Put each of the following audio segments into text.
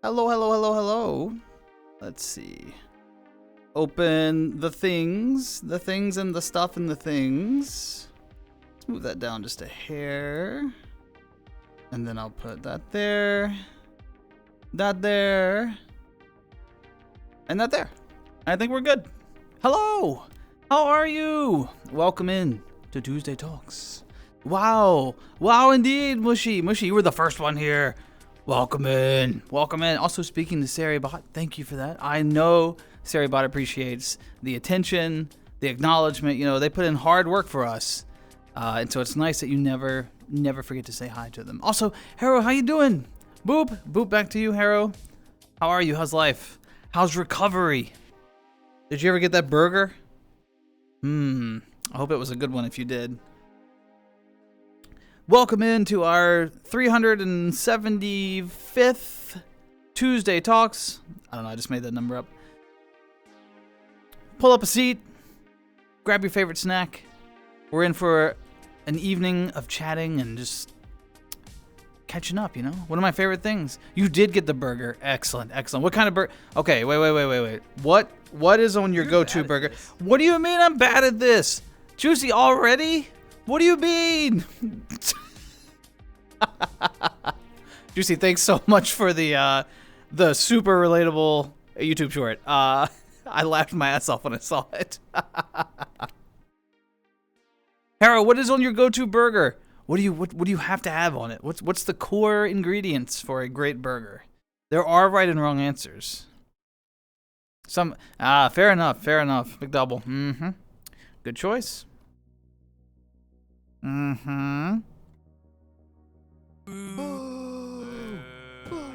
Hello, hello, hello, hello. Let's see. Open the things and the stuff and the things. Let's move that down just a hair. And then I'll put that there, and that there. I think we're good. Hello, how are you? Welcome in to Tuesday Talks. Wow, indeed, Mushy, you were the first one here. Welcome in. Also speaking to Saribot, thank you for that. I know Saribot appreciates the attention, the acknowledgement. You know, they put in hard work for us. And so it's nice that you never forget to say hi to them. Also, Harrow, how you doing? Boop back to you, Harrow. How are you? How's life? How's recovery? Did you ever get that burger? I hope it was a good one if you did. Welcome into our 375th Tuesday Talks. I don't know, I just made that number up. Pull up a seat, grab your favorite snack. We're in for an evening of chatting and just catching up, you know? One of my favorite things. You did get the burger. Excellent. What kind of burger? Okay, wait. What is on your go-to burger? What do you mean I'm bad at this? Juicy already? What do you mean? Juicy, thanks so much for the super relatable YouTube short. I laughed my ass off when I saw it. Harrow, what is on your go-to burger? What do you have to have on it? What's the core ingredients for a great burger? There are right and wrong answers. Fair enough. McDouble. Good choice. I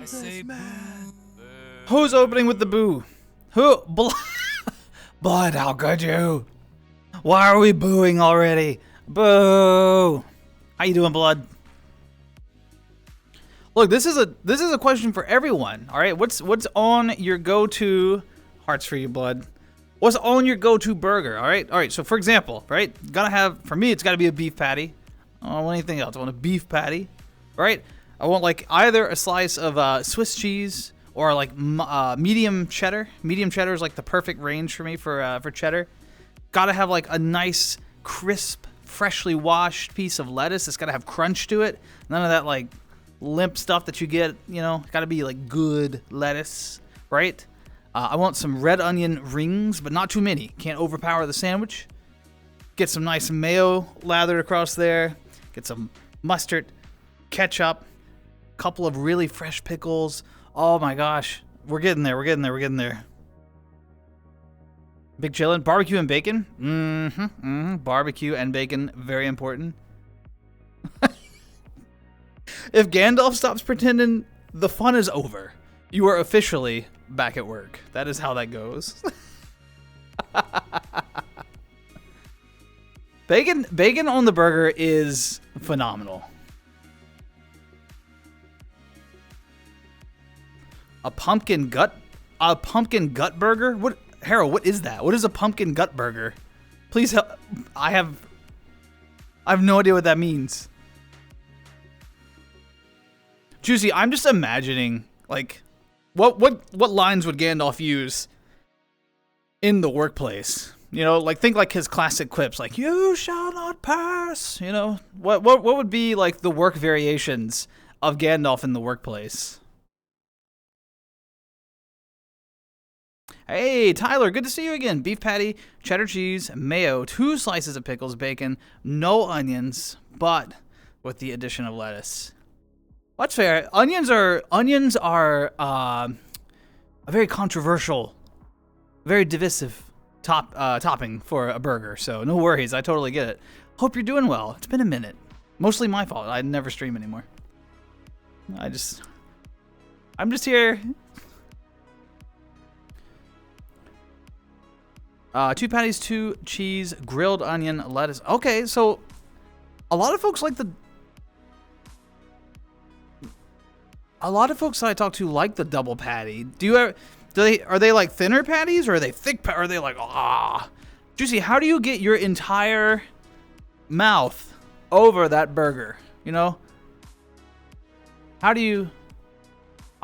say boo. Who's opening with the boo? Who? Blood, how could you? Why are we booing already? Boo! How you doing, Blood? Look, this is a question for everyone. All right, what's on your go-to? Hearts for you, Blood. What's on your go-to burger? All right. So for example, right, for me, it's gotta be a beef patty. I don't want anything else. I want a beef patty, right? I want like either a slice of Swiss cheese or like medium cheddar. Medium cheddar is like the perfect range for me for cheddar. Gotta have like a nice, crisp, freshly washed piece of lettuce. It's gotta have crunch to it. None of that like limp stuff that you get, you know. Gotta be like good lettuce, right? I want some red onion rings, but not too many. Can't overpower the sandwich. Get some nice mayo lathered across there. Get some mustard, ketchup, couple of really fresh pickles. Oh my gosh. We're getting there. Big chillin'. Barbecue and bacon. Barbecue and bacon, very important. If Gandalf stops pretending, the fun is over. You are officially back at work. That is how that goes. Bacon on the burger is phenomenal. A pumpkin gut burger? What, Harrow, what is that? What is a pumpkin gut burger? Please help. I have no idea what that means. Juicy, I'm just imagining like what lines would Gandalf use in the workplace? You know, like think like his classic quips, like "You shall not pass." You know, what would be like the work variations of Gandalf in the workplace? Hey, Tyler, good to see you again. Beef patty, cheddar cheese, mayo, 2 slices of pickles, bacon, no onions, but with the addition of lettuce. That's fair. Onions are a very controversial, very divisive topping for a burger, so no worries. I totally get it. Hope you're doing well. It's been a minute. Mostly my fault. I never stream anymore. I'm just here. 2 patties, 2 cheese, grilled onion, lettuce. Okay, so a lot of folks that I talk to like the double patty. Are they like thinner patties or are they thick? Are they like Juicy? How do you get your entire mouth over that burger? You know, how do you?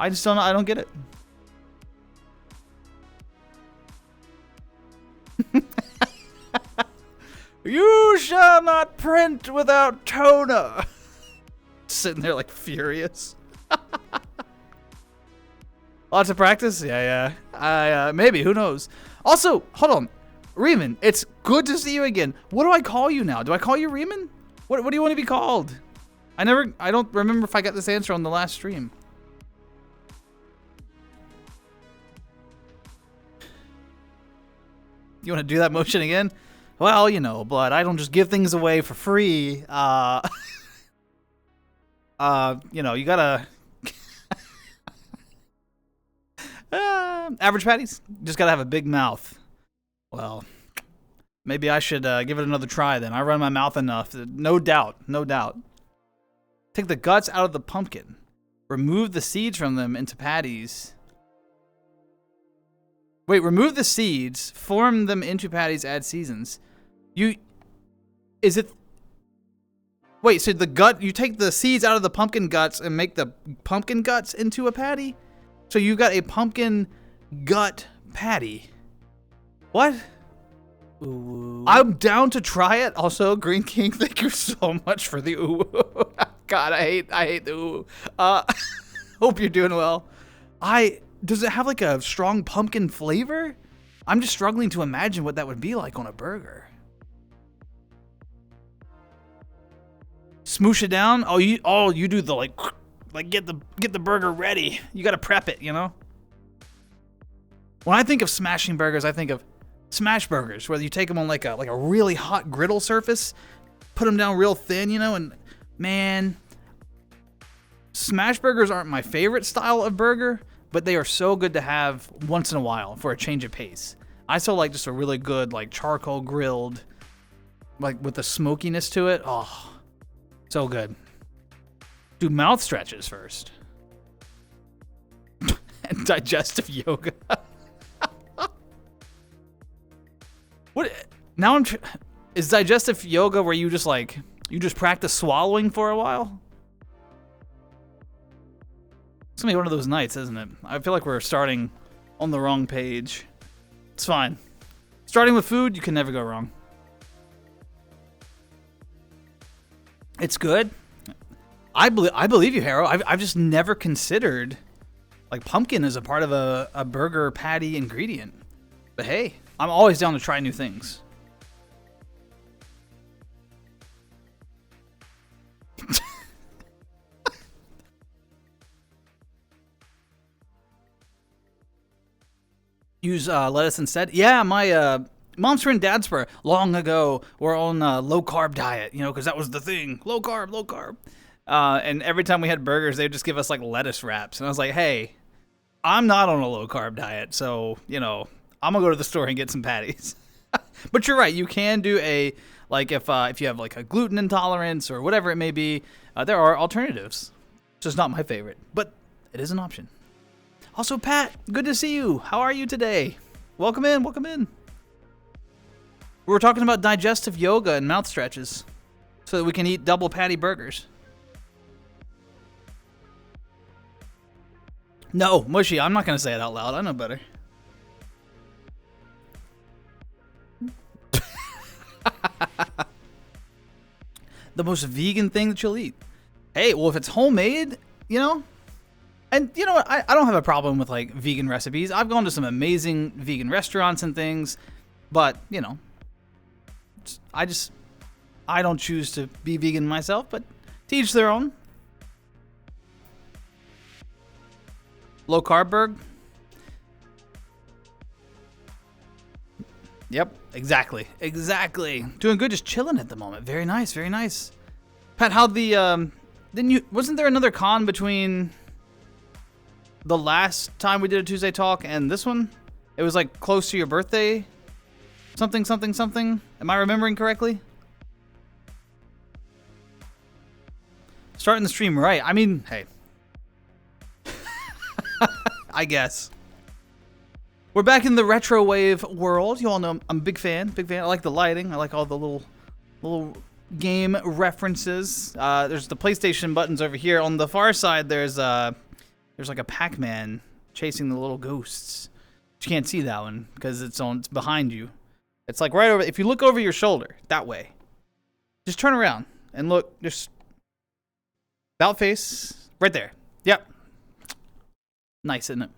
I just don't. I don't get it. You shall not print without toner. Sitting there like furious. Lots of practice? Yeah. Maybe, who knows? Also, hold on. Riemann, it's good to see you again. What do I call you now? Do I call you Riemann? What do you want to be called? I don't remember if I got this answer on the last stream. You want to do that motion again? Well, you know, Blood, I don't just give things away for free. You know, you gotta... average patties? Just gotta have a big mouth. Well, maybe I should give it another try then. I run my mouth enough. No doubt. Take the guts out of the pumpkin. Remove the seeds from them into patties. Wait, remove the seeds, form them into patties, add seasons. Wait, so the gut, you take the seeds out of the pumpkin guts and make the pumpkin guts into a patty? So you got a pumpkin gut patty. What? Ooh. I'm down to try it. Also, Green King, thank you so much for the ooh. God, I hate the ooh. Hope you're doing well. Does it have like a strong pumpkin flavor? I'm just struggling to imagine what that would be like on a burger. Smoosh it down. Oh, you do the like get the burger ready. You got to prep it, you know? When I think of smashing burgers, I think of smash burgers, where you take them on like a really hot griddle surface, put them down real thin, you know, and man, smash burgers aren't my favorite style of burger, but they are so good to have once in a while for a change of pace. I still like just a really good like charcoal grilled, like with the smokiness to it. Oh, so good. Do mouth stretches first. And digestive yoga. What? Now is digestive yoga where you just practice swallowing for a while? It's gonna be one of those nights, isn't it? I feel like we're starting on the wrong page. It's fine. Starting with food, you can never go wrong. It's good. I believe you, Harrow. I've just never considered like pumpkin as a part of a burger patty ingredient. But hey, I'm always down to try new things. Use lettuce instead? Yeah, my momster and daspra long ago were on a low-carb diet, you know, because that was the thing. Low carb. And every time we had burgers, they would just give us like lettuce wraps. And I was like, hey, I'm not on a low-carb diet, so, you know, I'm going to go to the store and get some patties. But you're right. You can do a, like, if you have like a gluten intolerance or whatever it may be, there are alternatives. It's just not my favorite, but it is an option. Also, Pat, good to see you. How are you today? Welcome in. We were talking about digestive yoga and mouth stretches so that we can eat double patty burgers. No, Mushy, I'm not going to say it out loud. I know better. The most vegan thing that you'll eat. Hey, well, if it's homemade, you know... And you know what? I don't have a problem with like vegan recipes. I've gone to some amazing vegan restaurants and things, but you know, I don't choose to be vegan myself, but to each their own. Low carb burg. Yep, exactly. Doing good, just chilling at the moment. Very nice. Pat, how wasn't there another con between the last time we did a Tuesday talk and this one? It was like close to your birthday. Something. Am I remembering correctly? Starting the stream right. I mean, hey. I guess. We're back in the retro wave world. You all know I'm a big fan. I like the lighting. I like all the little game references. There's the PlayStation buttons over here. On the far side, there's There's like a Pac-Man chasing the little ghosts. But you can't see that one because it's behind you. It's like right over. If you look over your shoulder that way, just turn around and look. Just about face right there. Yep. Nice, isn't it?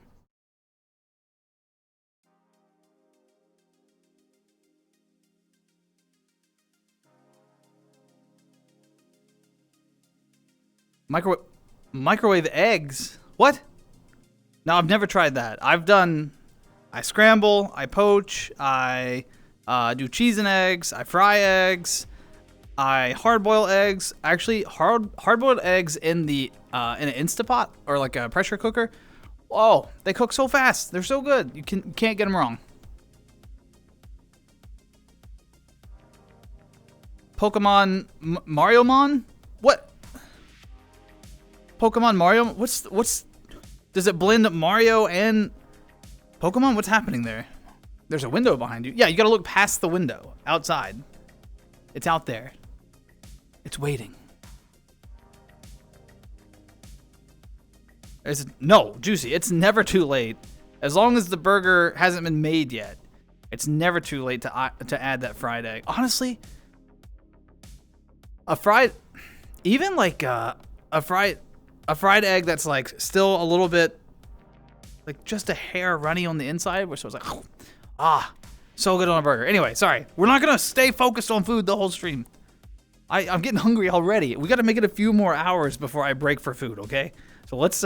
Microwave eggs? What? No, I've never tried that. I scramble, I poach, I do cheese and eggs, I fry eggs, I hard boil eggs. Actually, hard boiled eggs in an Instapot or like a pressure cooker. Whoa, they cook so fast. They're so good. You can't get them wrong. Pokemon Mariomon? What? Pokemon Mario? What's does it blend Mario and Pokemon? What's happening there? There's a window behind you. Yeah, you gotta look past the window. Outside. It's out there. It's waiting. No, Juicy, it's never too late. As long as the burger hasn't been made yet, it's never too late to add that fried egg. Honestly, even like a fried egg that's like still a little bit, like just a hair runny on the inside, which was like, so good on a burger. Anyway, sorry, we're not gonna stay focused on food the whole stream. I'm getting hungry already. We gotta make it a few more hours before I break for food, okay? So let's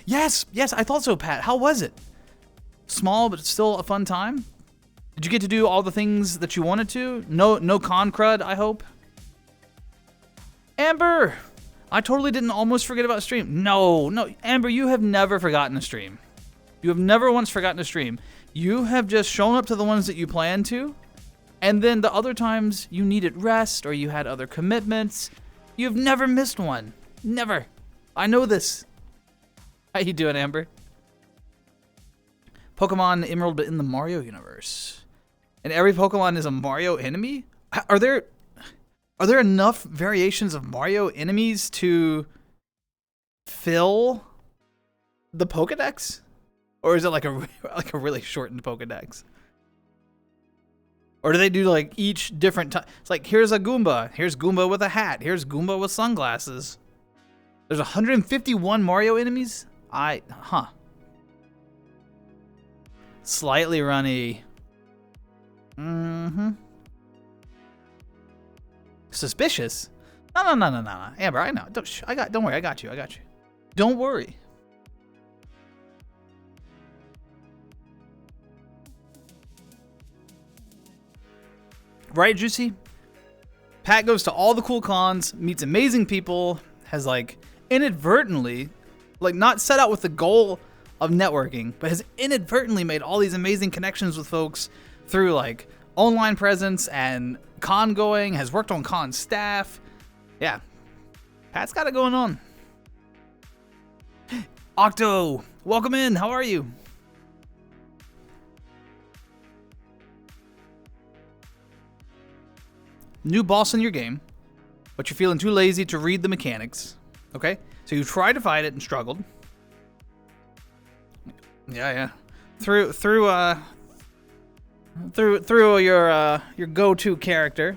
Yes, I thought so, Pat. How was it? Small, but still a fun time? Did you get to do all the things that you wanted to? No con crud, I hope? Amber! I totally didn't almost forget about stream. No, Amber, you have never forgotten a stream. You have never once forgotten a stream. You have just shown up to the ones that you planned to, and then the other times you needed rest or you had other commitments. You've never missed one. Never. I know this. How you doing, Amber? Pokemon Emerald, but in the Mario universe. And every Pokemon is a Mario enemy? Are there enough variations of Mario enemies to fill the Pokedex? Or is it like a really shortened Pokedex? Or do they do like each different time? It's like, here's a Goomba. Here's Goomba with a hat. Here's Goomba with sunglasses. There's 151 Mario enemies? Slightly runny. Suspicious? No. Amber, I know. Don't worry, I got you. Don't worry. Right, Juicy? Pat goes to all the cool cons, meets amazing people, has like inadvertently, like not set out with the goal of networking, but has inadvertently made all these amazing connections with folks through like online presence and con going, has worked on con staff. Yeah, Pat's got it going on. Octo, welcome in. How are you? New boss in your game, but you're feeling too lazy to read the mechanics. Okay, so you tried to fight it and struggled. Yeah. Through your go-to character.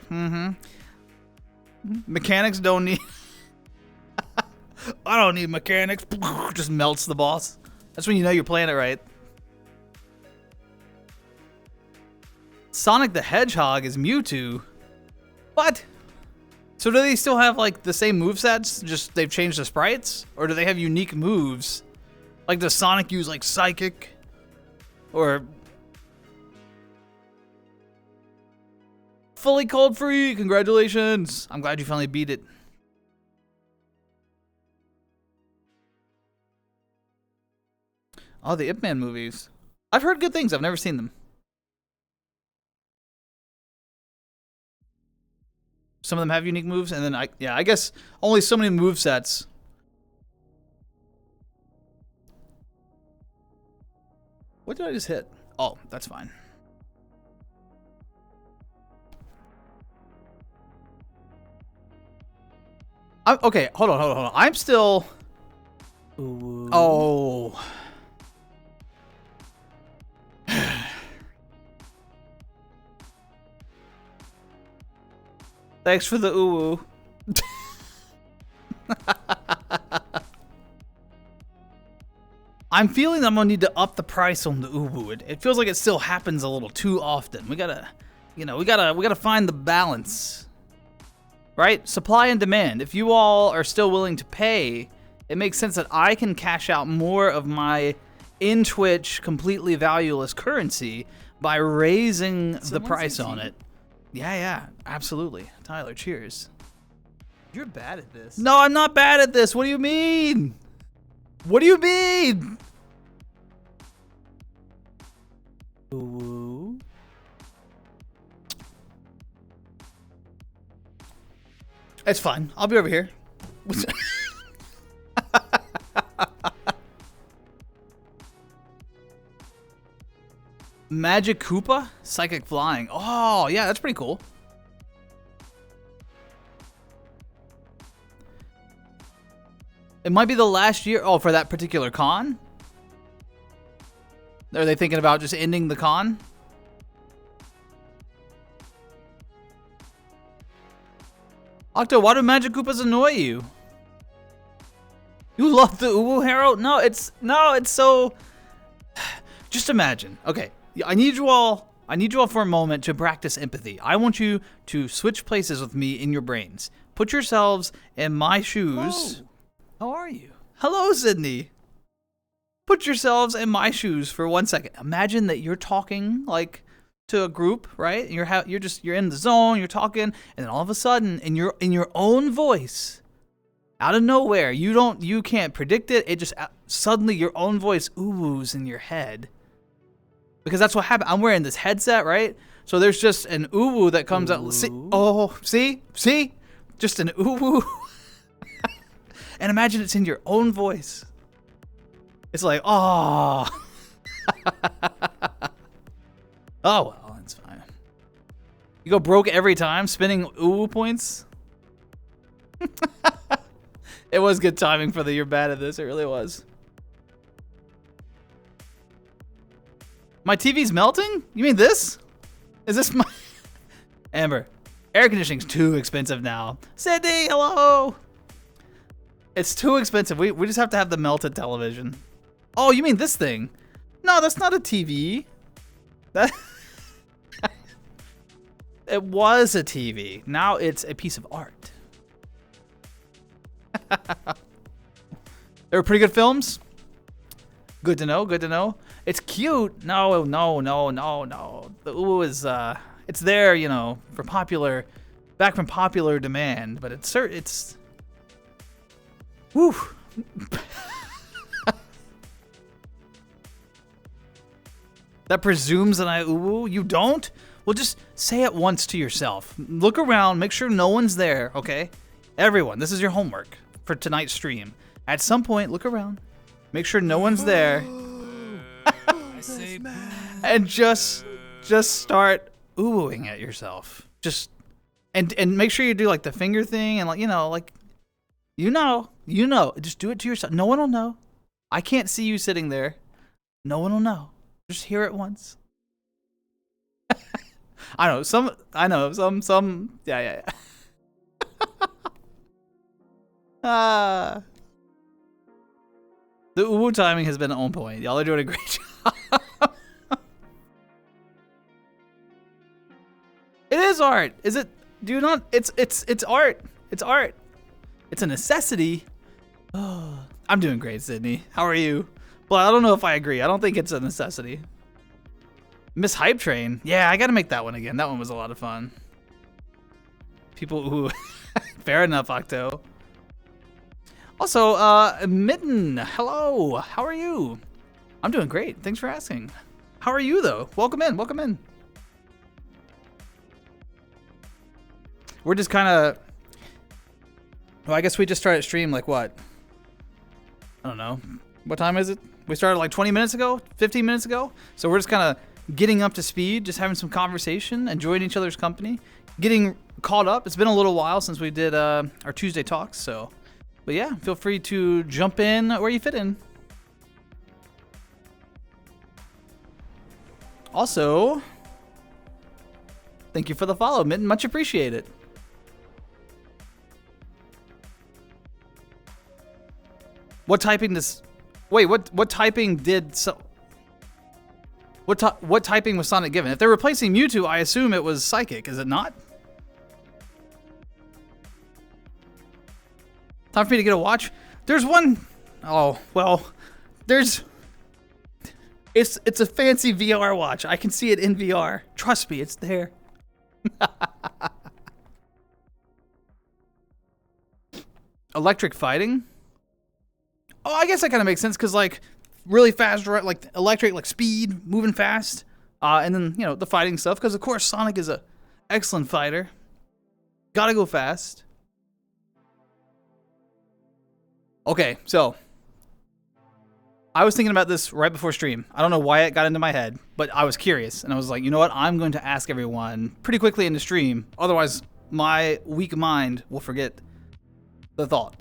Mechanics don't need. I don't need mechanics. Just melts the boss. That's when you know you're playing it right. Sonic the Hedgehog is Mewtwo. What? So do they still have like the same movesets, just they've changed the sprites? Or do they have unique moves? Like does Sonic use like Psychic? Or fully cold free? Congratulations. I'm glad you finally beat it. Oh, the Ip Man movies. I've heard good things. I've never seen them. Some of them have unique moves, and then I guess only so many movesets. What did I just hit? Oh, that's fine. Okay, hold on. I'm still... Ooh. Oh. Thanks for the ooh. I'm feeling I'm gonna need to up the price on the ooh. It feels like it still happens a little too often. We gotta, we gotta find the balance. Right? Supply and demand. If you all are still willing to pay, it makes sense that I can cash out more of my in Twitch completely valueless currency by raising the price on it. Yeah, absolutely. Tyler, cheers. You're bad at this. No, I'm not bad at this. What do you mean? What do you mean? Ooh. It's fine. I'll be over here. Magic Koopa? Psychic Flying. Oh, yeah, that's pretty cool. It might be the last year. Oh, for that particular con? Are they thinking about just ending the con? Octo, why do Magic Koopas annoy you? You love the Uwu Hero? No, it's so... Just imagine. Okay, I need you all for a moment to practice empathy. I want you to switch places with me in your brains. Put yourselves in my shoes. Hello. How are you? Hello, Sydney. Put yourselves in my shoes for 1 second. Imagine that you're talking like to a group, right? You're in the zone, you're talking, and then all of a sudden, in your own voice, out of nowhere, you can't predict it. It just suddenly your own voice oohs in your head. Because that's what happened. I'm wearing this headset, right? So there's just an ooh that comes out. See? Just an ooh. And imagine it's in your own voice. It's like, oh. Oh, well, that's fine. You go broke every time, spending ooh points? It was good timing for the you're bad at this. It really was. My TV's melting? You mean this? Is this my... Amber, air conditioning's too expensive now. Sydney, hello! It's too expensive. We just have to have the melted television. Oh, you mean this thing? No, that's not a TV. That... It was a TV. Now it's a piece of art. They were pretty good films. Good to know, good to know. It's cute. No. The ooh is, it's there, for back from popular demand, but it's, whew. That presumes that I ooh, you don't? Well, just say it once to yourself. Look around, make sure no one's there, okay? Everyone, this is your homework for tonight's stream. At some point, look around, make sure no one's there. And just start oohing at yourself. Just and make sure you do like the finger thing and just do it to yourself. No one will know. I can't see you sitting there. No one will know. Just hear it once. I know some. Yeah. The ooh timing has been on point. Y'all are doing a great job. It is art. Is it? Do you not? It's art. It's art. It's a necessity. Oh, I'm doing great, Sydney. How are you? Well, I don't know if I agree. I don't think it's a necessity. Miss Hype Train. Yeah, I gotta make that one again. That one was a lot of fun. People who... Fair enough, Octo. Also, Mitten. Hello. How are you? I'm doing great. Thanks for asking. How are you, though? Welcome in. Welcome in. We're just kind of... Well, I guess we just started stream like what? I don't know. What time is it? We started like 20 minutes ago? 15 minutes ago? So we're just kind of getting up to speed, just having some conversation, enjoying each other's company, getting caught up. It's been a little while since we did our Tuesday talks, so. But yeah, feel free to jump in where you fit in. Also, thank you for the follow, Mitten. Much appreciated. What typing this? Wait, what typing did so? What typing was Sonic given? If they're replacing Mewtwo, I assume it was Psychic. Is it not? Time for me to get a watch. There's one. Oh well, there's. It's a fancy VR watch. I can see it in VR. Trust me, it's there. Electric fighting? Oh, I guess that kind of makes sense because like really fast, like electric, like speed, moving fast, and then you know the fighting stuff. Because of course Sonic is a excellent fighter. Gotta go fast. Okay, so. I was thinking about this right before stream. I don't know why it got into my head, but I was curious. And I was like, you know what? I'm going to ask everyone pretty quickly in the stream. Otherwise, my weak mind will forget the thought.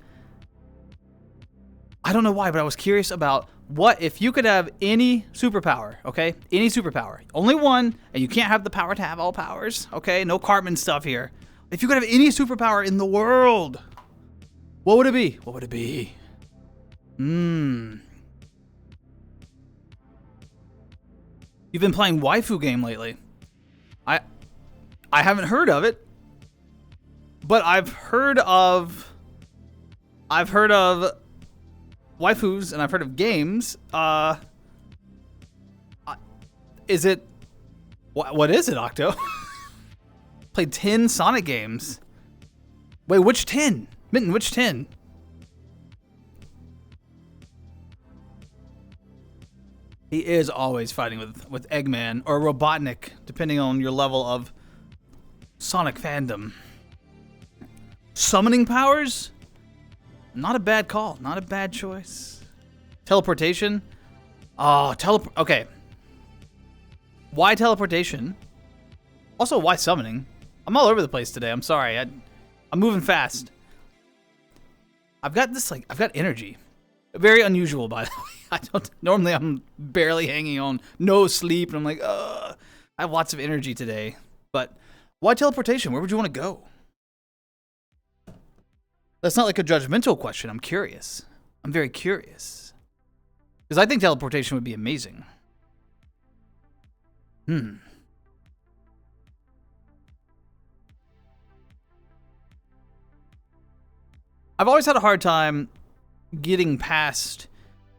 I don't know why, but I was curious about what if you could have any superpower, okay? Any superpower. Only one, and you can't have the power to have all powers, okay? No Cartman stuff here. If you could have any superpower in the world, what would it be? What would it be? You've been playing waifu game lately. I haven't heard of it, but I've heard of waifus and I've heard of games. Is it what is it, Octo? Played 10 Sonic games. Wait, which 10? Mitten, which 10? He is always fighting with Eggman or Robotnik, depending on your level of Sonic fandom. Summoning powers? Not a bad call. Not a bad choice. Teleportation? Oh, okay. Why teleportation? Also, why summoning? I'm all over the place today. I'm sorry. I'm moving fast. I've got energy. Very unusual, by the way. Normally I'm barely hanging on, no sleep, and I'm like, I have lots of energy today. But why teleportation? Where would you want to go? That's not like a judgmental question. I'm curious. I'm very curious. Because I think teleportation would be amazing. I've always had a hard time getting past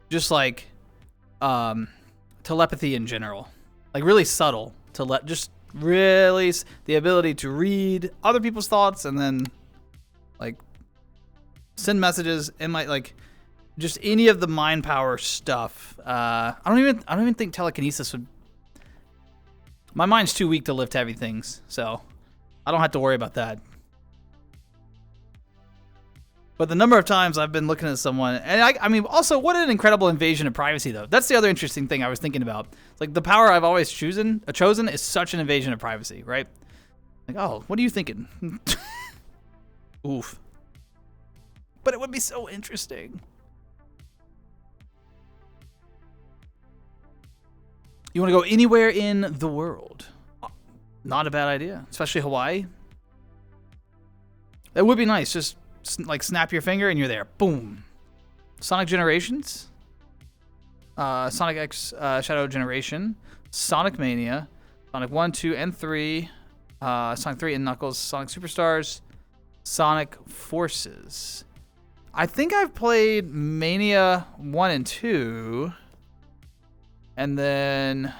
just like telepathy in general, like really subtle just really the ability to read other people's thoughts and then like send messages and like just any of the mind power stuff. I don't even think telekinesis would. My mind's too weak to lift heavy things, so I don't have to worry about that. But the number of times I've been looking at someone, and I mean, also, what an incredible invasion of privacy, though. That's the other interesting thing I was thinking about. It's like the power I've always chosen is such an invasion of privacy, right? Like, oh, what are you thinking? Oof. But it would be so interesting. You want to go anywhere in the world? Not a bad idea, especially Hawaii. That would be nice. Just like snap your finger and you're there. Boom. Sonic Generations. Sonic X Shadow Generation. Sonic Mania. Sonic 1, 2, and 3. Sonic 3 and Knuckles. Sonic Superstars. Sonic Forces. I think I've played Mania 1 and 2. And then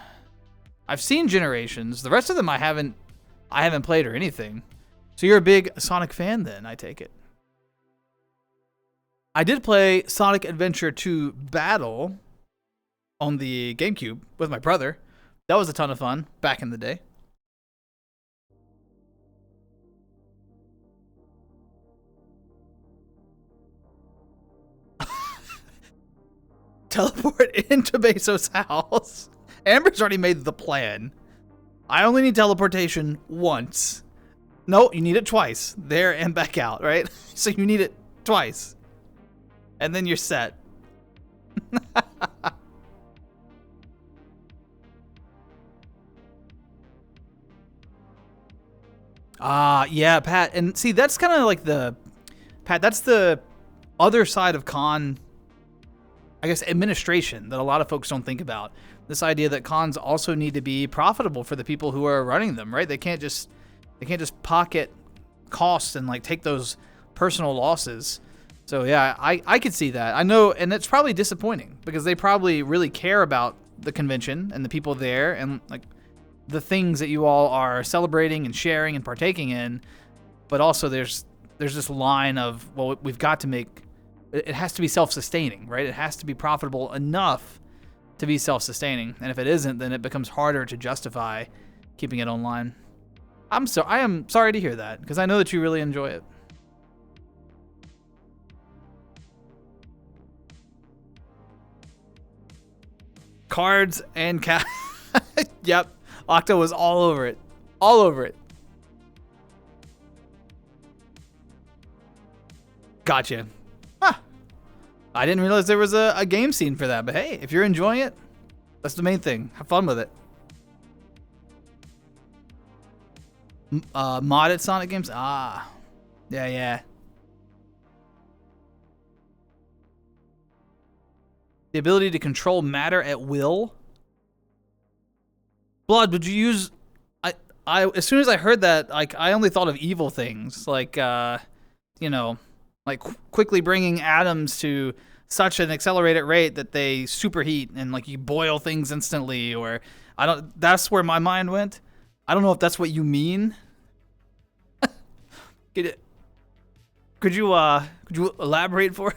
I've seen Generations. The rest of them I haven't played or anything. So you're a big Sonic fan then, I take it. I did play Sonic Adventure 2 Battle on the GameCube with my brother. That was a ton of fun back in the day. Teleport into Beso's house. Amber's already made the plan. I only need teleportation once. No, you need it twice. There and back out, right? So you need it twice. And then you're set. Yeah, Pat. And see, that's kind of like Pat, that's the other side of con, I guess, administration that a lot of folks don't think about. This idea that cons also need to be profitable for the people who are running them, right? They can't just pocket costs and like take those personal losses. So yeah, I could see that. I know, and it's probably disappointing because they probably really care about the convention and the people there and like the things that you all are celebrating and sharing and partaking in. But also there's this line of, well, we've got to make it has to be self-sustaining, right? It has to be profitable enough to be self-sustaining. And if it isn't, then it becomes harder to justify keeping it online. I am sorry to hear that because I know that you really enjoy it. Cards and Yep. Octo was all over it. All over it. Gotcha. Huh. I didn't realize there was a game scene for that, but hey, if you're enjoying it, that's the main thing. Have fun with it. Modded Sonic games? Ah. Yeah. The ability to control matter at will. Blood, would you use... I as soon as I heard that, like, I only thought of evil things. Like, you know, like quickly bringing atoms to such an accelerated rate that they superheat and, like, you boil things instantly, or... That's where my mind went. I don't know if that's what you mean. Could you elaborate for...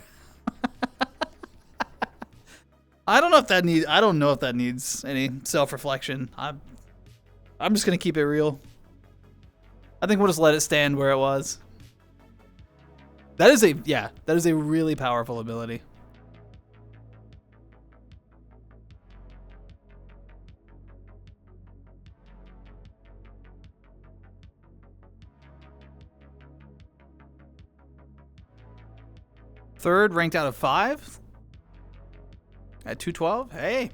I don't know if that needs any self-reflection. I'm just gonna keep it real. I think we'll just let it stand where it was. That is a really powerful ability. Third ranked out of 5. At 212? Hey.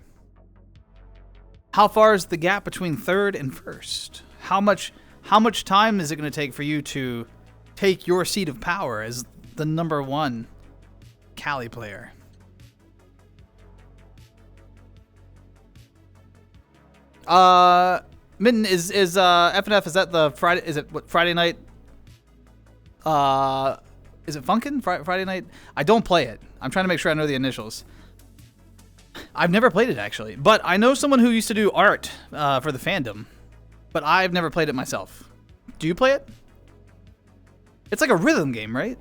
How far is the gap between third and first? How much time is it going to take for you to take your seat of power as the number 1 Cali player? Mitten, is FNF, is that the Friday, is it what, Friday night? Is it Funkin'? Friday night? I don't play it. I'm trying to make sure I know the initials. I've never played it, actually. But I know someone who used to do art for the fandom. But I've never played it myself. Do you play it? It's like a rhythm game, right?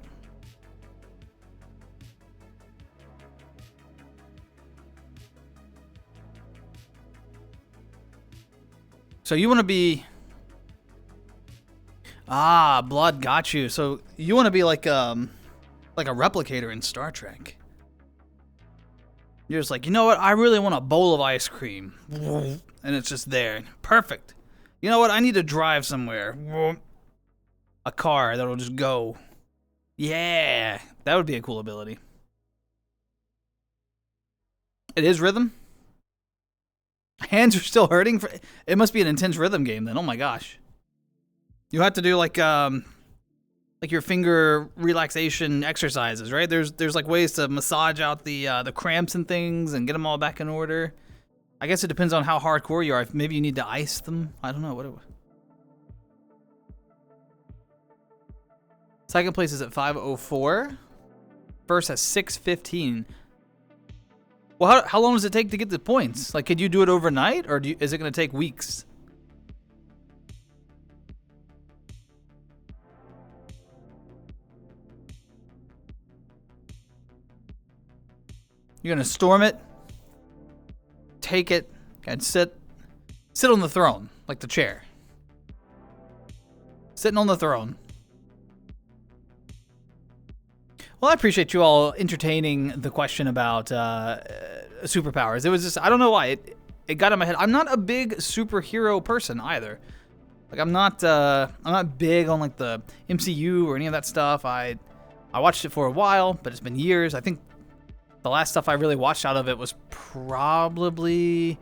So you want to be... Ah, Blood got you. So you want to be like a replicator in Star Trek. You're just like, you know what? I really want a bowl of ice cream. And it's just there. Perfect. You know what? I need to drive somewhere. A car that'll just go. Yeah. That would be a cool ability. It is rhythm? Hands are still hurting? It must be an intense rhythm game then. Oh my gosh. You have to do like your finger relaxation exercises, right? There's like ways to massage out the cramps and things and get them all back in order. I guess it depends on how hardcore you are. Maybe you need to ice them. I don't know. Second place is at 504. First has 615. Well, how long does it take to get the points? Like, could you do it overnight, or is it going to take weeks? You're going to storm it, take it, and sit on the throne, like the chair. Sitting on the throne. Well, I appreciate you all entertaining the question about superpowers. It was just, I don't know why, it got in my head. I'm not a big superhero person either. Like I'm not big on like the MCU or any of that stuff. I watched it for a while, but it's been years. I think the last stuff I really watched out of it was probably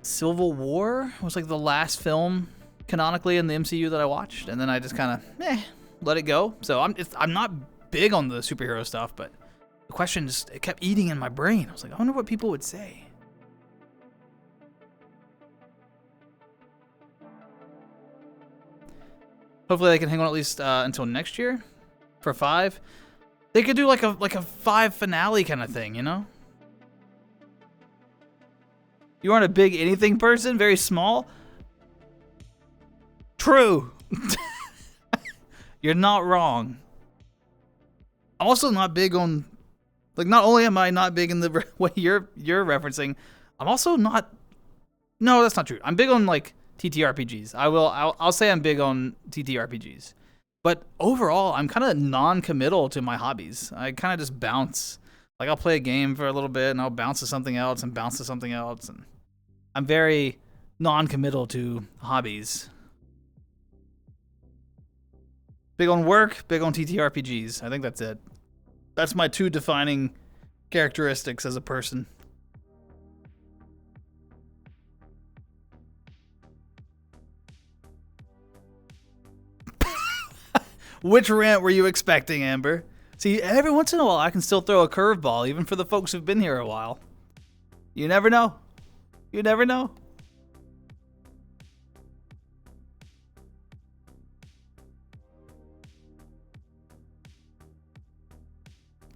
Civil War. It was like the last film canonically in the MCU that I watched, and then I just kind of let it go. So I'm not big on the superhero stuff, but the question just it kept eating in my brain. I was like, I wonder what people would say. Hopefully they can hang on at least until next year for 5. They could do like a 5 finale kind of thing, you know? You aren't a big anything person, very small. True. You're not wrong. I'm also not big on, like, not only am I not big in the way you're referencing, I'm also not. No, that's not true. I'm big on like TTRPGs. I'll say I'm big on TTRPGs. But overall, I'm kind of non-committal to my hobbies. I kind of just bounce. Like I'll play a game for a little bit and I'll bounce to something else and bounce to something else, and I'm very non-committal to hobbies. Big on work, big on TTRPGs. I think that's it. That's my 2 defining characteristics as a person. Which rant were you expecting, Amber? See, every once in a while I can still throw a curveball, even for the folks who've been here a while. You never know. You never know.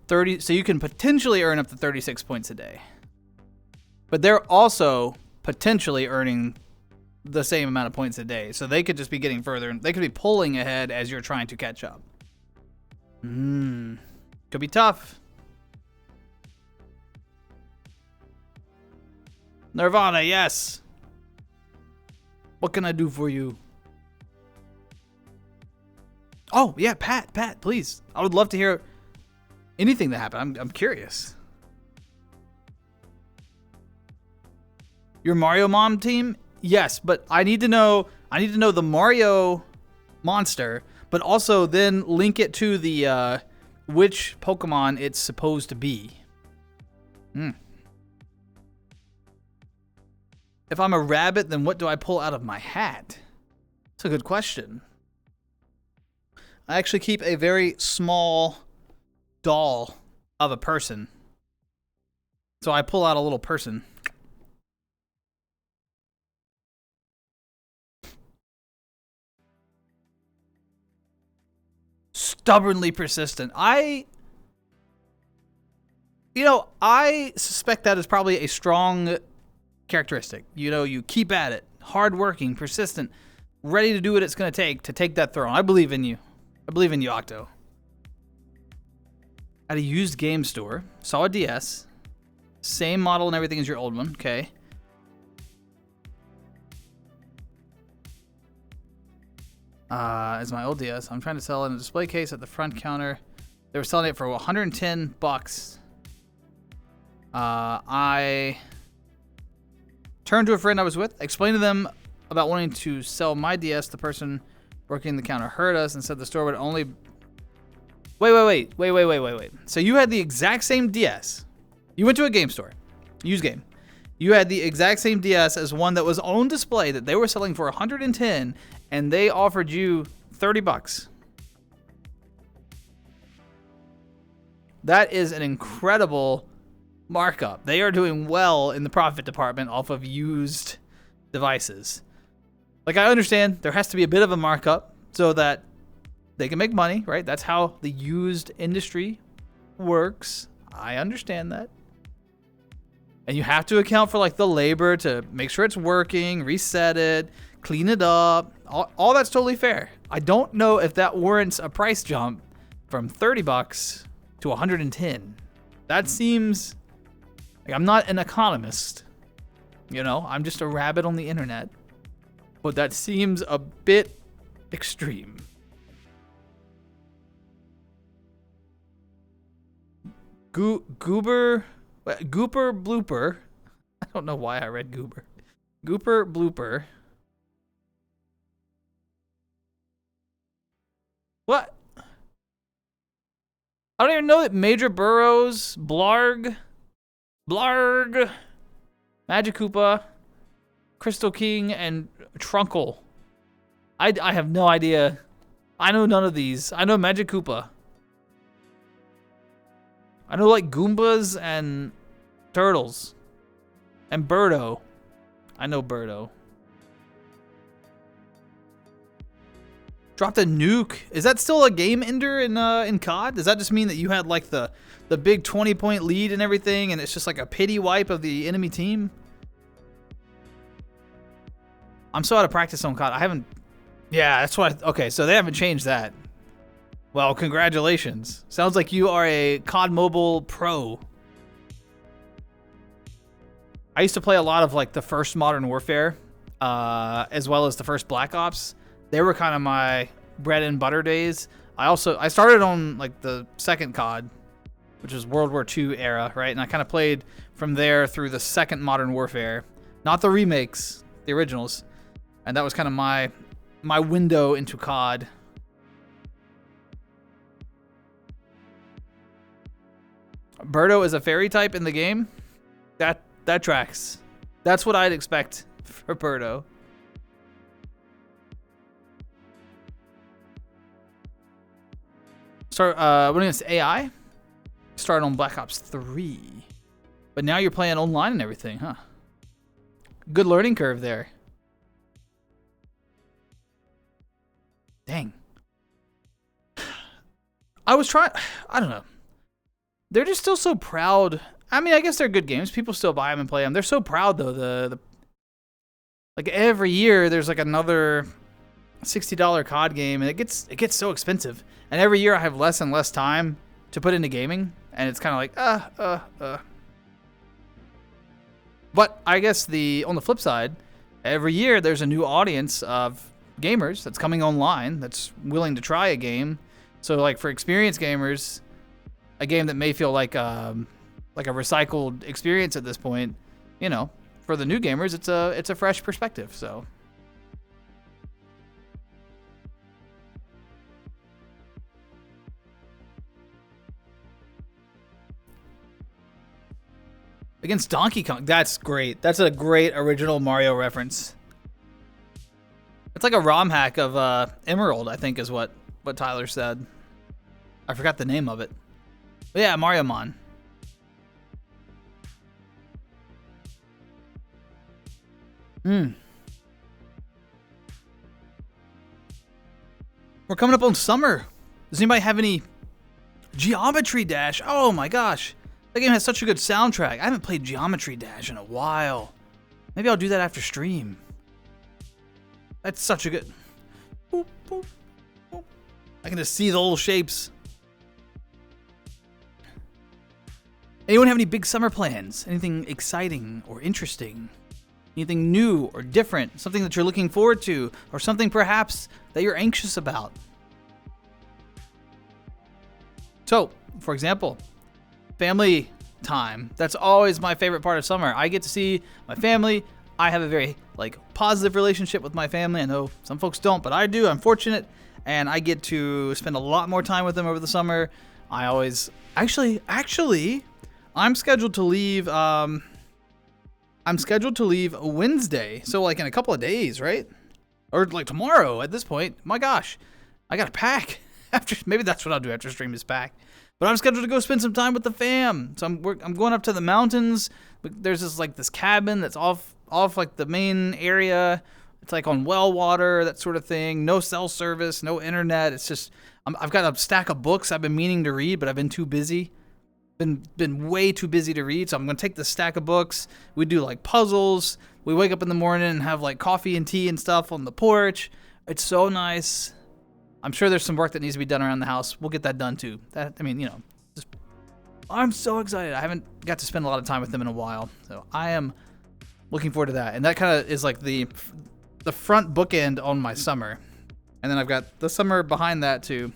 So you can potentially earn up to 36 points a day. But they're also potentially earning the same amount of points a day. So they could just be getting further. They could be pulling ahead as you're trying to catch up. Could be tough. Nirvana, yes. What can I do for you? Oh, yeah, Pat, please. I would love to hear anything that happened. I'm curious. Your Mario Mom team? Yes, but I need to know the Mario monster, but also then link it to the which Pokemon it's supposed to be. If I'm a rabbit, then what do I pull out of my hat? That's a good question. I actually keep a very small doll of a person. So I pull out a little person. Stubbornly persistent. I suspect that is probably a strong characteristic. You know, you keep at it. Hardworking, persistent, ready to do what it's going to take that throne. I believe in you. I believe in you, Octo. At a used game store, saw a DS, same model and everything as your old one. Okay. Is my old DS. I'm trying to sell it in a display case at the front counter. They were selling it for $110. I turned to a friend I was with, explained to them about wanting to sell my DS. The person working the counter heard us and said the store would only... Wait. So you had the exact same DS. You went to a game store, used game. You had the exact same DS as one that was on display that they were selling for $110, and they offered you $30. That is an incredible markup. They are doing well in the profit department off of used devices. Like, I understand there has to be a bit of a markup so that they can make money, right? That's how the used industry works. I understand that. And you have to account for like the labor to make sure it's working, reset it, clean it up. All that's totally fair. I don't know if that warrants a price jump from $30 to $110. That seems like, I'm not an economist. You know, I'm just a rabbit on the internet. But that seems a bit extreme. Gooper blooper. I don't know why I read goober. Gooper blooper What? I don't even know that Major Burrows, Blarg, Magikoopa, Crystal King, and Trunkle. I have no idea. I know none of these. I know Magikoopa. I know like Goombas and Turtles. And Birdo. I know Birdo. Dropped a nuke. Is that still a game ender in COD? Does that just mean that you had like the big 20-point lead and everything, and it's just like a pity wipe of the enemy team? I'm so out of practice on COD. I haven't. Yeah, that's what. Okay, so they haven't changed that. Well, congratulations. Sounds like you are a COD Mobile pro. I used to play a lot of like the first Modern Warfare, as well as the first Black Ops. They were kind of my bread and butter days. I started on like the second COD, which was World War II era, right? And I kind of played from there through the second Modern Warfare, not the remakes, the originals. And that was kind of my window into COD. Birdo is a fairy type in the game. That tracks. That's what I'd expect for Birdo. What against AI? Started on Black Ops 3. But now you're playing online and everything, huh? Good learning curve there. Dang. I don't know. They're just still so proud. I mean, I guess they're good games. People still buy them and play them. They're so proud, though. Like every year, there's like another $60 COD game, and it gets so expensive. And every year, I have less and less time to put into gaming, and it's kind of like But I guess on the flip side, every year there's a new audience of gamers that's coming online that's willing to try a game. So like for experienced gamers, a game that may feel like a recycled experience at this point, you know, for the new gamers, it's a fresh perspective. So against Donkey Kong, that's great. That's a great original Mario reference. It's like a ROM hack of Emerald, I think is what Tyler said. I forgot the name of it. But yeah, Mario Mon. We're coming up on summer. Does anybody have any Geometry Dash? Oh my gosh. That game has such a good soundtrack. I haven't played Geometry Dash in a while. Maybe I'll do that after stream. That's such a good... Boop, boop, boop. I can just see the little shapes. Anyone have any big summer plans? Anything exciting or interesting? Anything new or different? Something that you're looking forward to? Or something perhaps that you're anxious about? So, for example, family time. That's always my favorite part of summer. I get to see my family. I have a very positive relationship with my family. I know some folks don't, but I do. I'm fortunate, and I get to spend a lot more time with them over the summer. I always actually I'm scheduled to leave Wednesday. So like in a couple of days, right? Or like tomorrow at this point. My gosh. I got to pack. Maybe that's what I'll do after stream is pack. But I'm scheduled to go spend some time with the fam. So I'm going up to the mountains. There's this cabin that's off like the main area. It's like on well water, that sort of thing. No cell service, no internet. It's just I've got a stack of books I've been meaning to read, but I've been too busy. Been way too busy to read. So I'm gonna take the stack of books. We do like puzzles. We wake up in the morning and have like coffee and tea and stuff on the porch. It's so nice. I'm sure there's some work that needs to be done around the house. We'll get that done too. I'm so excited. I haven't got to spend a lot of time with them in a while. So I am looking forward to that. And that kind of is like the front bookend on my summer. And then I've got the summer behind that to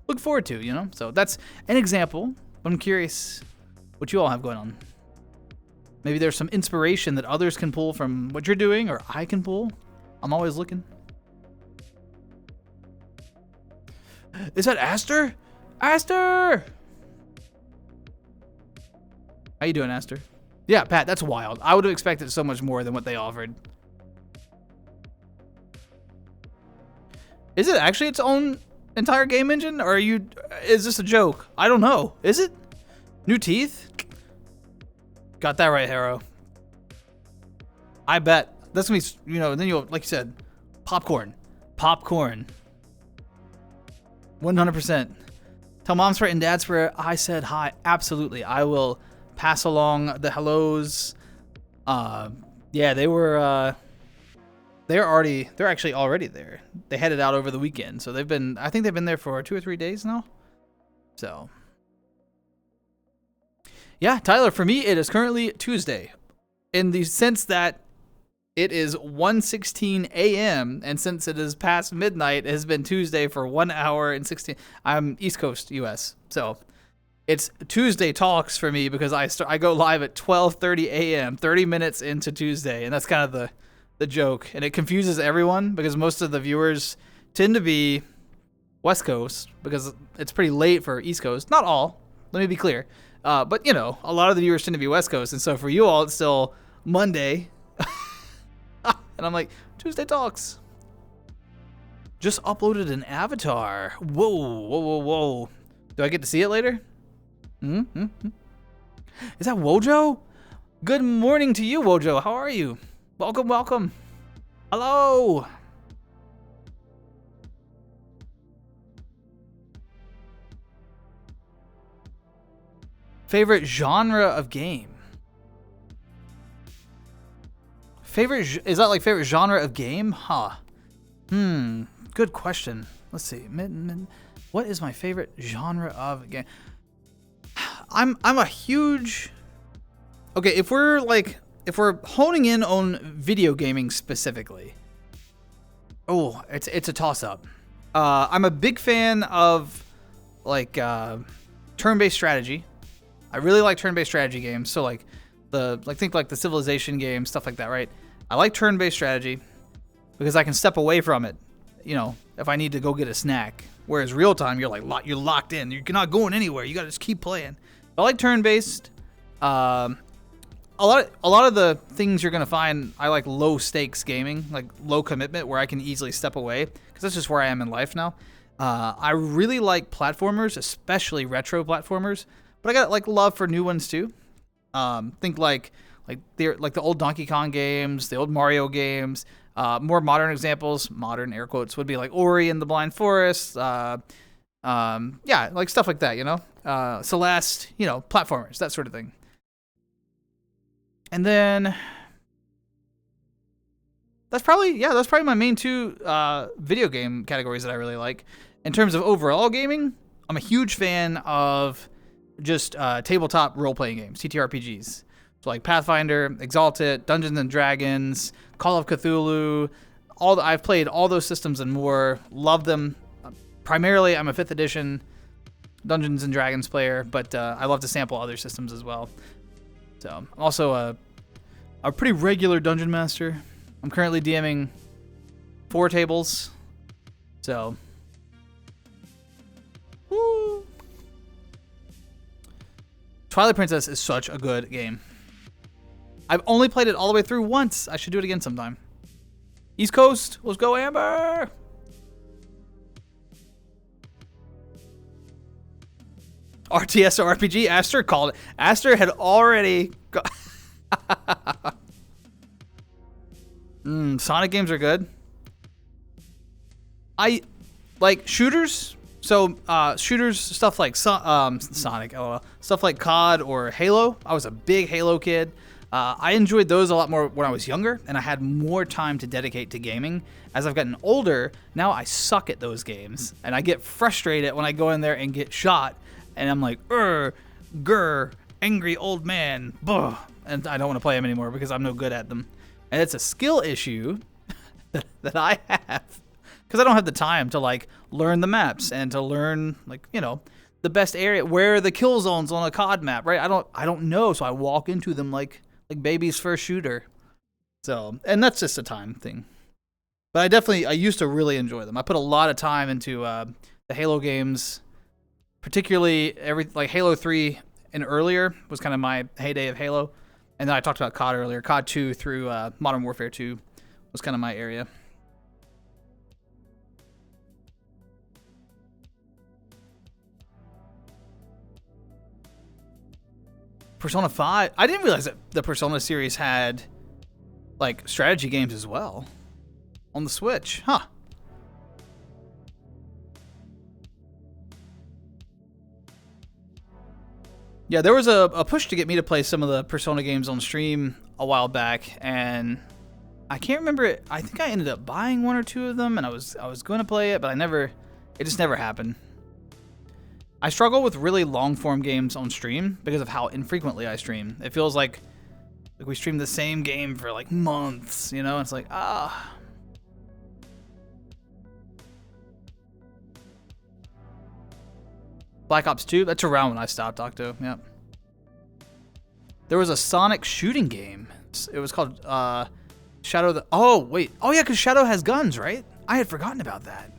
look forward to, you know? So that's an example. I'm curious what you all have going on. Maybe there's some inspiration that others can pull from what you're doing, or I can pull. I'm always looking. Is that Aster? Aster! How you doing, Aster? Yeah, Pat, that's wild. I would have expected so much more than what they offered. Is it actually its own entire game engine, or is this a joke? I don't know. Is it? New teeth? Got that right, Harrow. I bet. That's gonna be, you know, and then you'll, like you said, popcorn. Popcorn. 100%. Tell Mom's for and Dad's for I said hi. Absolutely. I will pass along the hellos. Yeah, they're actually already there. They headed out over the weekend. So I think they've been there for 2 or 3 days now. So yeah, Tyler, for me, it is currently Tuesday in the sense that it is 1:16 a.m. and since it is past midnight, it has been Tuesday for 1 hour and 16. I'm East Coast, U.S. So it's Tuesday talks for me because I go live at 12:30 a.m. 30 minutes into Tuesday, and that's kind of the joke, and it confuses everyone because most of the viewers tend to be West Coast because it's pretty late for East Coast. Not all. Let me be clear. But you know, a lot of the viewers tend to be West Coast, and so for you all, it's still Monday. And I'm like, Tuesday talks. Just uploaded an avatar. Whoa, whoa, whoa, whoa. Do I get to see it later? Mm-hmm. Is that Wojo? Good morning to you, Wojo. How are you? Welcome, welcome. Hello. Favorite genre of game? Is that like favorite genre of game? Huh. Good question. Let's see. What is my favorite genre of game? I'm a huge. Okay, if we're honing in on video gaming specifically. Oh, it's a toss up. I'm a big fan of turn-based strategy. I really like turn-based strategy games. So think like the Civilization games, stuff like that, right? I like turn-based strategy because I can step away from it, you know, if I need to go get a snack. Whereas real time, you're you're locked in. You're not going anywhere. You got to just keep playing. I like turn-based. A lot of the things you're gonna find, I like low stakes gaming, like low commitment, where I can easily step away because that's just where I am in life now. I really like platformers, especially retro platformers, but I got love for new ones too. Think like the old Donkey Kong games, the old Mario games. More modern examples, modern air quotes, would be like Ori and the Blind Forest. Yeah, like stuff like that, you know. Celeste, you know, platformers, that sort of thing. And then that's probably my main two video game categories that I really like. In terms of overall gaming, I'm a huge fan of just tabletop role-playing games, TTRPGs. So like Pathfinder, Exalted, Dungeons and Dragons, Call of Cthulhu. I've played all those systems and more. Love them. Primarily, I'm a 5th edition Dungeons and Dragons player, but I love to sample other systems as well. So I'm also a pretty regular dungeon master. I'm currently DMing 4 tables. So, woo. Twilight Princess is such a good game. I've only played it all the way through once. I should do it again sometime. East Coast, let's go Amber! RTS or RPG? Aster called it. Aster had already... Sonic games are good. I like shooters. So shooters, stuff like Sonic, LOL. Stuff like COD or Halo. I was a big Halo kid. I enjoyed those a lot more when I was younger, and I had more time to dedicate to gaming. As I've gotten older, now I suck at those games, and I get frustrated when I go in there and get shot, and I'm like, grr, angry old man, buh, and I don't want to play them anymore because I'm no good at them. And it's a skill issue that I have because I don't have the time to learn the maps and to learn the best area, where are the kill zones on a COD map, right? I don't know, so I walk into them like baby's first shooter. So, and that's just a time thing. But I used to really enjoy them. I put a lot of time into the Halo games, particularly like Halo 3 and earlier was kind of my heyday of Halo. And then I talked about COD earlier. COD 2 through Modern Warfare 2 was kind of my area. Persona 5. I didn't realize that the Persona series had like strategy games as well on the Switch. Huh. Yeah, there was a push to get me to play some of the Persona games on stream a while back, and I can't remember it. I think I ended up buying one or two of them, and I was going to play it, but it just never happened. I struggle with really long form games on stream because of how infrequently I stream. It feels like we stream the same game for like months, you know? It's like, Black Ops 2, that's around when I stopped, Octo. Yep. There was a Sonic shooting game. It was called Shadow the... Oh, wait. Oh, yeah, because Shadow has guns, right? I had forgotten about that.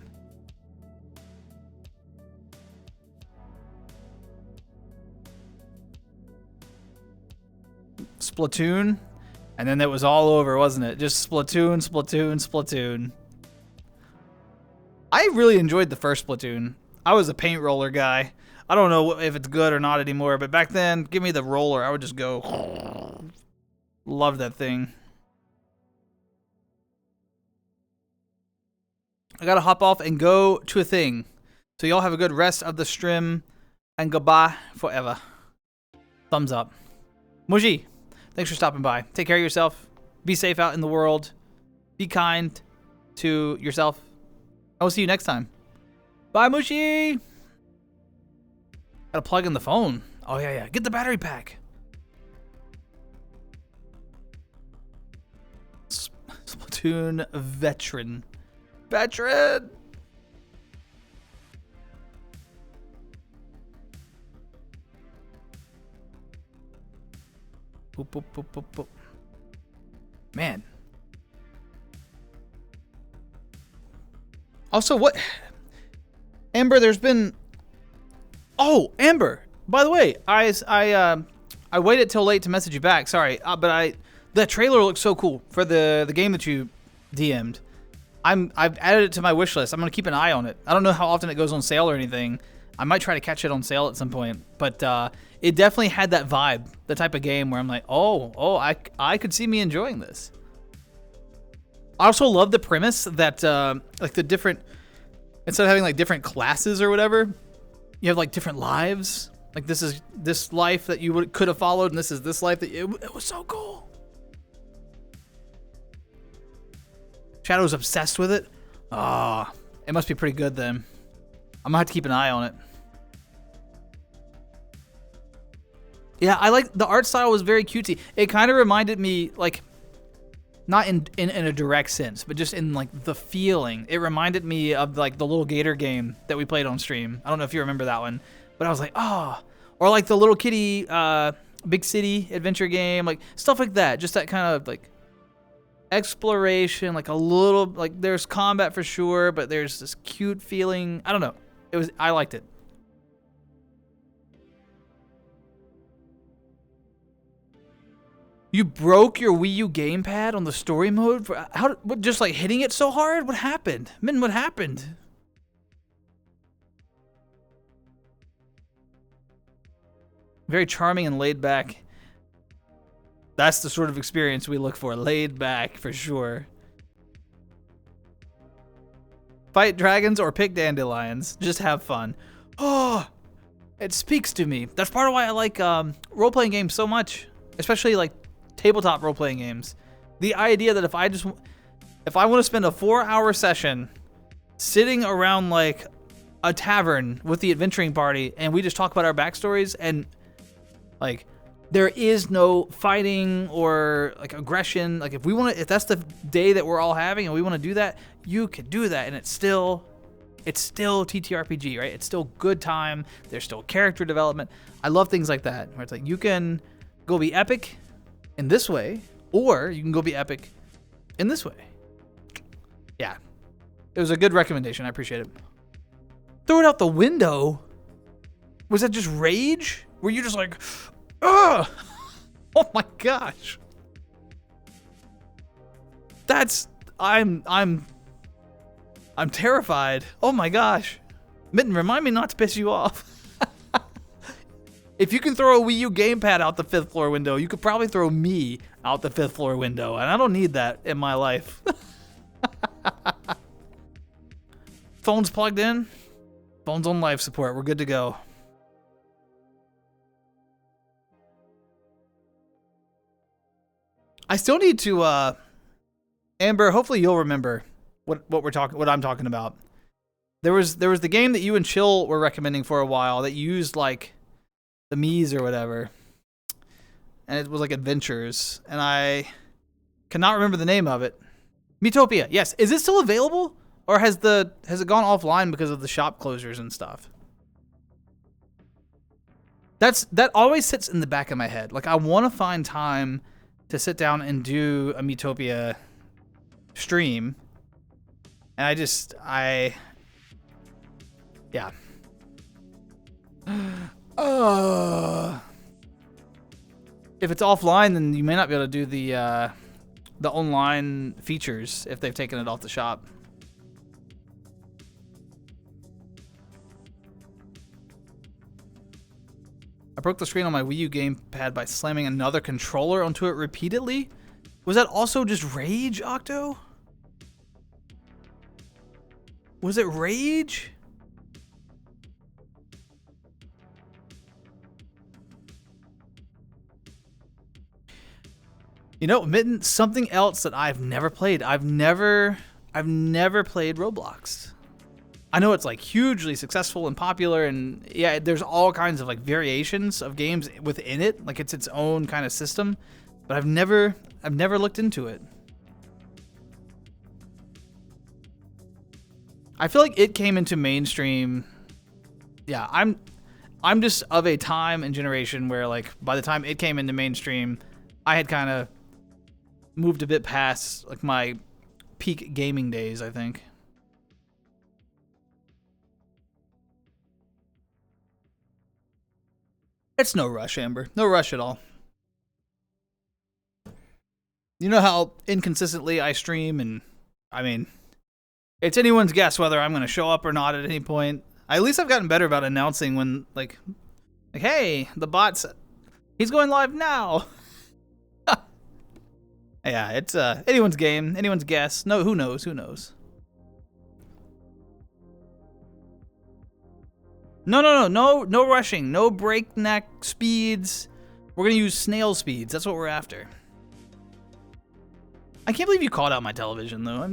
Splatoon. And then it was all over, wasn't it? Just Splatoon, Splatoon, Splatoon. I really enjoyed the first Splatoon. I was a paint roller guy. I don't know if it's good or not anymore, but back then, give me the roller. I would just go. Love that thing. I gotta hop off and go to a thing. So y'all have a good rest of the stream, and goodbye forever. Thumbs up. Muji, thanks for stopping by. Take care of yourself. Be safe out in the world. Be kind to yourself. I will see you next time. Bye, Mushi! Gotta plug in the phone. Oh, yeah. Get the battery pack. Splatoon veteran. Veteran! Boop, boop, boop, boop, boop. Man. Also, what... Amber, there's been... Oh, Amber! By the way, I waited till late to message you back. Sorry, but that trailer looks so cool for the game that you DM'd. I've added it to my wish list. I'm gonna keep an eye on it. I don't know how often it goes on sale or anything. I might try to catch it on sale at some point. But it definitely had that vibe, the type of game where I'm like, I could see me enjoying this. I also love the premise that like the different, instead of having like different classes or whatever, you have like different lives. Like this is this life that you could have followed, and this is this life that it was so cool. Shadow's obsessed with it. Ah, it must be pretty good then. I'm gonna have to keep an eye on it. Yeah, I like the art style was very cutesy. It kind of reminded me, like, not in a direct sense, but just in like the feeling. It reminded me of like the little gator game that we played on stream. I don't know if you remember that one, but I was like, oh, or like the little kitty big city adventure game, like stuff like that. Just that kind of like exploration, like a little, like there's combat for sure, but there's this cute feeling. I don't know. I liked it. You broke your Wii U gamepad on the story mode? What, just like hitting it so hard? What happened? Min, what happened? Very charming and laid back. That's the sort of experience we look for. Laid back, for sure. Fight dragons or pick dandelions. Just have fun. Oh, it speaks to me. That's part of why I like role-playing games so much. Especially like tabletop role-playing games. The idea that if I want to spend a 4-hour session sitting around like a tavern with the adventuring party and we just talk about our backstories and like there is no fighting or like aggression, like if that's the day that we're all having and we want to do that, you can do that and it's still TTRPG, right? It's still good time. There's still character development. I love things like that where it's like you can go be epic in this way, or you can go be epic in this way. Yeah. It was a good recommendation. I appreciate it. Throw it out the window? Was that just rage? Were you just like, ugh? Oh my gosh. I'm terrified. Oh my gosh. Mitten, remind me not to piss you off. If you can throw a Wii U gamepad out the 5th floor window, you could probably throw me out the 5th floor window, and I don't need that in my life. Phone's plugged in. Phone's on life support. We're good to go. I still need to, Amber, hopefully you'll remember what I'm talking about. There was the game that you and Chill were recommending for a while that used like the Mii's or whatever. And it was like adventures, and I cannot remember the name of it. Miitopia. Yes. Is it still available, or has it gone offline because of the shop closures and stuff? That always sits in the back of my head. Like I want to find time to sit down and do a Miitopia stream, and yeah. If it's offline, then you may not be able to do the online features if they've taken it off the shop. I broke the screen on my Wii U gamepad by slamming another controller onto it repeatedly. Was that also just rage, Octo? Was it rage? You know, Mitten, something else that I've never played. I've never played Roblox. I know it's like hugely successful and popular, and yeah, there's all kinds of like variations of games within it. Like it's its own kind of system, but I've never looked into it. I feel like it came into mainstream. Yeah, I'm just of a time and generation where like by the time it came into mainstream, I had kind of moved a bit past like my peak gaming days, I think. It's no rush, Amber. No rush at all. You know how inconsistently I stream, and I mean, it's anyone's guess whether I'm going to show up or not at any point. At least I've gotten better about announcing when, like hey, the bot's, he's going live now. Yeah, it's anyone's game, anyone's guess. No, who knows? Who knows? No rushing, no breakneck speeds. We're gonna use snail speeds. That's what we're after. I can't believe you called out my television, though. I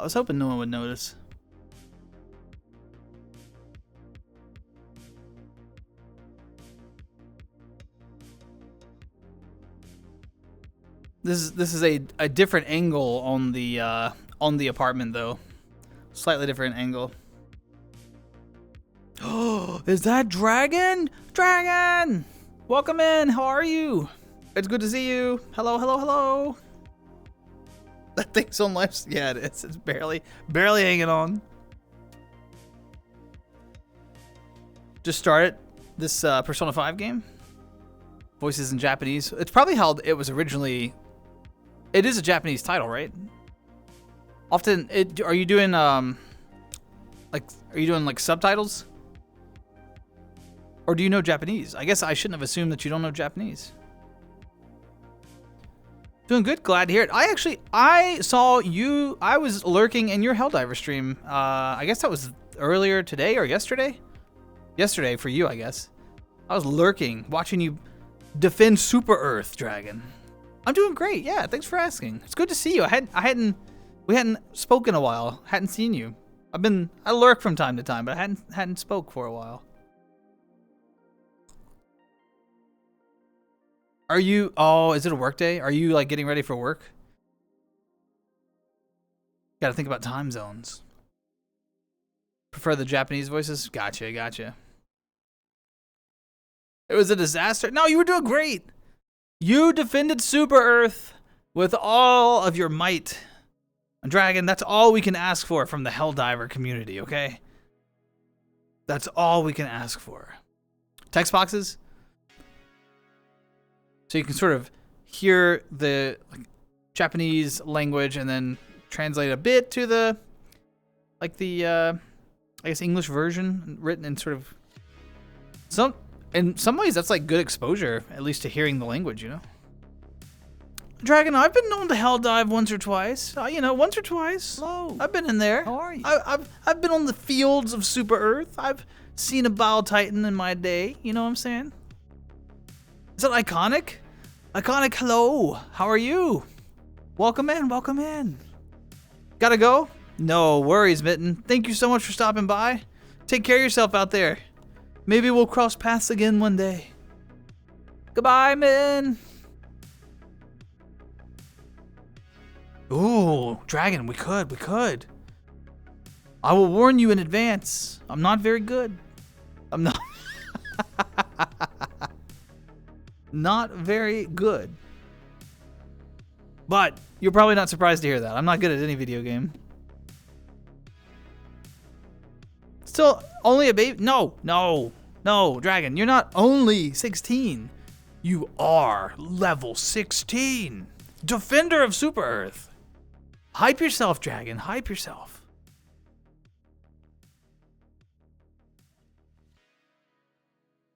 was hoping no one would notice. This is a different angle on the apartment, though. Slightly different angle. Oh, is that Dragon? Dragon! Welcome in. How are you? It's good to see you. Hello, hello, hello. That thing's on life. Yeah, it is. It's barely hanging on. Just started this Persona 5 game. Voices in Japanese. It's probably how it was originally. It is a Japanese title, right? Often, are you doing like subtitles? Or do you know Japanese? I guess I shouldn't have assumed that you don't know Japanese. Doing good. Glad to hear it. I saw you. I was lurking in your Helldiver stream. I guess that was earlier today or yesterday. Yesterday for you, I guess. I was lurking, watching you defend Super Earth, Dragon. I'm doing great. Yeah, thanks for asking. It's good to see you. We hadn't spoken in a while. Hadn't seen you. I lurk from time to time, but I hadn't spoke for a while. Are you, is it a work day? Are you like getting ready for work? Gotta think about time zones. Prefer the Japanese voices? Gotcha. It was a disaster. No, you were doing great. You defended Super Earth with all of your might. And Dragon, that's all we can ask for from the Helldiver community, okay? That's all we can ask for. Text boxes. So you can sort of hear the Japanese language and then translate a bit to the, I guess, English version written in sort of in some ways that's like good exposure, at least to hearing the language, you know? Dragon, I've been known to hell dive once or twice. Once or twice. Hello. I've been in there. How are you? I've been on the fields of Super Earth. I've seen a Bile Titan in my day. You know what I'm saying? Is that iconic? Iconic, hello. How are you? Welcome in, welcome in. Gotta go? No worries, Mitten. Thank you so much for stopping by. Take care of yourself out there. Maybe we'll cross paths again one day. Goodbye, Mitten. Ooh, Dragon, we could. I will warn you in advance. I'm not very good. I'm not... not very good. But you're probably not surprised to hear that. I'm not good at any video game. Still only a baby? No, Dragon, you're not only 16. You are level 16. Defender of Super Earth. Hype yourself, Dragon. Hype yourself.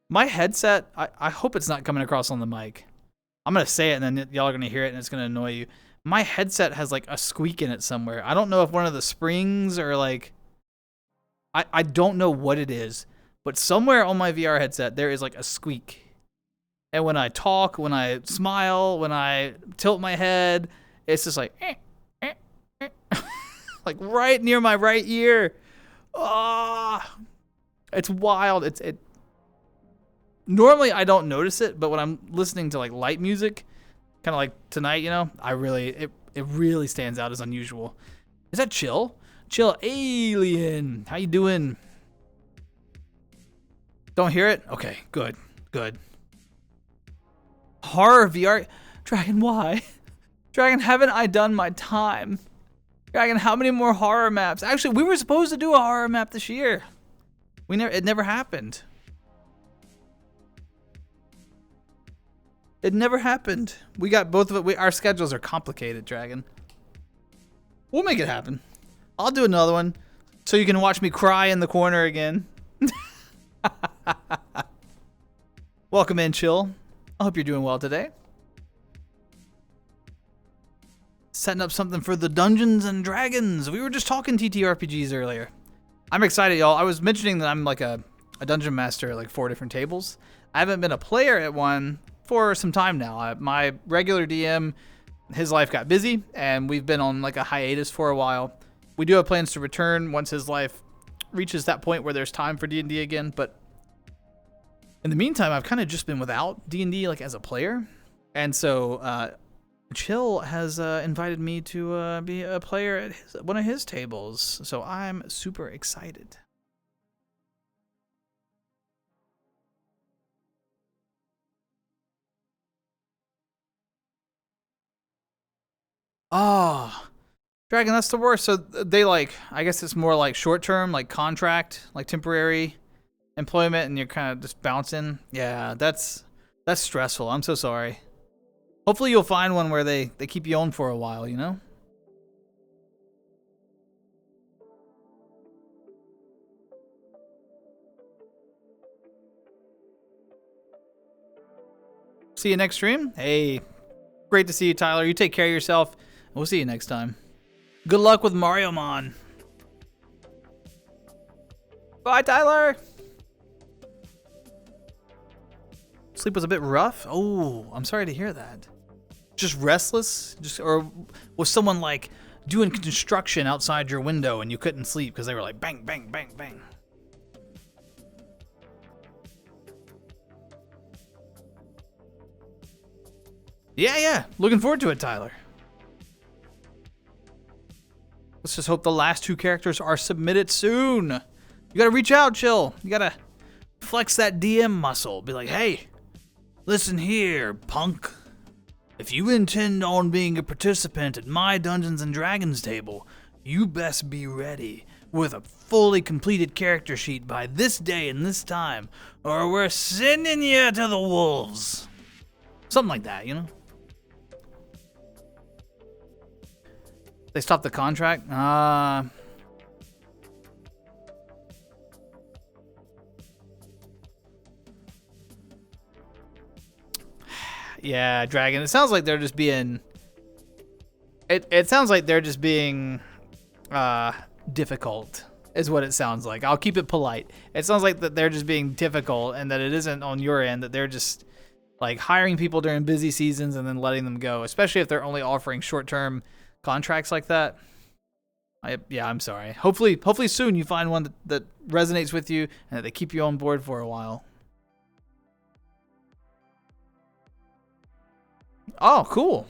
My headset, I hope it's not coming across on the mic. I'm going to say it and then y'all are going to hear it and it's going to annoy you. My headset has like a squeak in it somewhere. I don't know if one of the springs or like... I don't know what it is. But somewhere on my VR headset, there is like a squeak. And when I talk, when I smile, when I tilt my head, it's just like... like right near my right ear. Ah, it's wild. It. Normally I don't notice it, but when I'm listening to like light music, kind of like tonight, you know, it really stands out as unusual. Is that Chill? Chill Alien. How you doing? Don't hear it? Okay, good. Horror VR. Dragon, why? Dragon, haven't I done my time? Dragon, how many more horror maps? Actually, we were supposed to do a horror map this year. It never happened. It never happened. We got both of it. Our schedules are complicated, Dragon. We'll make it happen. I'll do another one so you can watch me cry in the corner again. Welcome in, Chill. I hope you're doing well today. Setting up something for the Dungeons and Dragons. We were just talking TTRPGs earlier. I'm excited, y'all. I was mentioning that I'm like a dungeon master at like 4 different tables. I haven't been a player at one for some time now. My regular DM, his life got busy, and we've been on like a hiatus for a while. We do have plans to return once his life reaches that point where there's time for D&D again, but in the meantime, I've kind of just been without D&D like as a player, and so Chill has invited me to be a player at one of his tables, so I'm super excited. Oh, Dragon, that's the worst. So they like, I guess it's more like short term, like contract, like temporary employment, and you're kind of just bouncing. Yeah, that's stressful. I'm so sorry. Hopefully you'll find one where they keep you on for a while, you know? See you next stream. Hey, great to see you, Tyler. You take care of yourself. We'll see you next time. Good luck with Mario Mon. Bye, Tyler. Sleep was a bit rough. Oh, I'm sorry to hear that. Just restless? Or was someone like doing construction outside your window and you couldn't sleep because they were like bang, bang, bang, bang? Yeah. Looking forward to it, Tyler. Let's just hope the last 2 characters are submitted soon. You gotta reach out, Chill. You gotta flex that DM muscle. Be like, hey, listen here, punk. If you intend on being a participant at my Dungeons and Dragons table, you best be ready with a fully completed character sheet by this day and this time, or we're sending you to the wolves. Something like that, you know? They stopped the contract? Yeah, Dragon. It sounds like they're just being... It sounds like they're just being difficult, is what it sounds like. I'll keep it polite. It sounds like that they're just being difficult and that it isn't on your end, that they're just like hiring people during busy seasons and then letting them go, especially if they're only offering short-term contracts like that. I'm sorry. Hopefully soon you find one that resonates with you and that they keep you on board for a while. Oh, cool.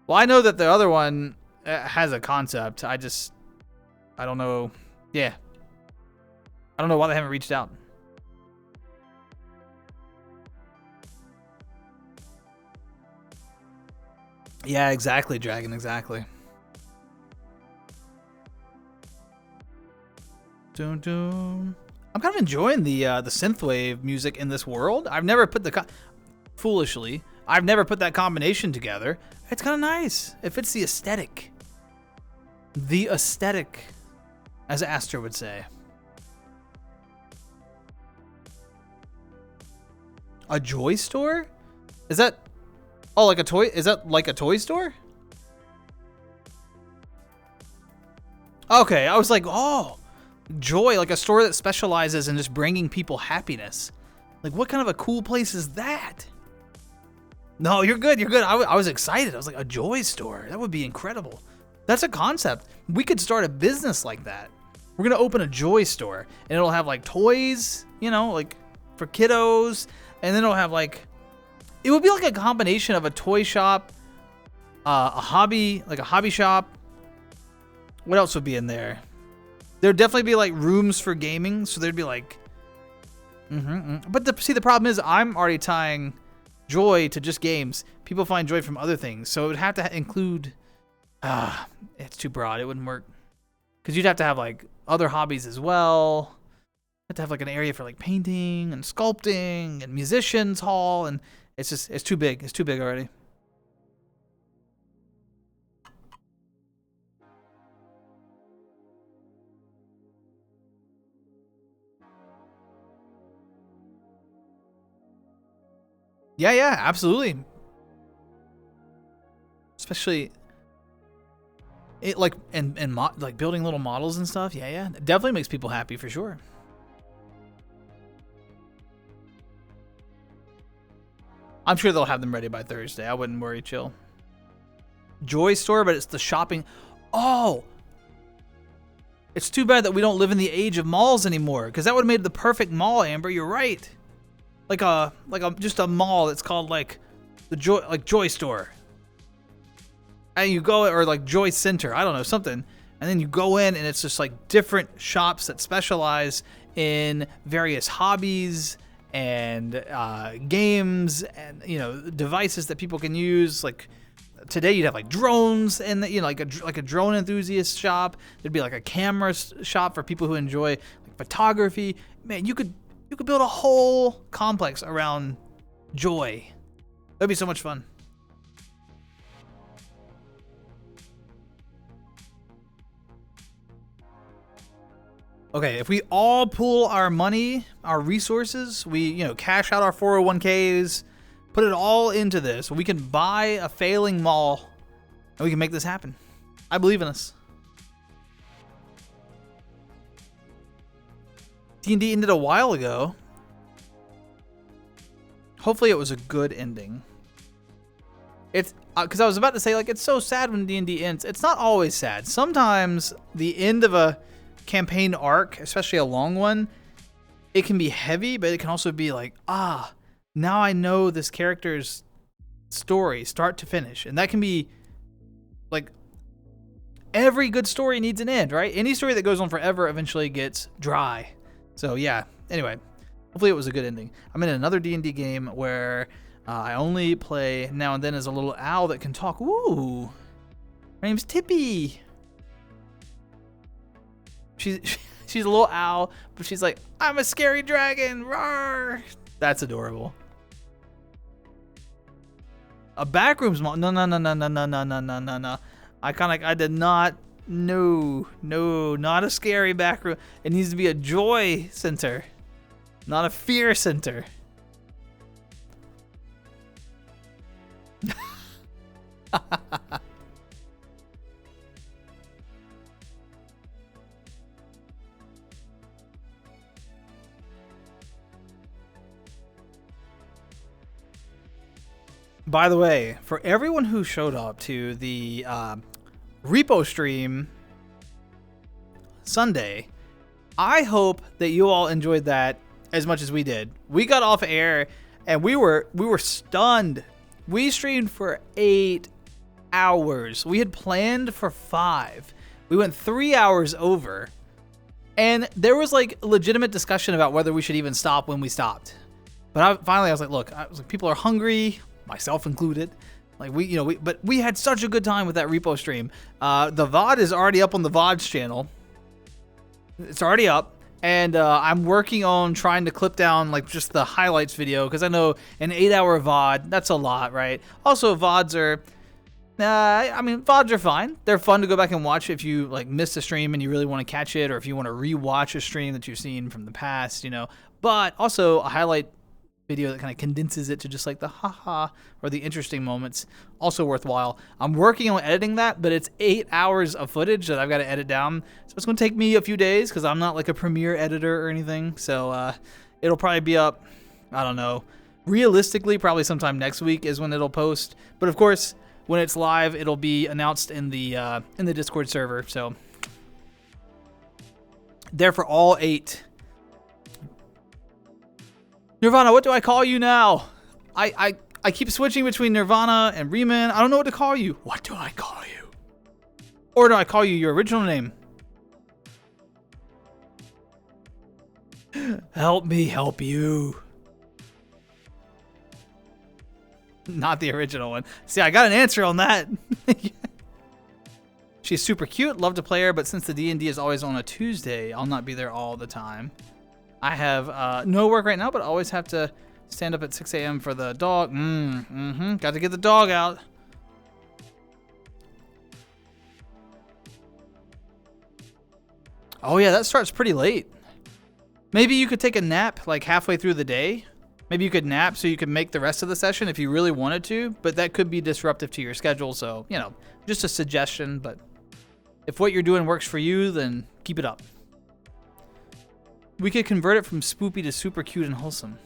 Well, I know that the other one has a concept. I don't know. Yeah. I don't know why they haven't reached out. Yeah, exactly, Dragon, exactly. Dun, dun. I'm kind of enjoying the synthwave music in this world. I've never put foolishly, I've never put that combination together. It's kind of nice. It fits the aesthetic. The aesthetic, as Aster would say. A joy store? Is that... Oh, like a toy? Is that like a toy store? Okay, I was like, oh, joy, like a store that specializes in just bringing people happiness. Like, what kind of a cool place is that? No, you're good, you're good. I was excited. I was like, a joy store? That would be incredible. That's a concept. We could start a business like that. We're going to open a joy store, and it'll have, like, toys, you know, like, for kiddos, and then it'll have, like... It would be like a combination of a toy shop, a hobby shop. What else would be in there? There'd definitely be like rooms for gaming. So there'd be like, But the problem is I'm already tying joy to just games. People find joy from other things. So it would have to include, it's too broad. It wouldn't work. Cause you'd have to have like other hobbies as well. You have to have like an area for like painting and sculpting and musicians hall, and it's too big. It's too big already. Yeah, absolutely. Especially it like like building little models and stuff. Yeah. It definitely makes people happy for sure. I'm sure they'll have them ready by Thursday. I wouldn't worry, chill. Joy store, but it's the shopping. Oh! It's too bad that we don't live in the age of malls anymore, because that would have made the perfect mall, Amber. You're right. Like just a mall that's called like the Joy Store. And you go, or like Joy Center, I don't know, something. And then you go in and it's just like different shops that specialize in various hobbies and games and, you know, devices that people can use. Like today you'd have like drones and, you know, like a drone enthusiast shop. There'd be like a camera shop for people who enjoy like photography. Man, you could build a whole complex around joy. That'd be so much fun. Okay, if we all pool our money, our resources, we, you know, cash out our 401ks, put it all into this, we can buy a failing mall and we can make this happen. I believe in us. D&D ended a while ago. Hopefully it was a good ending. It's because I was about to say, like, it's so sad when D&D ends. It's not always sad. Sometimes the end of a campaign arc, especially a long one, it can be heavy, but it can also be like, now I know this character's story start to finish. And that can be like, every good story needs an end, right? Any story that goes on forever eventually gets dry. So yeah, anyway, hopefully it was a good ending. I'm in another D&D game where I only play now and then as a little owl that can talk. Ooh, her name's Tippy. she's a little owl, but she's like, I'm a scary dragon. Roar. That's adorable. A backroom's mom. No. Iconic. I did not. No, not a scary backroom. It needs to be a joy center, not a fear center. By the way, for everyone who showed up to the repo stream Sunday, I hope that you all enjoyed that as much as we did. We got off air and we were stunned. We streamed for 8 hours. We had planned for 5. We went 3 hours over. And there was like legitimate discussion about whether we should even stop when we stopped. But finally I was like, look, people are hungry, myself included. Like but we had such a good time with that repo stream. The VOD is already up on the VODS channel. It's already up. And I'm working on trying to clip down like just the highlights video, because I know an 8-hour VOD, that's a lot, right? Also, VODs are, VODs are fine. They're fun to go back and watch if you like missed a stream and you really want to catch it, or if you want to rewatch a stream that you've seen from the past, But also a highlight video that kind of condenses it to just like the haha or the interesting moments, also worthwhile. I'm working on editing that, but it's 8 hours of footage that I've got to edit down, so it's going to take me a few days because I'm not like a Premiere editor or anything. So it'll probably be up, I don't know, realistically probably sometime next week is when it'll post, but of course when it's live it'll be announced in the Discord server, so there for all 8. Nirvana, what do I call you now? I keep switching between Nirvana and Riemann. I don't know what to call you. What do I call you? Or do I call you your original name? Help me help you. Not the original one. See, I got an answer on that. She's super cute. Love to play her, but since the D&D is always on a Tuesday, I'll not be there all the time. I have no work right now, but I always have to stand up at 6 a.m. for the dog. Got to get the dog out. Oh yeah, that starts pretty late. Maybe you could take a nap like halfway through the day. Maybe you could nap so you could make the rest of the session if you really wanted to, but that could be disruptive to your schedule. So, just a suggestion, but if what you're doing works for you, then keep it up. We could convert it from spoopy to super cute and wholesome.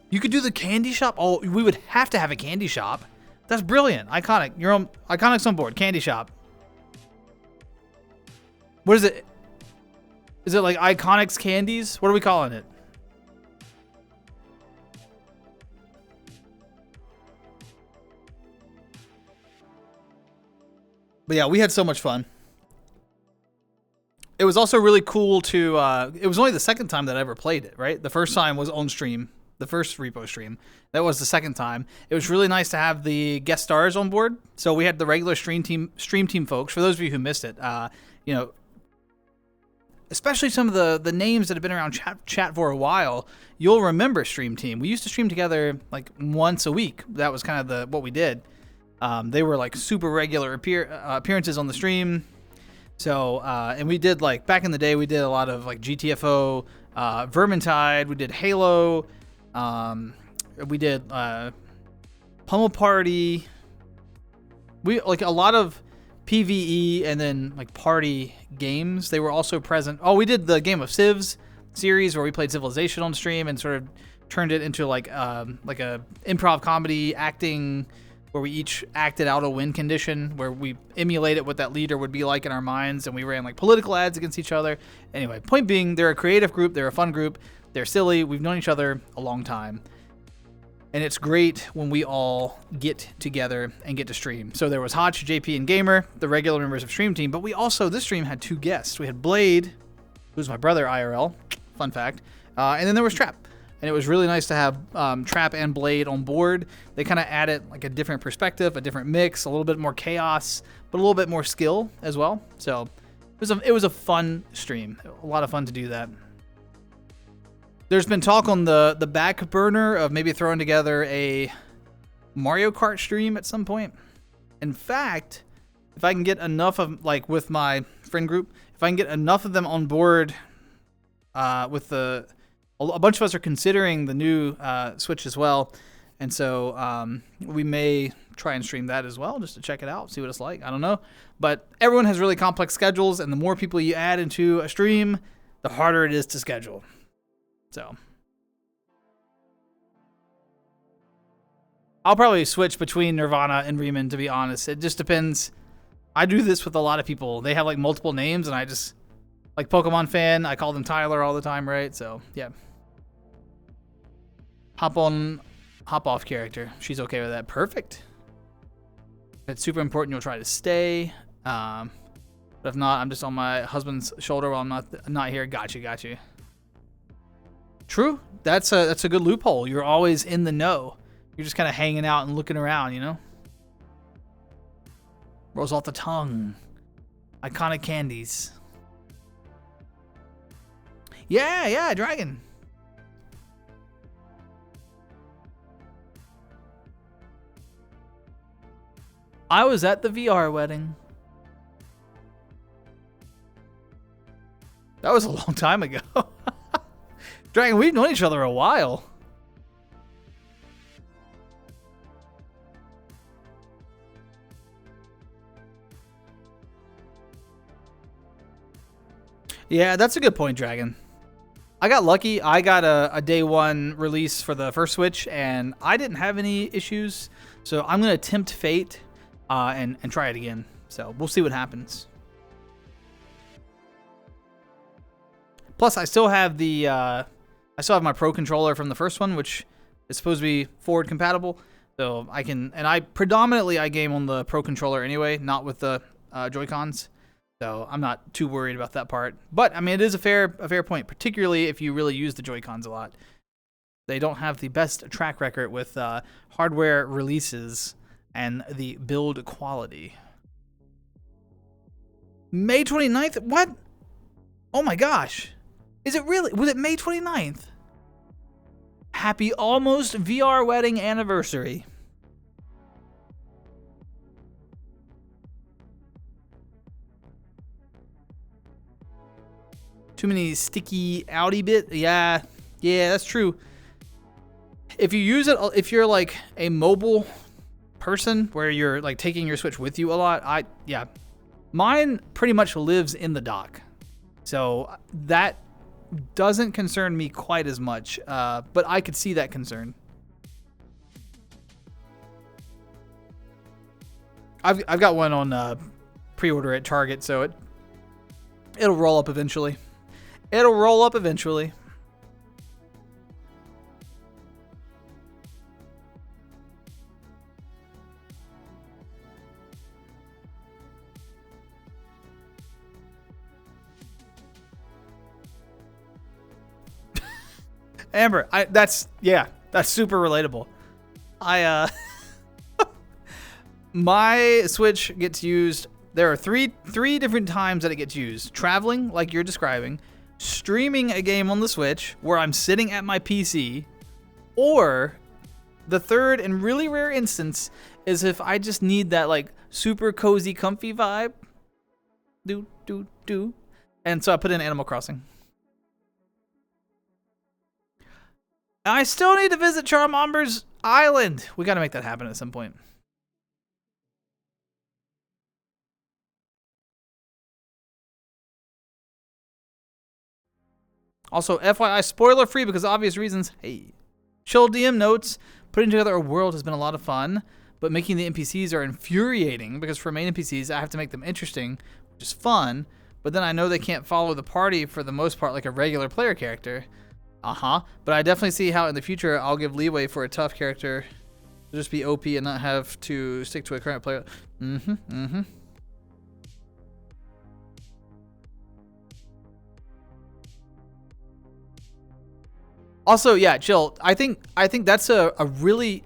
You could do the candy shop. Oh, we would have to have a candy shop. That's brilliant. Iconic. You're on Iconic's on board. Candy shop. What is it? Is it like Iconic's Candies? What are we calling it? But yeah, we had so much fun. It was also really cool to, it was only the second time that I ever played it, right? The first time was on stream, the first repo stream. That was the second time. It was really nice to have the guest stars on board. So we had the regular stream team folks. For those of you who missed it, especially some of the names that have been around chat for a while, you'll remember Stream Team. We used to stream together like once a week. That was kind of what we did. They were like super regular appearances on the stream. So, and we did like, back in the day, we did a lot of like GTFO, Vermintide, we did Halo, we did Pummel Party, we like a lot of PvE and then like party games. They were also present. Oh, we did the Game of Civs series where we played Civilization on stream and sort of turned it into like a improv comedy acting, where we each acted out a win condition, where we emulated what that leader would be like in our minds, and we ran like political ads against each other. Anyway, point being, they're a creative group, they're a fun group, they're silly, we've known each other a long time. And it's great when we all get together and get to stream. So there was Hotch, JP, and Gamer, the regular members of Stream Team, but we also, this stream had 2 guests. We had Blade, who's my brother IRL, fun fact, and then there was Trap. And it was really nice to have Trap and Blade on board. They kind of added like a different perspective, a different mix, a little bit more chaos, but a little bit more skill as well. So it was a fun stream. A lot of fun to do that. There's been talk on the back burner of maybe throwing together a Mario Kart stream at some point. In fact, if I can get enough of, like, with my friend group, if I can get enough of them on board with a bunch of us are considering the new Switch as well. And so we may try and stream that as well, just to check it out, see what it's like. I don't know. But everyone has really complex schedules, and the more people you add into a stream, the harder it is to schedule. So I'll probably switch between Nirvana and Riemann, to be honest. It just depends. I do this with a lot of people. They have like multiple names, and I just, like Pokemon fan, I call them Tyler all the time, right? So yeah. Hop on, hop off character. She's okay with that. Perfect. If it's super important, you'll try to stay. But if not, I'm just on my husband's shoulder while I'm not here. Got you. True. That's a good loophole. You're always in the know. You're just kind of hanging out and looking around, you know? Rolls off the tongue. Iconic candies. Yeah, dragon. I was at the VR wedding. That was a long time ago. Dragon, we've known each other a while. Yeah, that's a good point, Dragon. I got lucky. I got a day one release for the first Switch, and I didn't have any issues. So I'm going to tempt fate and try it again. So we'll see what happens. Plus, I still have my Pro controller from the first one, which is supposed to be forward compatible. So I can, and I game on the Pro controller anyway, not with the Joy-Cons. So I'm not too worried about that part. But I mean, it is a fair point, particularly if you really use the Joy-Cons a lot. They don't have the best track record with hardware releases and the build quality. May 29th? What? Oh my gosh. Is it really? Was it May 29th? Happy almost VR wedding anniversary. Too many sticky outy bit. Yeah, that's true. If you use it, if you're like a mobile person where you're like taking your Switch with you a lot, mine pretty much lives in the dock. So that doesn't concern me quite as much, but I could see that concern. I've got one on pre-order at Target, so it'll roll up eventually. It'll roll up eventually. Amber, that's super relatable. My Switch gets used. There are three different times that it gets used. Traveling, like you're describing, streaming a game on the Switch where I'm sitting at my PC, or the third and really rare instance is if I just need that like super cozy, comfy vibe. And so I put in Animal Crossing. I still need to visit Charmamber's Island. We got to make that happen at some point. Also, FYI, spoiler free because of obvious reasons. Hey, chill DM notes. Putting together a world has been a lot of fun, but making the NPCs are infuriating because for main NPCs, I have to make them interesting, which is fun, but then I know they can't follow the party for the most part like a regular player character. But I definitely see how in the future I'll give leeway for a tough character to just be OP and not have to stick to a current player. Also, yeah, chill. I think that's a really...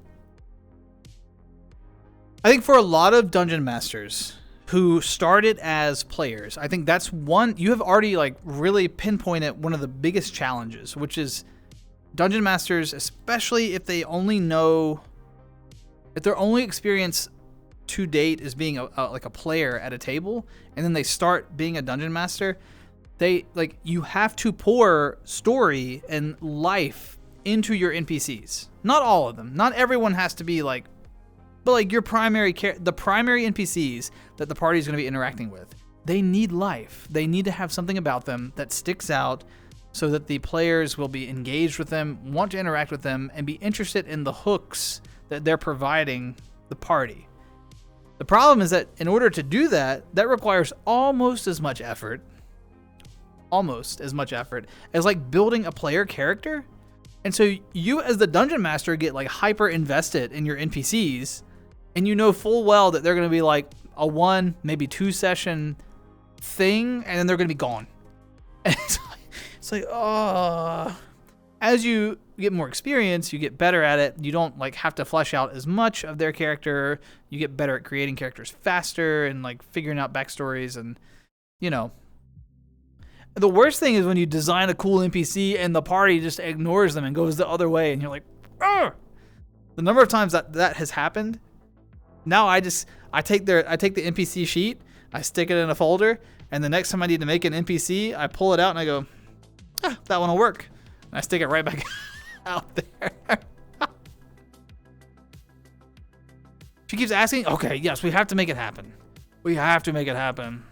I think for a lot of dungeon masters who started as players. I think that's one, you have already like really pinpointed one of the biggest challenges, which is dungeon masters, especially if they only know, if their only experience to date is being like a player at a table, and then they start being a dungeon master, they like, you have to pour story and life into your NPCs. Not all of them. Not everyone has to be like, but like your the primary NPCs that the party is going to be interacting with, they need life. They need to have something about them that sticks out so that the players will be engaged with them, want to interact with them, and be interested in the hooks that they're providing the party. The problem is that in order to do that, that requires almost as much effort as like building a player character. And so you as the dungeon master get like hyper invested in your NPCs, and you know full well that they're going to be like a 1, maybe 2 session thing, and then they're going to be gone. And it's like, oh. As you get more experience, you get better at it. You don't like have to flesh out as much of their character. You get better at creating characters faster and like figuring out backstories, and you know. The worst thing is when you design a cool NPC and the party just ignores them and goes the other way, and you're like, ugh! The number of times that has happened. Now I take the NPC sheet, I stick it in a folder, and the next time I need to make an NPC, I pull it out and I go, that one will work. And I stick it right back out there. She keeps asking, okay, yes, we have to make it happen. We have to make it happen.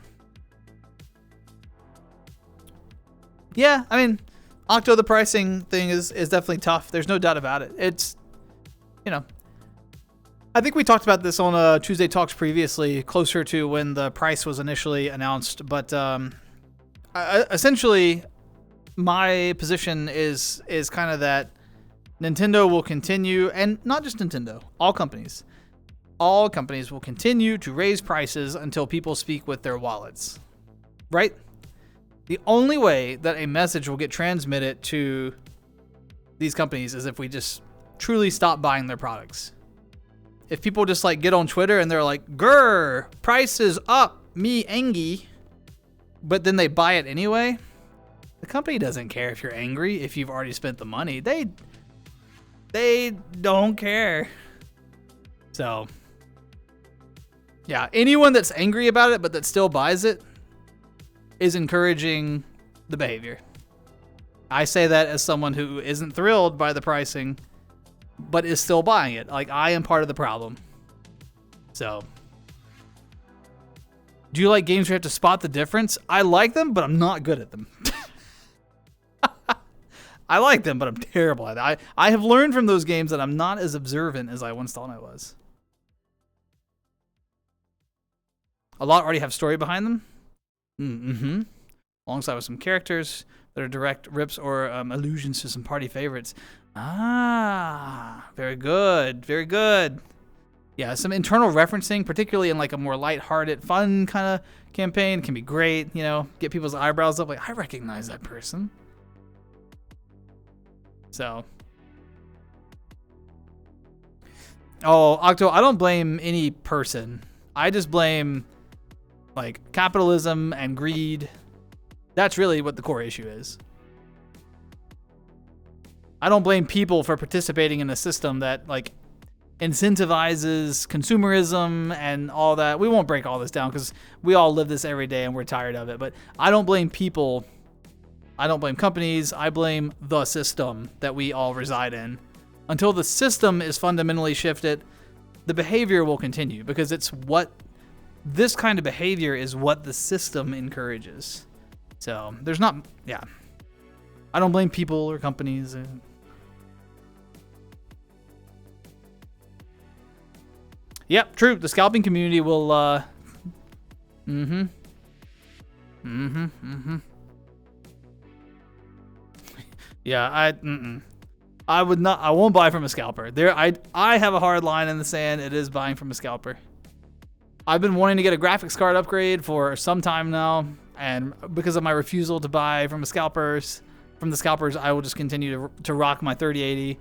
Yeah, I mean, Octo, the pricing thing is definitely tough. There's no doubt about it. It's, you know, I think we talked about this on Tuesday Talks previously, closer to when the price was initially announced. But essentially, my position is kind of that Nintendo will continue, and not just Nintendo, all companies will continue to raise prices until people speak with their wallets, right? The only way that a message will get transmitted to these companies is if we just truly stop buying their products. If people just like get on Twitter and they're like, grr, price is up, me angry, but then they buy it anyway, the company doesn't care if you're angry, if you've already spent the money. They don't care. So, yeah, anyone that's angry about it but that still buys it is encouraging the behavior. I say that as someone who isn't thrilled by the pricing, but is still buying it. Like, I am part of the problem. So, do you like games where you have to spot the difference? I like them, but I'm not good at them. I like them, but I'm terrible at it. I have learned from those games that I'm not as observant as I once thought I was. A lot already have story behind them. Mm-hmm. Alongside with some characters that are direct rips or allusions to some party favorites. Ah, very good, very good. Yeah, some internal referencing, particularly in like a more lighthearted, fun kind of campaign, can be great. You know, get people's eyebrows up. Like, I recognize that person. So, Octo, I don't blame any person. I just blame like capitalism and greed. That's really what the core issue is. I don't blame people for participating in a system that like incentivizes consumerism and all that. We won't break all this down because we all live this every day and we're tired of it. But I don't blame people. I don't blame companies. I blame the system that we all reside in. Until the system is fundamentally shifted, the behavior will continue because it's what this kind of behavior is what the system encourages. So there's not, yeah. I don't blame people or companies. Yep, true. The scalping community will, Yeah, I would not. I won't buy from a scalper. I have a hard line in the sand. It is buying from a scalper. I've been wanting to get a graphics card upgrade for some time now, and because of my refusal to buy from the scalpers, I will just continue to rock my 3080,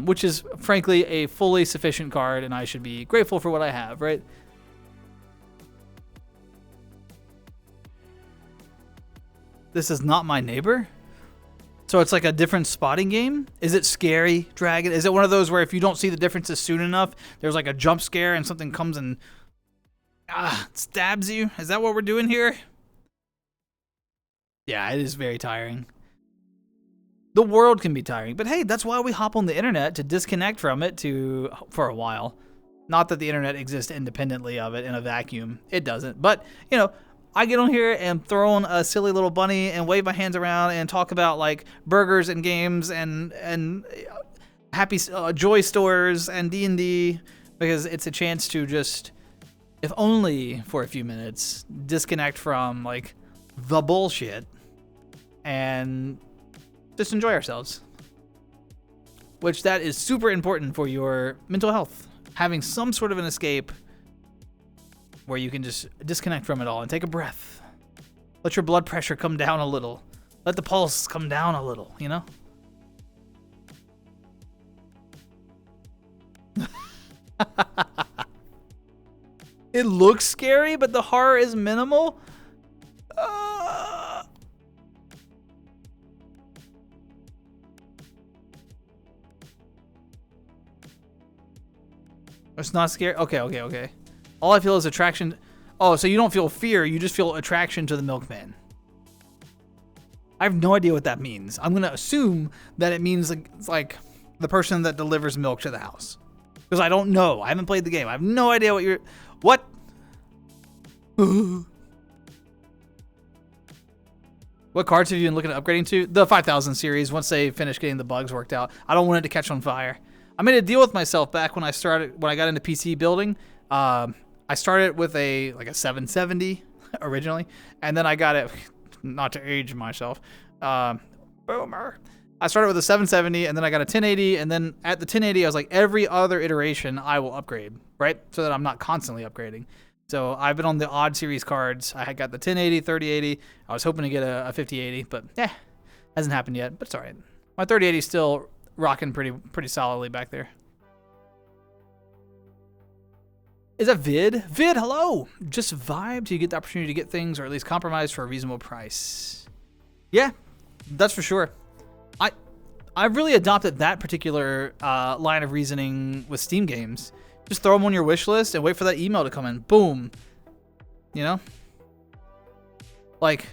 which is frankly a fully sufficient card, and I should be grateful for what I have, right? This is not my neighbor? So it's like a different spotting game? Is it scary, Dragon? Is it one of those where if you don't see the differences soon enough, there's like a jump scare and something comes and stabs you? Is that what we're doing here? Yeah, it is very tiring. The world can be tiring, but hey, that's why we hop on the internet, to disconnect from it for a while. Not that the internet exists independently of it in a vacuum. It doesn't. But, you know, I get on here and throw on a silly little bunny and wave my hands around and talk about like burgers and games and happy joy stores and D&D, because it's a chance to just, if only for a few minutes, disconnect from like the bullshit and just enjoy ourselves. Which that is super important for your mental health. Having some sort of an escape where you can just disconnect from it all and take a breath. Let your blood pressure come down a little. Let the pulse come down a little, you know? It looks scary, but the horror is minimal. It's not scary? Okay. All I feel is attraction. Oh, so you don't feel fear, you just feel attraction to the milkman. I have no idea what that means. I'm going to assume that it means like the person that delivers milk to the house. Because I don't know. I haven't played the game. I have no idea what you're... What? What cards have you been looking at upgrading to? The 5000 series, once they finish getting the bugs worked out. I don't want it to catch on fire. I made a deal with myself back when I got into PC building. I started with a 770 originally, and then I got it, not to age myself, boomer. I started with a 770, and then I got a 1080, and then at the 1080, I was like, every other iteration, I will upgrade, right? So that I'm not constantly upgrading. So I've been on the odd series cards. I had got the 1080, 3080. I was hoping to get a 5080, but hasn't happened yet, but it's all right. My 3080 is still rocking pretty solidly back there. Is that Vid? Vid, hello! Just vibe till you get the opportunity to get things, or at least compromise for a reasonable price. Yeah, that's for sure. I've really adopted that particular line of reasoning with Steam games. Just throw them on your wish list and wait for that email to come in. Boom. You know? Like,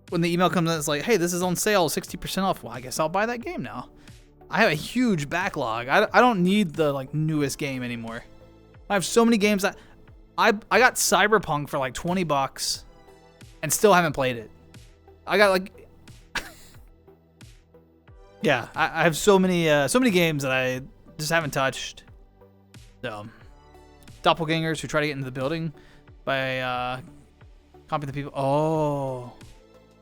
when the email comes in, it's like, hey, this is on sale, 60% off. Well, I guess I'll buy that game now. I have a huge backlog. I don't need the like newest game anymore. I have so many games that I got Cyberpunk for like $20 and still haven't played it. I got like yeah, I have so many games that I just haven't touched. So doppelgangers who try to get into the building by copying the people. Oh,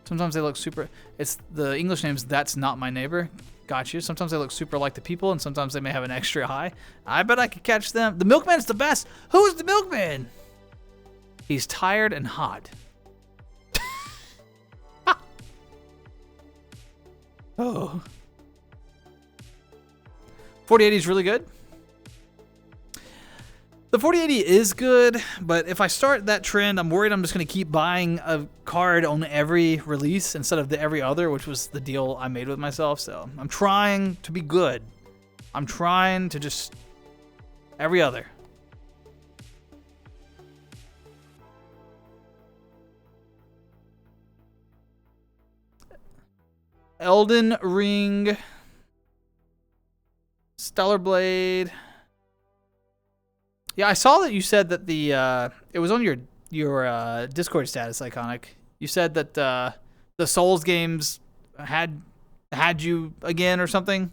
sometimes they look super. It's the English names. That's not my neighbor. Got you. Sometimes they look super like the people, and sometimes they may have an extra eye. I bet I could catch them. The milkman's the best. Who's the milkman? He's tired and hot. Oh. 4080 is really good. The 4080 is good, but if I start that trend, I'm worried I'm just going to keep buying a card on every release instead of the every other, which was the deal I made with myself. So I'm trying to be good. I'm trying to just every other. Elden Ring, Stellar Blade. Yeah, I saw that you said that the it was on your Discord status, Iconic. You said that the Souls games had you again or something.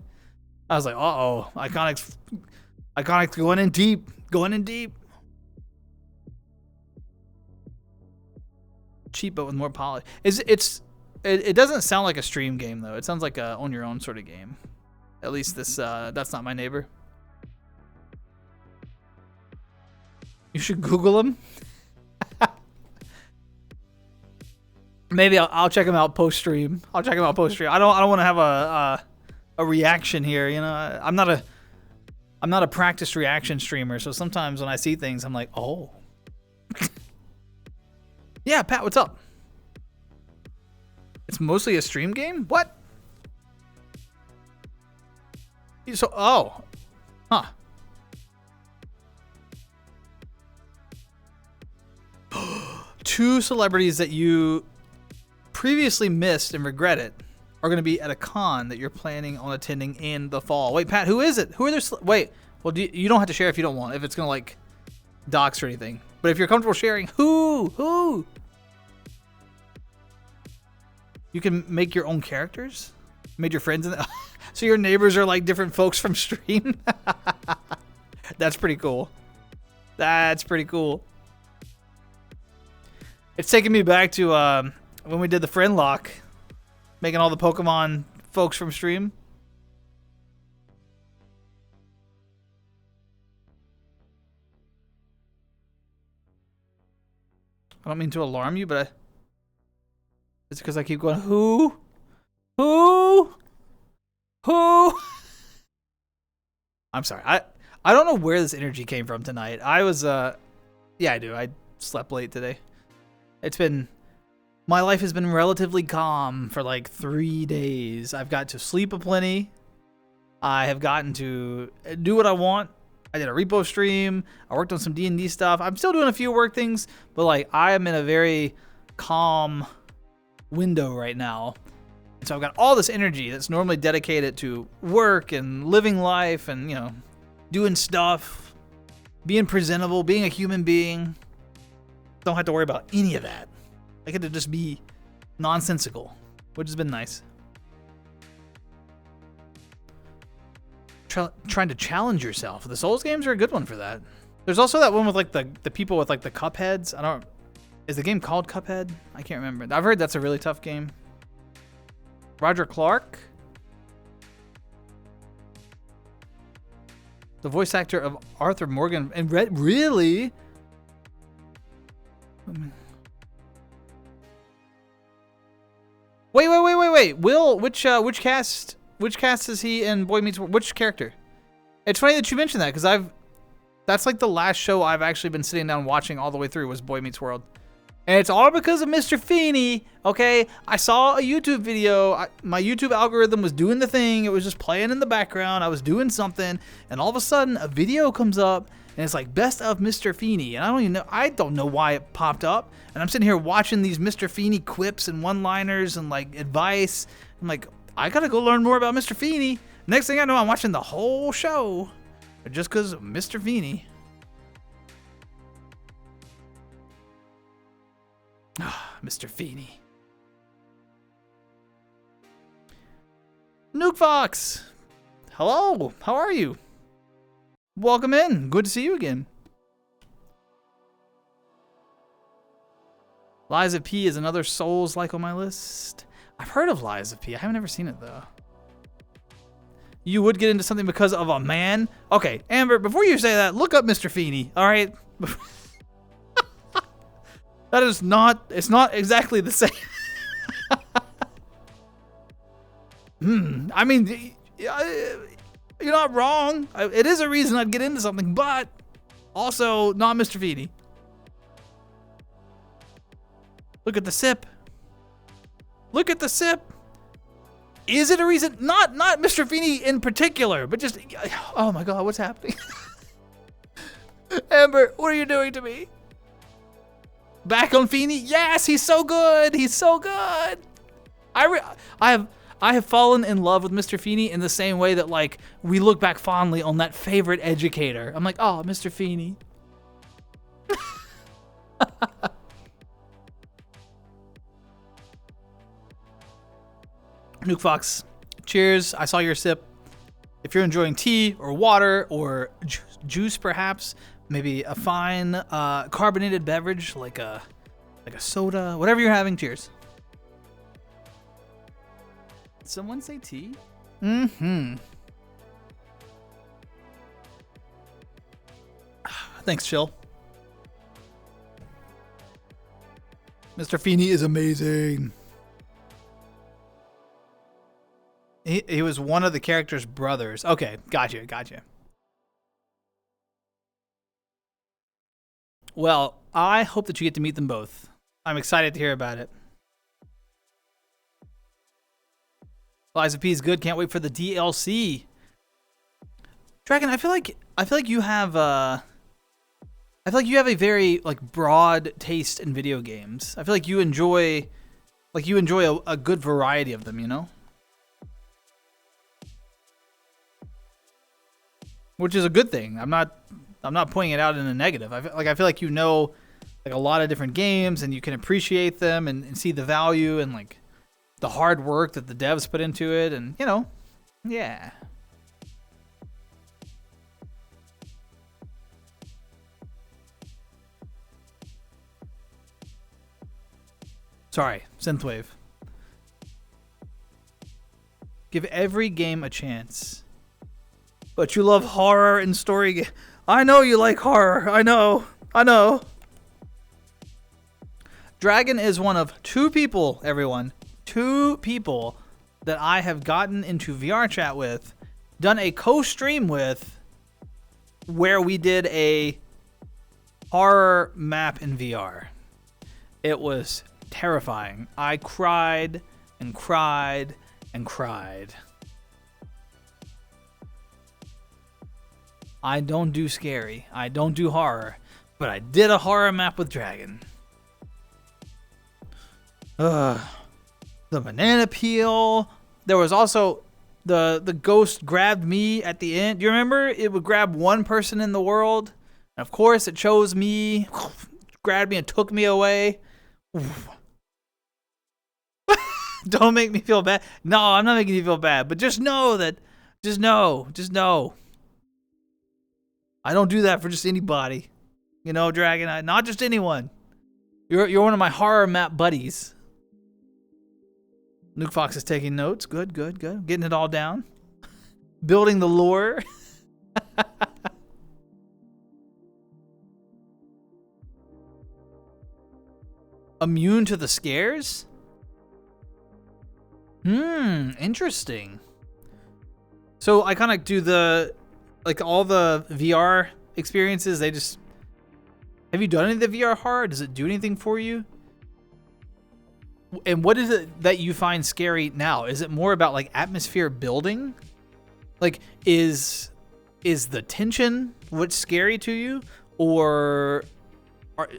I was like, uh-oh, Iconic's going in deep, Cheap but with more polish. It doesn't sound like a stream game though. It sounds like a on your own sort of game. At least this That's Not My Neighbor. You should Google him. Maybe I'll check him out post stream. I don't want to have a reaction here. You know, I'm not a practiced reaction streamer. So sometimes when I see things, I'm like, oh. Yeah, Pat, what's up? It's mostly a stream game? What? So, oh. Huh. Two celebrities that you previously missed and regret it are going to be at a con that you're planning on attending in the fall. Wait, Pat, who is it? Who are there? Wait, well, you don't have to share if you don't want, if it's going to, like, dox or anything. But if you're comfortable sharing, who? You can make your own characters? Made your friends in the so your neighbors are like different folks from stream? That's pretty cool. That's pretty cool. It's taking me back to when we did the friend lock, making all the Pokemon folks from stream. I don't mean to alarm you, but it's because I keep going, who? I'm sorry. I don't know where this energy came from tonight. I was, yeah, I do. I slept late today. My life has been relatively calm for like 3 days. I've got to sleep aplenty. I have gotten to do what I want. I did a repo stream. I worked on some D&D stuff. I'm still doing a few work things, but like I am in a very calm window right now. And so I've got all this energy that's normally dedicated to work and living life and, you know, doing stuff, being presentable, being a human being. Don't have to worry about any of that. I get to just be nonsensical, which has been nice. Trying to challenge yourself. The Souls games are a good one for that. There's also that one with like the people with like the Cupheads. Is the game called Cuphead? I can't remember. I've heard that's a really tough game. Roger Clark, the voice actor of Arthur Morgan, and really? Wait. Will, which cast is he in Boy Meets World? Which character? It's funny that you mentioned that because that's like the last show I've actually been sitting down watching all the way through was Boy Meets World. And it's all because of Mr. Feeney, okay? I saw a YouTube video. My YouTube algorithm was doing the thing. It was just playing in the background. I was doing something, and all of a sudden, a video comes up, and it's like, best of Mr. Feeney. And I don't know why it popped up. And I'm sitting here watching these Mr. Feeney quips and one-liners and, like, advice. I'm like, I gotta go learn more about Mr. Feeney. Next thing I know, I'm watching the whole show just because of Mr. Feeney. Ah, Mr. Feeney. Nuke Fox! Hello, how are you? Welcome in. Good to see you again. Lies of P is another Souls-like on my list. I've heard of Lies of P. I haven't ever seen it, though. You would get into something because of a man? Okay, Amber, before you say that, look up Mr. Feeney, all right? That is not, it's not exactly the same. I mean, you're not wrong. It is a reason I'd get into something, but also not Mr. Feeney. Look at the sip. Look at the sip. Is it a reason? Not Mr. Feeney in particular, but just, oh my God, what's happening? Amber, what are you doing to me? Back on Feeney? Yes, he's so good. He's so good. I have fallen in love with Mr. Feeney in the same way that, like, we look back fondly on that favorite educator. I'm like, oh, Mr. Feeney. Nuke Fox, cheers. I saw your sip. If you're enjoying tea or water or juice perhaps, maybe a fine carbonated beverage like a soda, whatever you're having, cheers. Did someone say tea? Mm-hmm. Thanks, Chill. Mr. Feeney is amazing. He was one of the character's brothers. Okay, gotcha. Well, I hope that you get to meet them both. I'm excited to hear about it. Liza P is good. Can't wait for the DLC. Dragon, I feel like you have a very like broad taste in video games. I feel like you enjoy a good variety of them, you know? Which is a good thing. I'm not pointing it out in a negative. I feel like you know like a lot of different games and you can appreciate them and see the value and like the hard work that the devs put into it, and you know, yeah. Sorry, Synthwave. Give every game a chance. But you love horror and story. I know you like horror. I know. Dragon is one of two people, everyone. Two people that I have gotten into VR chat with, done a co-stream with, where we did a horror map in VR. It was terrifying. I cried and cried and cried. I don't do scary. I don't do horror. But I did a horror map with Dragon. The banana peel. There was also the ghost grabbed me at the end. Do you remember? It would grab one person in the world. And of course, it chose me, grabbed me and took me away. Don't make me feel bad. No, I'm not making you feel bad. But just know that, just know. I don't do that for just anybody. You know, Dragon, not just anyone. You're one of my horror map buddies. Nuke Fox is taking notes. Good. Getting it all down. Building the lore. Immune to the scares? Interesting. So I kind of do all the VR experiences, have you done any of the VR horror? Does it do anything for you? And what is it that you find scary now? Is it more about like atmosphere building? Like is the tension what's scary to you? Or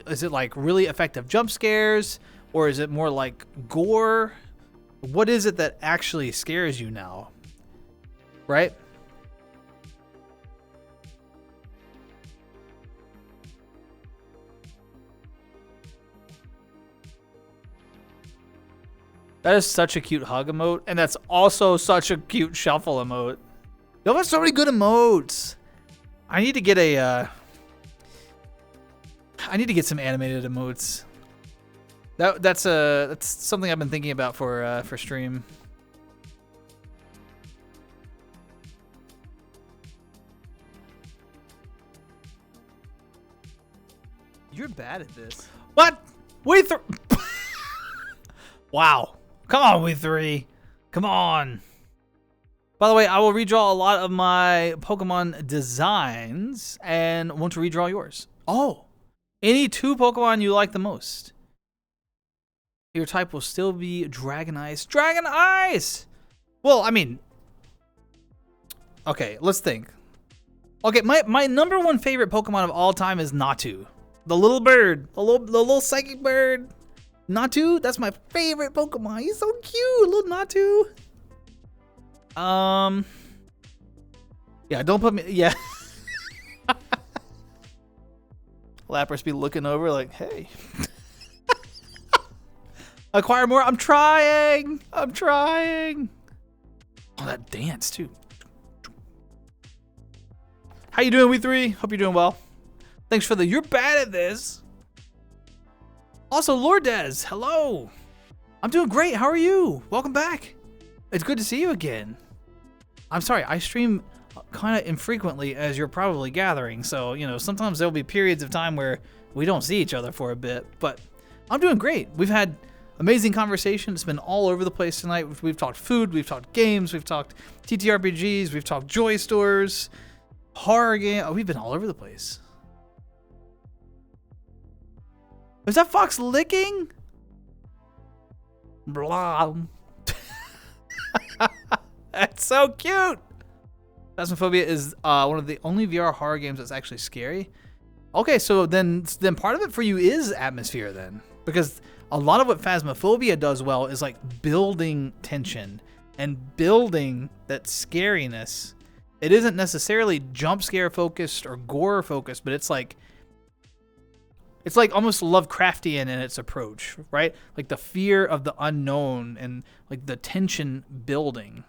is it like really effective jump scares? Or is it more like gore? What is it that actually scares you now? Right? That is such a cute hug emote, and that's also such a cute shuffle emote. You have so many good emotes. I need to get some animated emotes. That's something I've been thinking about for stream. You're bad at this. What? Wow. Come on, we three. Come on. By the way, I will redraw a lot of my Pokemon designs and want to redraw yours. Oh. Any two Pokemon you like the most? Your type will still be Dragon Ice. Dragon Ice! Well, I mean... Okay, let's think. Okay, my number one favorite Pokemon of all time is Natu. The little bird. The little psychic bird. Natu, that's my favorite Pokemon. He's so cute, little Natu. Yeah, don't put me. Yeah. Lapras be looking over like, hey. Acquire more. I'm trying. Oh, that dance too. How you doing, we3? Hope you're doing well. Thanks for the. You're bad at this. Also, Lourdes, hello. I'm doing great. How are you? Welcome back. It's good to see you again. I'm sorry, I stream kind of infrequently, as you're probably gathering. So, you know, sometimes there'll be periods of time where we don't see each other for a bit. But I'm doing great. We've had amazing conversation. It's been all over the place tonight. We've talked food. We've talked games. We've talked TTRPGs. We've talked joy stores, horror game. Oh, we've been all over the place. Is that fox licking? Blah. That's so cute. Phasmophobia is one of the only VR horror games that's actually scary. Okay, so then part of it for you is atmosphere then, because a lot of what Phasmophobia does well is like building tension and building that scariness. It isn't necessarily jump scare focused or gore focused, but it's like almost Lovecraftian in its approach, right? Like the fear of the unknown and like the tension building.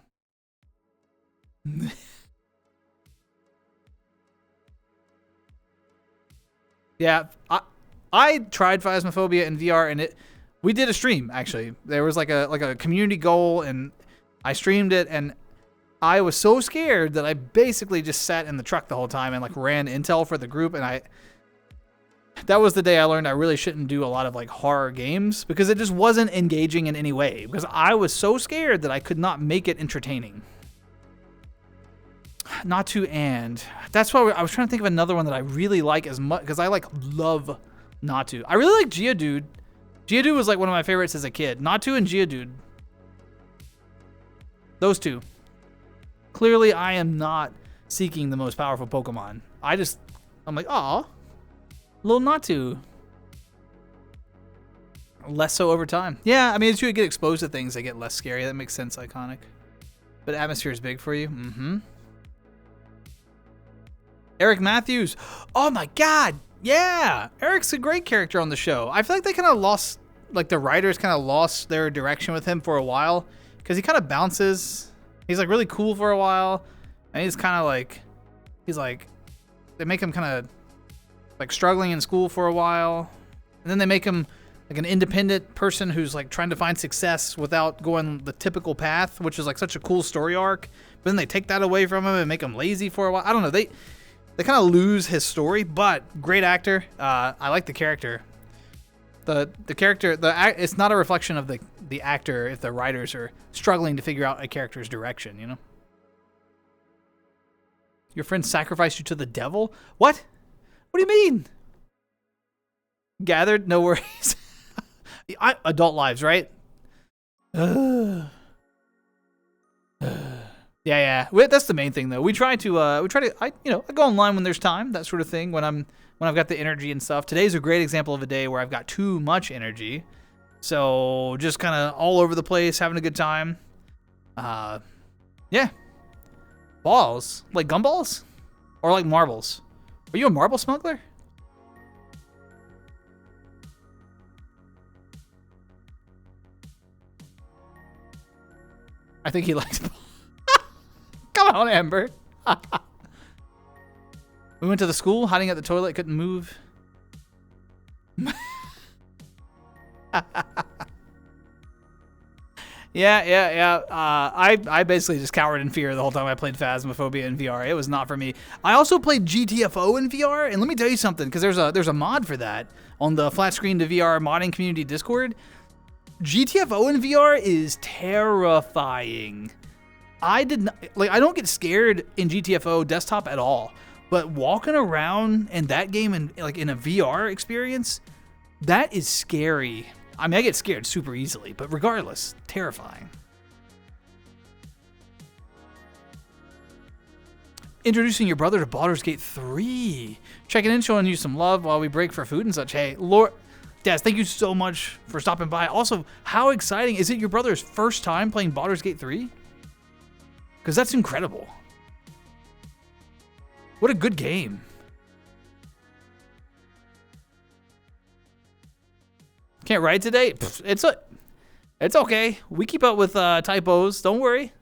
Yeah, I tried Phasmophobia in VR, and we did a stream actually. There was like a community goal, and I streamed it, and I was so scared that I basically just sat in the truck the whole time and like ran intel for the group, and that was the day I learned I really shouldn't do a lot of like horror games because it just wasn't engaging in any way because I was so scared that I could not make it entertaining. Not to and that's why I was trying to think of another one that I really like as much because I like love Not to. I really like Geodude. Geodude was like one of my favorites as a kid. Not to and Geodude. Those two. Clearly, I am not seeking the most powerful Pokemon. I'm like, aw, little Natu. Less so over time. Yeah, I mean, as you get exposed to things, they get less scary. That makes sense, iconic. But atmosphere is big for you. Mm-hmm. Eric Matthews. Oh my God. Yeah. Eric's a great character on the show. I feel like they kind of lost, like the writers kind of lost their direction with him for a while because he kind of bounces. He's like really cool for a while. And he's kind of like, they make him kind of like struggling in school for a while. And then they make him like an independent person who's like trying to find success without going the typical path, which is like such a cool story arc. But then they take that away from him and make him lazy for a while. I don't know. They kind of lose his story, but great actor. I like the character. The character, it's not a reflection of the actor if the writers are struggling to figure out a character's direction, you know? Your friend sacrificed you to the devil? What? What do you mean? Gathered? No worries. Adult lives, right? Yeah. That's the main thing, though. We try to. I go online when there's time, that sort of thing. When I've got the energy and stuff. Today's a great example of a day where I've got too much energy, so just kind of all over the place, having a good time. Yeah. Balls, like gumballs, or like marbles. Are you a marble smuggler? I think he likes. Come on, Amber. We went to the school, hiding at the toilet, couldn't move. Yeah. I basically just cowered in fear the whole time I played Phasmophobia in VR. It was not for me. I also played GTFO in VR, and let me tell you something, because there's a mod for that on the Flat Screen to VR modding community Discord. GTFO in VR is terrifying. I don't get scared in GTFO desktop at all, but walking around in that game and like in a VR experience, that is scary. I mean, I get scared super easily, but regardless, terrifying. Introducing your brother to Baldur's Gate 3. Checking in, showing you some love while we break for food and such. Hey, Lord, Daz, thank you so much for stopping by. Also, how exciting is it your brother's first time playing Baldur's Gate 3? Because that's incredible. What a good game. Can't write today? It's okay. We keep up with typos. Don't worry.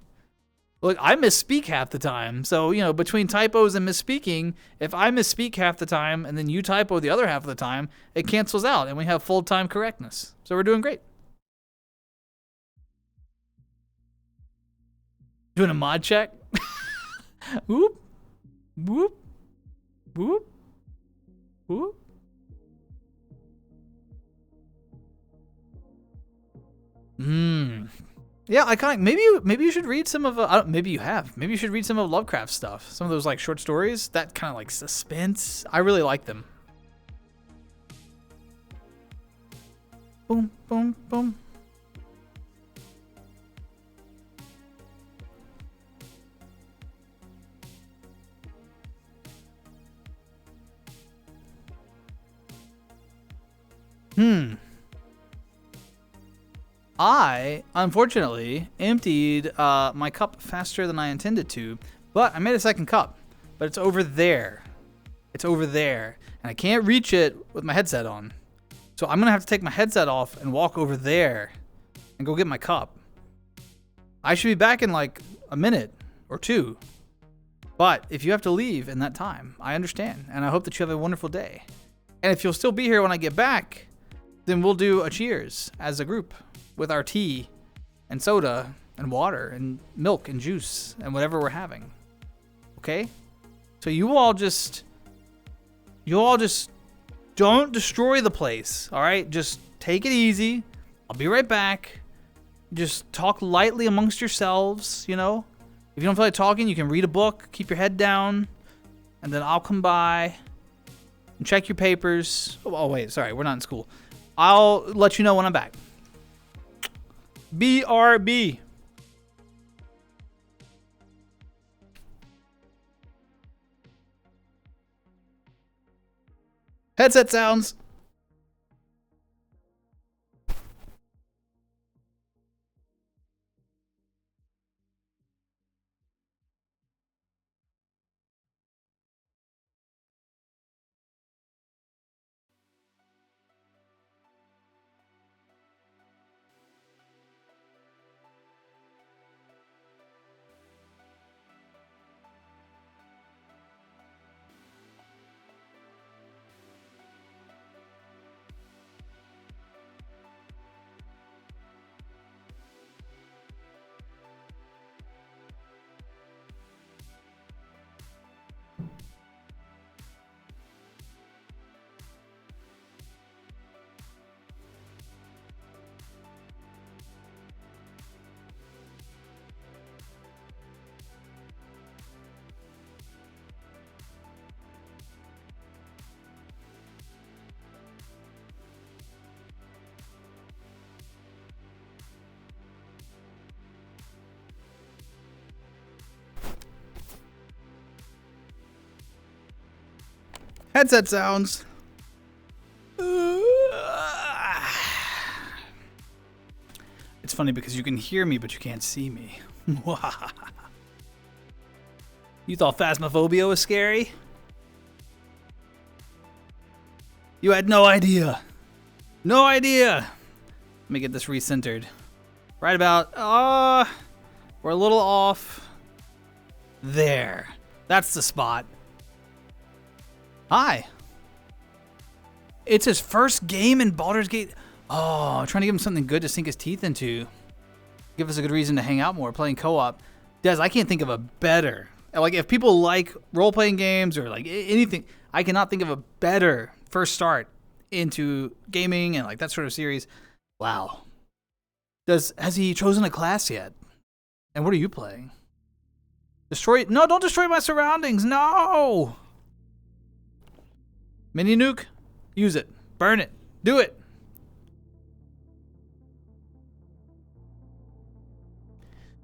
Look, I misspeak half the time. So, between typos and misspeaking, if I misspeak half the time and then you typo the other half of the time, it cancels out and we have full-time correctness. So we're doing great. Doing a mod check. Whoop. Whoop. Whoop. Whoop. Yeah, iconic. Maybe you should read some of maybe you have. Maybe you should read some of Lovecraft stuff. Some of those like short stories, that kind of like suspense. I really like them. Boom, boom, boom. I, unfortunately, emptied my cup faster than I intended to, but I made a second cup. But it's over there. It's over there. And I can't reach it with my headset on. So I'm going to have to take my headset off and walk over there and go get my cup. I should be back in like a minute or two. But if you have to leave in that time, I understand. And I hope that you have a wonderful day. And if you'll still be here when I get back, then we'll do a cheers as a group with our tea and soda and water and milk and juice and whatever we're having. Okay? So you all just don't destroy the place, all right? Just take it easy. I'll be right back. Just talk lightly amongst yourselves, you know? If you don't feel like talking, you can read a book, keep your head down, and then I'll come by and check your papers. Oh, wait, sorry, we're not in school. I'll let you know when I'm back. BRB. Headset sounds. Headset sounds. It's funny because you can hear me, but you can't see me. You thought Phasmophobia was scary? You had no idea. No idea. Let me get this recentered. Right about, we're a little off. There. That's the spot. Hi. It's his first game in Baldur's Gate. Oh, I'm trying to give him something good to sink his teeth into. Give us a good reason to hang out more, playing co-op. Des, I can't think of a better. Like, if people like role-playing games or like anything, I cannot think of a better first start into gaming and like that sort of series. Wow. Has he chosen a class yet? And what are you playing? No, don't destroy my surroundings. No. Mini nuke? Use it. Burn it. Do it.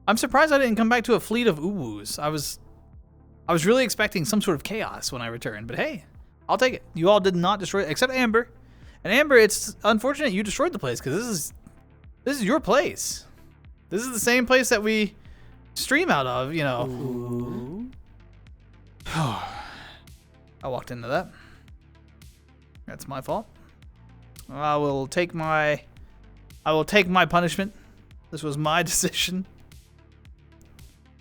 I'm surprised I didn't come back to a fleet of uwus. I was really expecting some sort of chaos when I returned, but hey, I'll take it. You all did not destroy it, except Amber. And Amber, it's unfortunate you destroyed the place because this is your place. This is the same place that we stream out of, you know. I walked into that. That's my fault. I will take my punishment. This was my decision.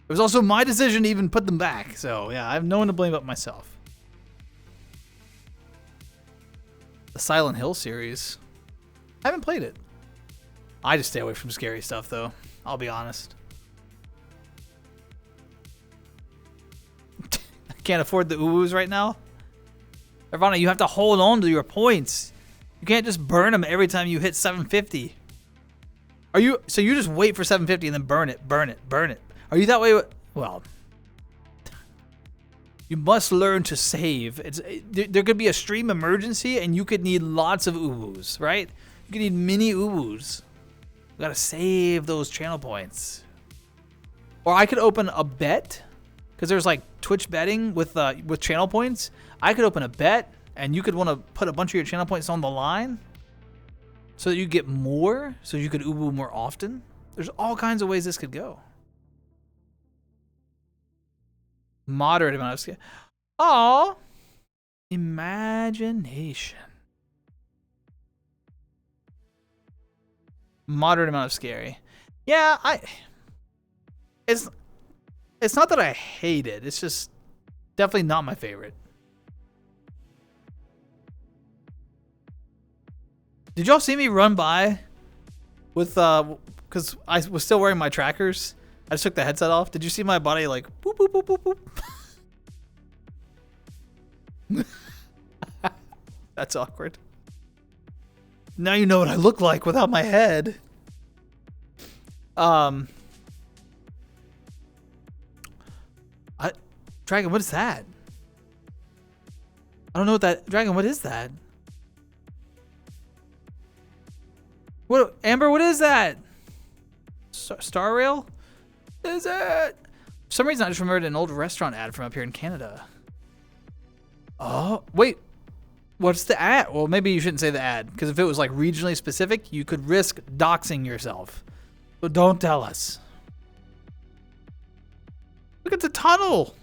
It was also my decision to even put them back. So yeah, I have no one to blame but myself. The Silent Hill series. I haven't played it. I just stay away from scary stuff though. I'll be honest. I can't afford the uwus right now. Ivana, you have to hold on to your points. You can't just burn them every time you hit 750. So you just wait for 750 and then burn it. Are you that way? Well, you must learn to save. There could be a stream emergency and you could need lots of uwus, right? You could need mini uwus. You gotta save those channel points. Or I could open a bet, because there's like Twitch betting with channel points. I could open a bet and you could want to put a bunch of your channel points on the line. So that you get more, so you could uwu more often. There's all kinds of ways this could go. Moderate amount of scare. Oh, imagination. Moderate amount of scary. Yeah, it's not that I hate it. It's just definitely not my favorite. Did y'all see me run by with because I was still wearing my trackers? I just took the headset off. Did you see my body like boop boop boop boop boop? That's awkward. Now you know what I look like without my head. Dragon, what is that? I don't know what that Dragon, what is that? What, Amber, what is that? Star Rail? Is it? For some reason, I just remembered an old restaurant ad from up here in Canada. Oh, wait. What's the ad? Well, maybe you shouldn't say the ad, because if it was like regionally specific, you could risk doxing yourself. So don't tell us. Look at the tunnel.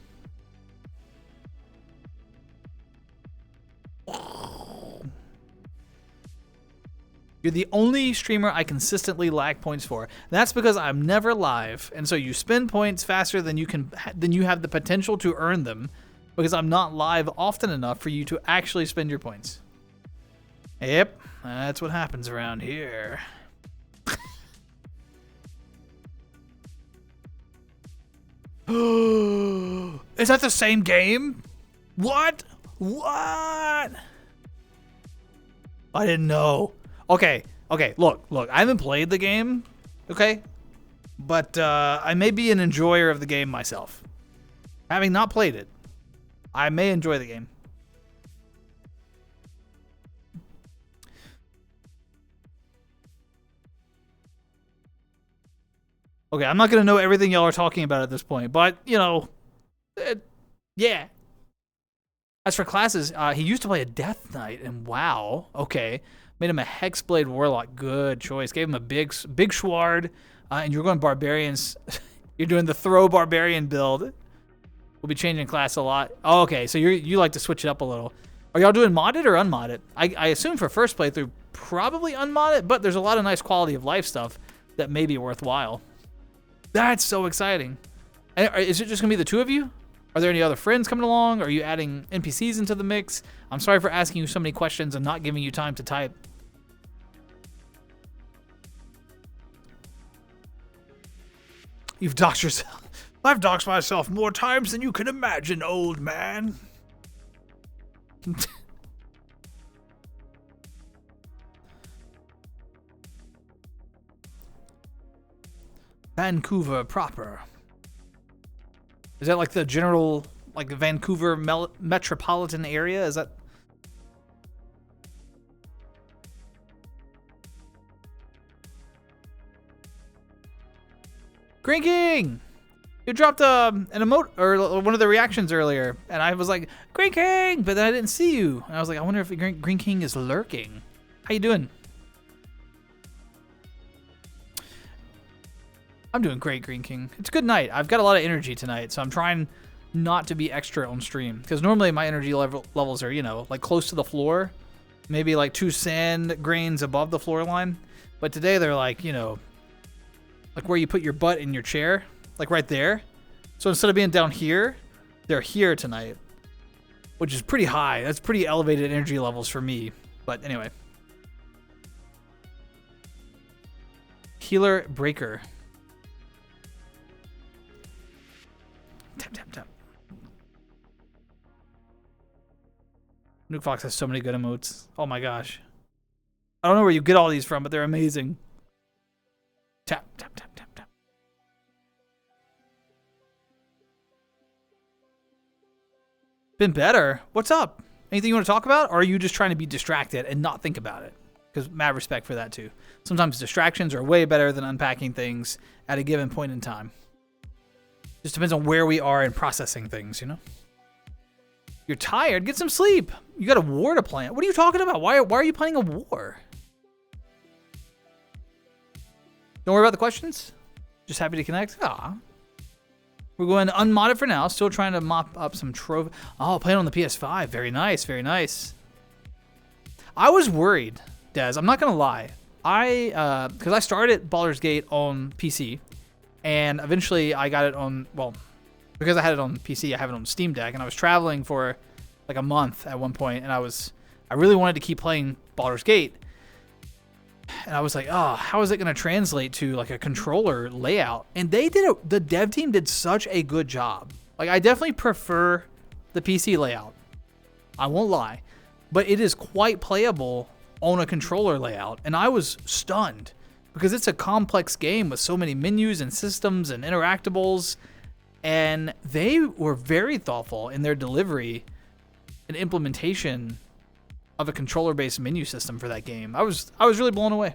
You're the only streamer I consistently lag points for. That's because I'm never live, and so you spend points faster than you have the potential to earn them, because I'm not live often enough for you to actually spend your points. Yep, that's what happens around here. Is that the same game? What? What? I didn't know. Okay, look, I haven't played the game, okay? But I may be an enjoyer of the game myself. Having not played it, I may enjoy the game. Okay, I'm not going to know everything y'all are talking about at this point, but, you know, yeah. As for classes, he used to play a Death Knight, and wow, okay. Made him a Hexblade Warlock. Good choice. Gave him a big Schward, and you're going Barbarians. You're doing the throw Barbarian build. We'll be changing class a lot. Oh, okay, so you like to switch it up a little. Are y'all doing modded or unmodded? I assume for first playthrough, probably unmodded, but there's a lot of nice quality of life stuff that may be worthwhile. That's so exciting. And is it just going to be the two of you? Are there any other friends coming along? Are you adding NPCs into the mix? I'm sorry for asking you so many questions and not giving you time to type. You've doxed yourself. I've doxed myself more times than you can imagine, old man. Vancouver proper. Is that like the general, like the Vancouver metropolitan area? Is that? Green King! You dropped an emote or one of the reactions earlier, and I was like, Green King! But then I didn't see you. And I was like, I wonder if Green King is lurking. How you doing? I'm doing great, Green King. It's a good night. I've got a lot of energy tonight, so I'm trying not to be extra on stream. Because normally my energy levels are, you know, like close to the floor. Maybe like 2 sand grains above the floor line. But today they're like, you know, like where you put your butt in your chair. Like right there. So instead of being down here, they're here tonight. Which is pretty high. That's pretty elevated energy levels for me. But anyway. Healer Breaker. Tap, tap, tap. Nuke Fox has so many good emotes. Oh my gosh. I don't know where you get all these from, but they're amazing. Tap, tap, tap, tap, tap. Been better. What's up? Anything you want to talk about? Or are you just trying to be distracted and not think about it? Because mad respect for that too. Sometimes distractions are way better than unpacking things at a given point in time. Just depends on where we are in processing things, you know? You're tired? Get some sleep. You got a war to plan. What are you talking about? Why are you planning a war? Don't worry about the questions. Just happy to connect. Ah. We're going unmodded for now. Still trying to mop up some trophy. Oh, playing on the PS5. Very nice. Very nice. I was worried, Des. I'm not going to lie. Because I started Baldur's Gate on PC. And eventually I got it on, well, because I had it on PC, I have it on Steam Deck. And I was traveling for like a month at one point. And I really wanted to keep playing Baldur's Gate. And I was like, oh, how is it going to translate to like a controller layout? And the dev team did such a good job. Like, I definitely prefer the PC layout. I won't lie. But it is quite playable on a controller layout. And I was stunned because it's a complex game with so many menus and systems and interactables. And they were very thoughtful in their delivery and implementation of a controller-based menu system for that game. I was really blown away.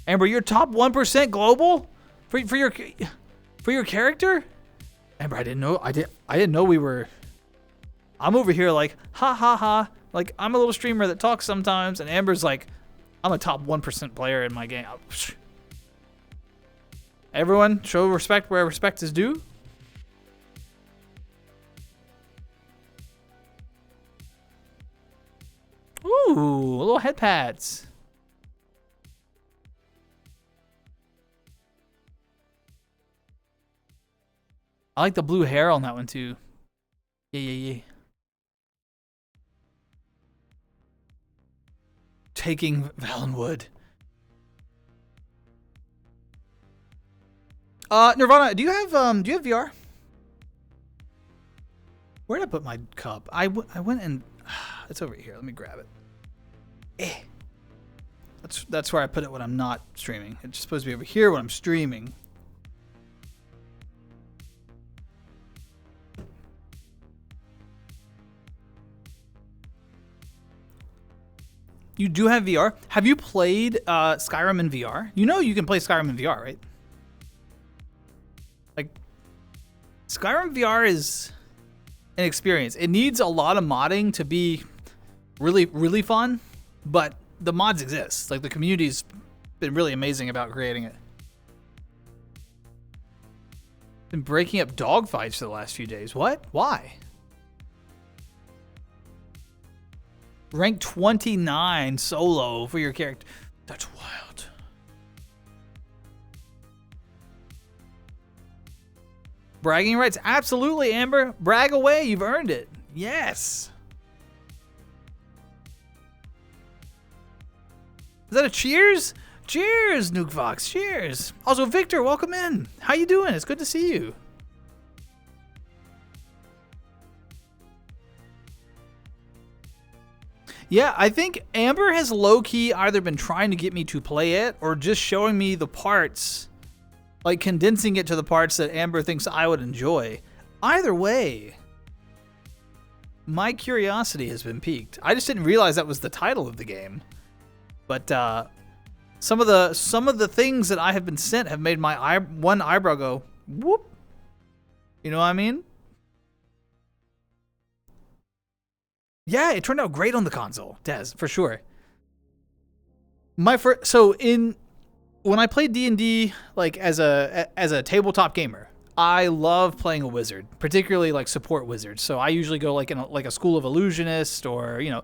Amber, you're top 1% global for your character? Amber, I didn't know we were. I'm over here like ha ha ha. Like, I'm a little streamer that talks sometimes, and Amber's like, I'm a top 1% player in my game. Everyone, show respect where respect is due. Ooh, little head pads. I like the blue hair on that one too. Yeah. Taking Valenwood. Nirvana, do you have VR? Where did I put my cup? I went and it's over here. Let me grab it. That's where I put it when I'm not streaming. It's supposed to be over here when I'm streaming. You do have VR. Have you played Skyrim in VR? You know you can play Skyrim in VR, right? Like, Skyrim VR is an experience. It needs a lot of modding to be really, really fun, but the mods exist. Like, the community's been really amazing about creating it. Been breaking up dogfights for the last few days. What? Why? Rank 29 solo for your character. That's wild. Bragging rights? Absolutely, Amber. Brag away. You've earned it. Yes. Is that a cheers? Cheers, Nuke Fox. Cheers. Also, Victor, welcome in. How you doing? It's good to see you. Yeah, I think Amber has low-key either been trying to get me to play it or just showing me the parts, like condensing it to the parts that Amber thinks I would enjoy. Either way, my curiosity has been piqued. I just didn't realize that was the title of the game. But some of the things that I have been sent have made my one eyebrow go whoop. You know what I mean? Yeah, it turned out great on the console, Des, for sure. When I played D&D like as a tabletop gamer, I love playing a wizard, particularly like support wizards. So I usually go like in a school of illusionist or, you know,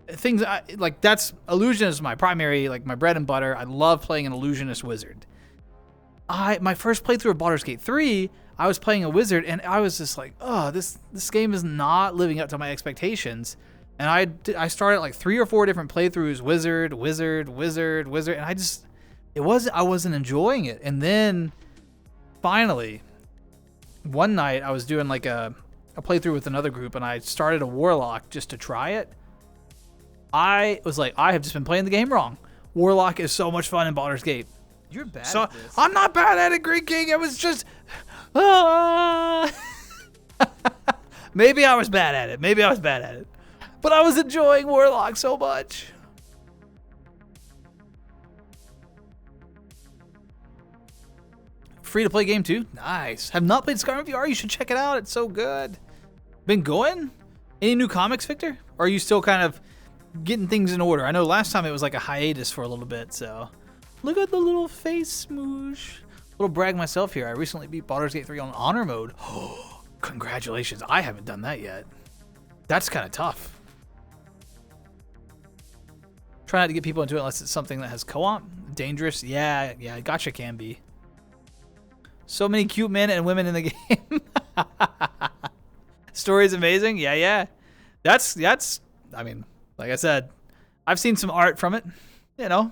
things like that's illusion is my primary, like my bread and butter. I love playing an illusionist wizard. My first playthrough of Baldur's Gate 3, I was playing a wizard and I was just like, oh, this game is not living up to my expectations. And I started like 3 or 4 different playthroughs, wizard, and I wasn't enjoying it. And then finally, one night I was doing like a playthrough with another group and I started a warlock just to try it. I was like, I have just been playing the game wrong. Warlock is so much fun in Baldur's Gate. You're bad So at this. I'm not bad at it, Greek King. It was just maybe I was bad at it. But I was enjoying Warlock so much. Free to play game too. Nice. Have not played Skyrim VR. You should check it out. It's so good. Been going? Any new comics, Victor? Or are you still kind of getting things in order? I know last time it was like a hiatus for a little bit, so. Look at the little face smoosh. Little brag myself here. I recently beat Baldur's Gate 3 on honor mode. Oh, congratulations. I haven't done that yet. That's kind of tough. Try not to get people into it unless it's something that has co-op. Dangerous. Yeah, gotcha can be. So many cute men and women in the game. Story is amazing. Yeah. That's. I mean, like I said, I've seen some art from it. You know.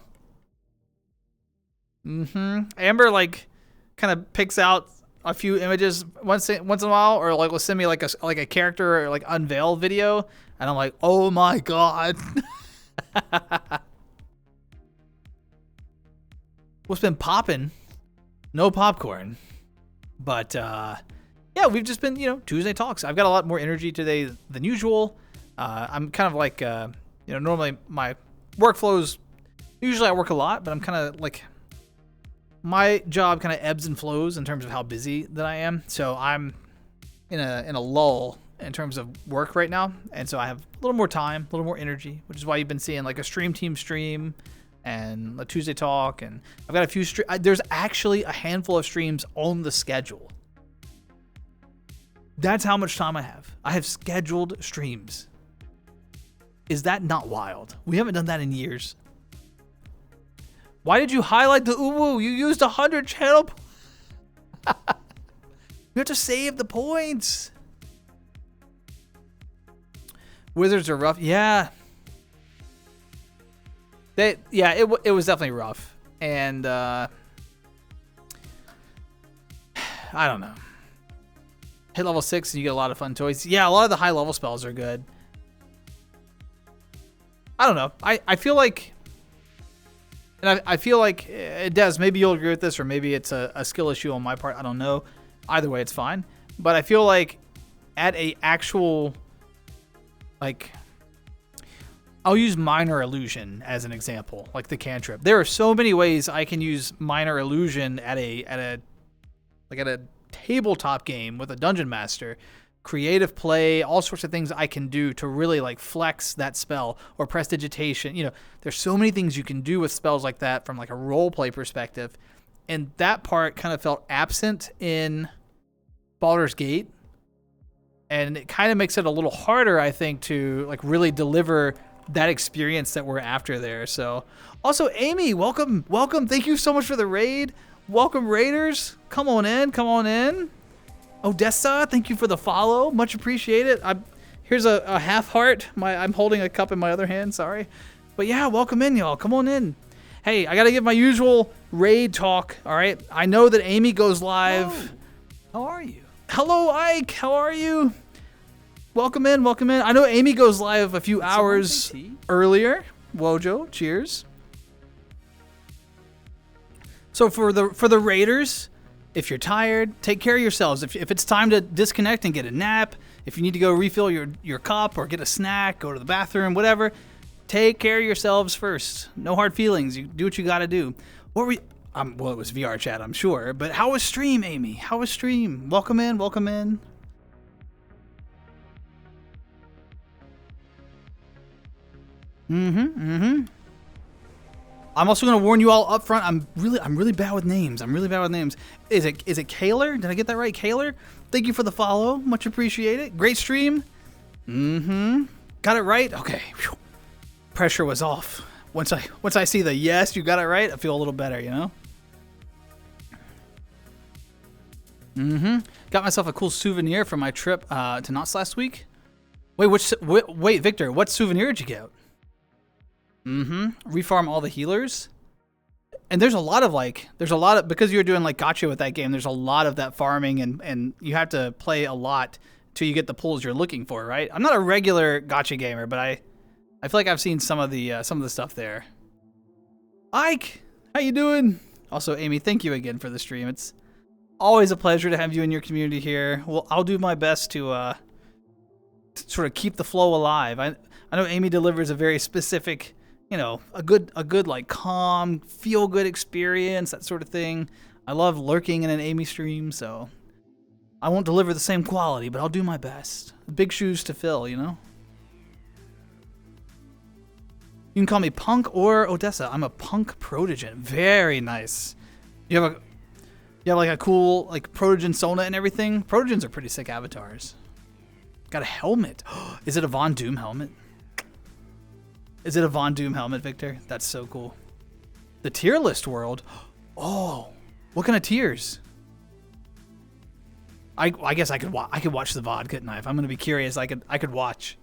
Amber like kind of picks out a few images once in a while, or like will send me like a character or like unveil video, and I'm like, oh my god. What's been popping? No popcorn, but yeah, we've just been Tuesday talks. I've got a lot more energy today than usual. I'm kind of like normally my workflows. Usually I work a lot, but I'm kind of like my job kind of ebbs and flows in terms of how busy that I am. So I'm in a lull in terms of work right now, and so I have a little more time, a little more energy, which is why you've been seeing like a stream and a Tuesday talk, and I've got a few there's actually a handful of streams on the schedule. That's how much time I have. I have scheduled streams. Is that not wild? We haven't done that in years. Why did you highlight the uwu? You used 100 channel. You have to save the points. Wizards are rough. Yeah. It was definitely rough. And I don't know. Hit level 6 and you get a lot of fun toys. Yeah, a lot of the high level spells are good. I don't know. I feel like, and I feel like, Des, maybe you'll agree with this, or maybe it's a skill issue on my part. I don't know. Either way, it's fine. But I feel like at a actual, like, I'll use Minor Illusion as an example, like the cantrip. There are so many ways I can use Minor Illusion at a tabletop game with a dungeon master. Creative play, all sorts of things I can do to really like flex that spell, or prestidigitation. There's so many things you can do with spells like that from like a role play perspective, and that part kind of felt absent in Baldur's Gate, and it kind of makes it a little harder, I think, to like really deliver that experience that we're after there. So, also Amy, welcome. Thank you so much for the raid. Welcome, raiders. Come on in. Odessa, thank you for the follow. Much appreciated. Here's a half heart. I'm holding a cup in my other hand. Sorry. But yeah, welcome in, y'all. Come on in. Hey, I got to give my usual raid talk. All right. I know that Amy goes live. Hello. How are you? Hello, Ike. How are you? Welcome in. I know Amy goes live a few hours earlier. Wojo, cheers. So for the raiders, if you're tired, take care of yourselves. If it's time to disconnect and get a nap, if you need to go refill your cup or get a snack, go to the bathroom, whatever, take care of yourselves first. No hard feelings. You do what you got to do. What were you? Well, it was VR chat, I'm sure. But how was stream, Amy? How was stream? Welcome in. I'm also going to warn you all up front. I'm really bad with names. Is it Kaler? Did I get that right? Kaler? Thank you for the follow. Much appreciated. Great stream. Got it right? Okay. Whew. Pressure was off. Once I see the yes, you got it right, I feel a little better, Got myself a cool souvenir from my trip to Knott's last week. Wait, Victor, what souvenir did you get? Refarm all the healers. And there's a lot of, because you're doing like gacha with that game, there's a lot of that farming, and you have to play a lot till you get the pulls you're looking for, right? I'm not a regular gacha gamer, but I feel like I've seen some of the stuff there. Ike, how you doing? Also, Amy, thank you again for the stream. It's always a pleasure to have you in your community here. Well, I'll do my best to sort of keep the flow alive. I know Amy delivers a very specific, a good like calm, feel good experience, that sort of thing. I love lurking in an Amy stream, so I won't deliver the same quality, but I'll do my best. Big shoes to fill, you know? You can call me Punk or Odessa. I'm a Punk Protogen. Very nice. You have like a cool like Protogen Sona and everything. Protogens are pretty sick avatars. Got a helmet. Is it a Von Doom helmet? Is it a Von Doom helmet, Victor? That's so cool. The tier list world. Oh, what kind of tiers? I guess I could watch the VOD, couldn't I? If I'm gonna be curious, I could watch.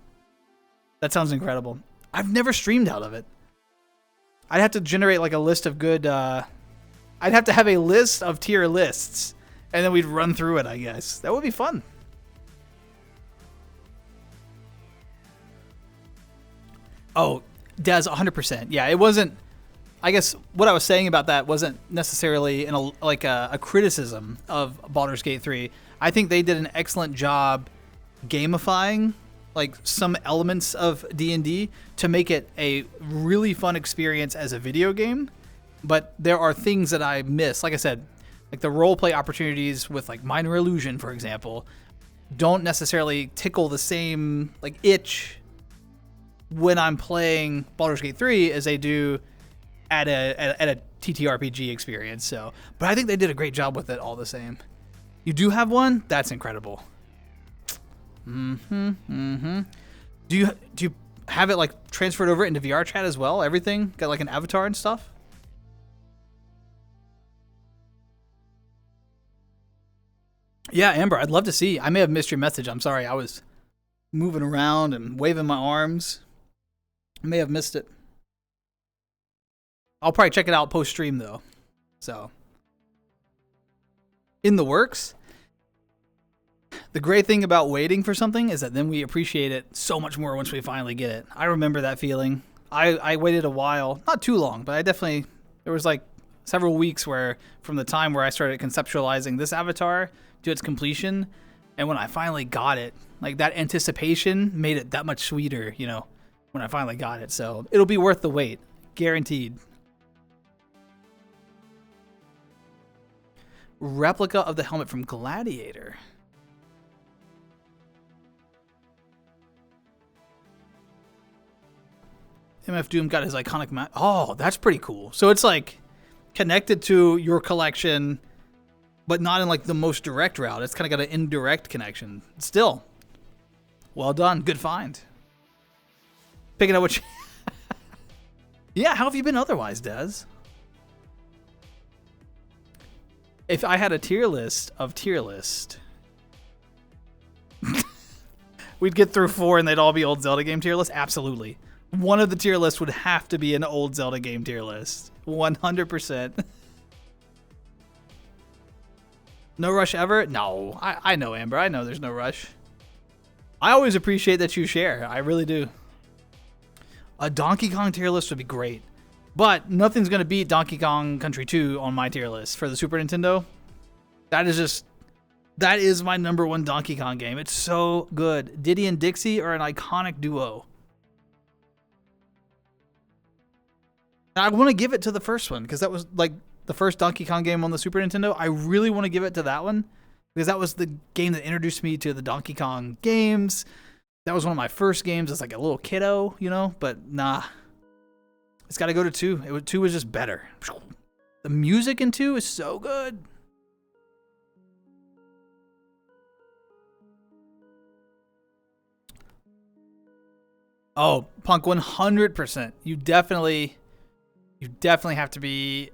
That sounds incredible. I've never streamed out of it. I'd have to generate like a list of good. I'd have to have a list of tier lists, and then we'd run through it. I guess that would be fun. Oh, Des, 100%. Yeah, it wasn't. I guess what I was saying about that wasn't necessarily a criticism of Baldur's Gate 3. I think they did an excellent job gamifying like some elements of D&D to make it a really fun experience as a video game. But there are things that I miss. Like I said, like the roleplay opportunities with like Minor Illusion, for example, don't necessarily tickle the same like itch when I'm playing Baldur's Gate 3 as they do at a TTRPG experience. So, but I think they did a great job with it all the same. You do have one? That's incredible. Do you have it like transferred over into VR chat as well? Everything? Got like an avatar and stuff? Yeah, Amber, I'd love to see. I may have missed your message. I'm sorry. I was moving around and waving my arms. I may have missed it. I'll probably check it out post-stream, though. So, in the works. The great thing about waiting for something is that then we appreciate it so much more once we finally get it. I remember that feeling. I waited a while. Not too long, but there was like several weeks where from the time where I started conceptualizing this avatar to its completion, and when I finally got it, like that anticipation made it that much sweeter, you know, when I finally got it. So it'll be worth the wait. Guaranteed. Replica of the helmet from Gladiator. MF Doom got his iconic map. Oh, that's pretty cool. So it's like connected to your collection, but not in like the most direct route. It's kind of got an indirect connection. Still, well done. Good find. Picking up what you... Yeah, how have you been otherwise, Des? If I had a tier list of tier list, we'd get through 4 and they'd all be old Zelda game tier list. Absolutely. One of the tier lists would have to be an old Zelda game tier list. 100%. No rush ever? No. I know, Amber. I know there's no rush. I always appreciate that you share. I really do. A Donkey Kong tier list would be great. But nothing's going to beat Donkey Kong Country 2 on my tier list for the Super Nintendo. That is my number one Donkey Kong game. It's so good. Diddy and Dixie are an iconic duo. I want to give it to the first one because that was like the first Donkey Kong game on the Super Nintendo. I really want to give it to that one because that was the game that introduced me to the Donkey Kong games. That was one of my first games as like a little kiddo, you know, but nah. It's got to go to 2. 2 was just better. The music in 2 is so good. Oh, Punk, 100%. You definitely have to be...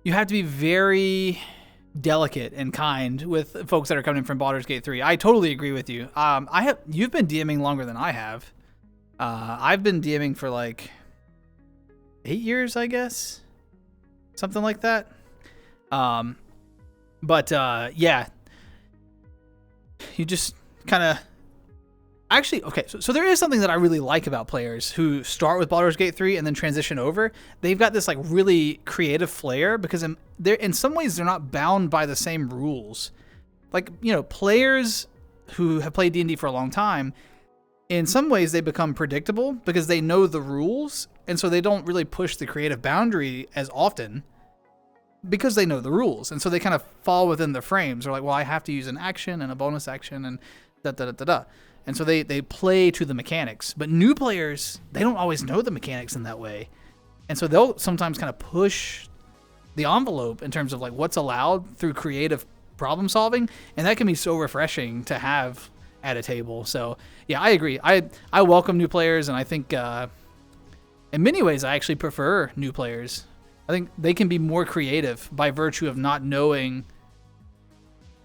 You have to be very delicate and kind with folks that are coming from Baldur's Gate 3. I totally agree with you. You've been DMing longer than I have. I've been DMing for like 8 years, I guess. Something like that. Yeah. You just kind of... Actually, okay, so there is something that I really like about players who start with Baldur's Gate 3 and then transition over. They've got this like really creative flair because in some ways they're not bound by the same rules. Like, you know, players who have played D&D for a long time, in some ways they become predictable because they know the rules, and so they don't really push the creative boundary as often. because they know the rules, and so they kind of fall within the frames. They're like, well, I have to use an action and a bonus action and da da da da da. And so they play to the mechanics. But new players, they don't always know the mechanics in that way. And so they'll sometimes kind of push the envelope in terms of like what's allowed through creative problem solving, and that can be so refreshing to have at a table. So yeah, I agree. I welcome new players, and I think in many ways I actually prefer new players. I think they can be more creative by virtue of not knowing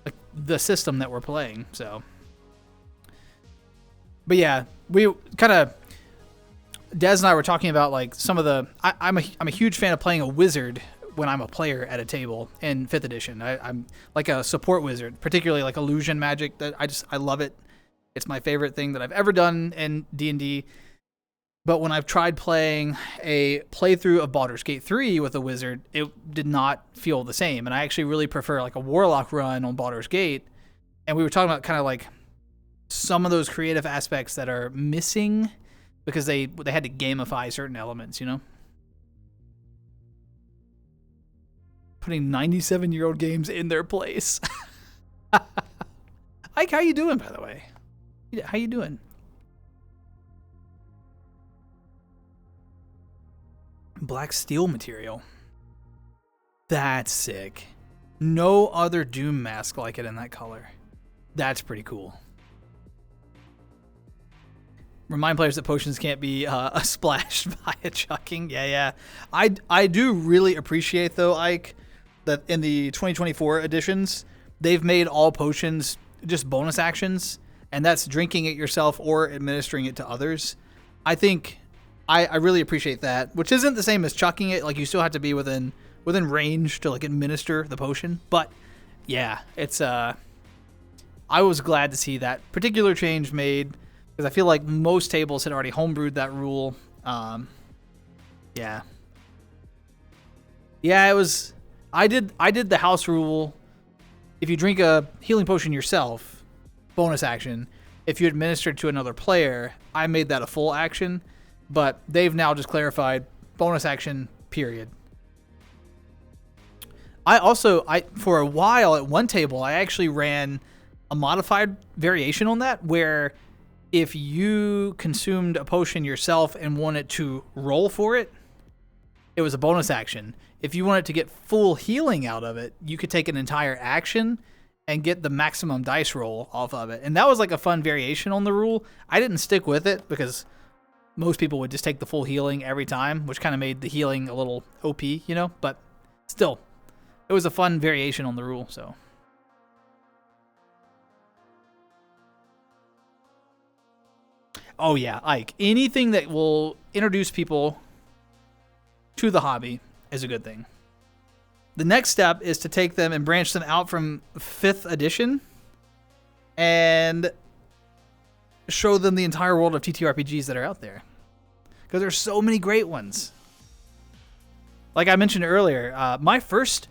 like the system that we're playing. So, but yeah, we kind of Des and I were talking about like some of the. I'm a huge fan of playing a wizard when I'm a player at a table in 5th edition. I'm like a support wizard, particularly like illusion magic. That I love it. It's my favorite thing that I've ever done in D&D. But when I've tried playing a playthrough of Baldur's Gate 3 with a wizard, it did not feel the same. And I actually really prefer like a warlock run on Baldur's Gate. And we were talking about kind of like some of those creative aspects that are missing because they had to gamify certain elements, you know? Putting 97-year-old games in their place. Ike, how you doing, by the way? How you doing? Black steel material. That's sick. No other Doom mask like it in that color. That's pretty cool. Remind players that potions can't be splashed via chucking. Yeah. I do really appreciate, though, Ike, that in the 2024 editions, they've made all potions just bonus actions, and that's drinking it yourself or administering it to others. I think I really appreciate that, which isn't the same as chucking it. Like, you still have to be within range to like administer the potion. But yeah, it's I was glad to see that particular change made, because I feel like most tables had already homebrewed that rule. Yeah, it was. I did the house rule. If you drink a healing potion yourself, bonus action. If you administer it to another player, I made that a full action. But they've now just clarified bonus action, period. I for a while at one table, I actually ran a modified variation on that, where if you consumed a potion yourself and wanted to roll for it, it was a bonus action. If you wanted to get full healing out of it, you could take an entire action and get the maximum dice roll off of it. And that was like a fun variation on the rule. I didn't stick with it because most people would just take the full healing every time, which kind of made the healing a little OP, you know? But still, it was a fun variation on the rule, so. Oh yeah, Ike. Anything that will introduce people to the hobby is a good thing. The next step is to take them and branch them out from 5th edition and show them the entire world of TTRPGs that are out there. Because there's so many great ones. Like I mentioned earlier, my first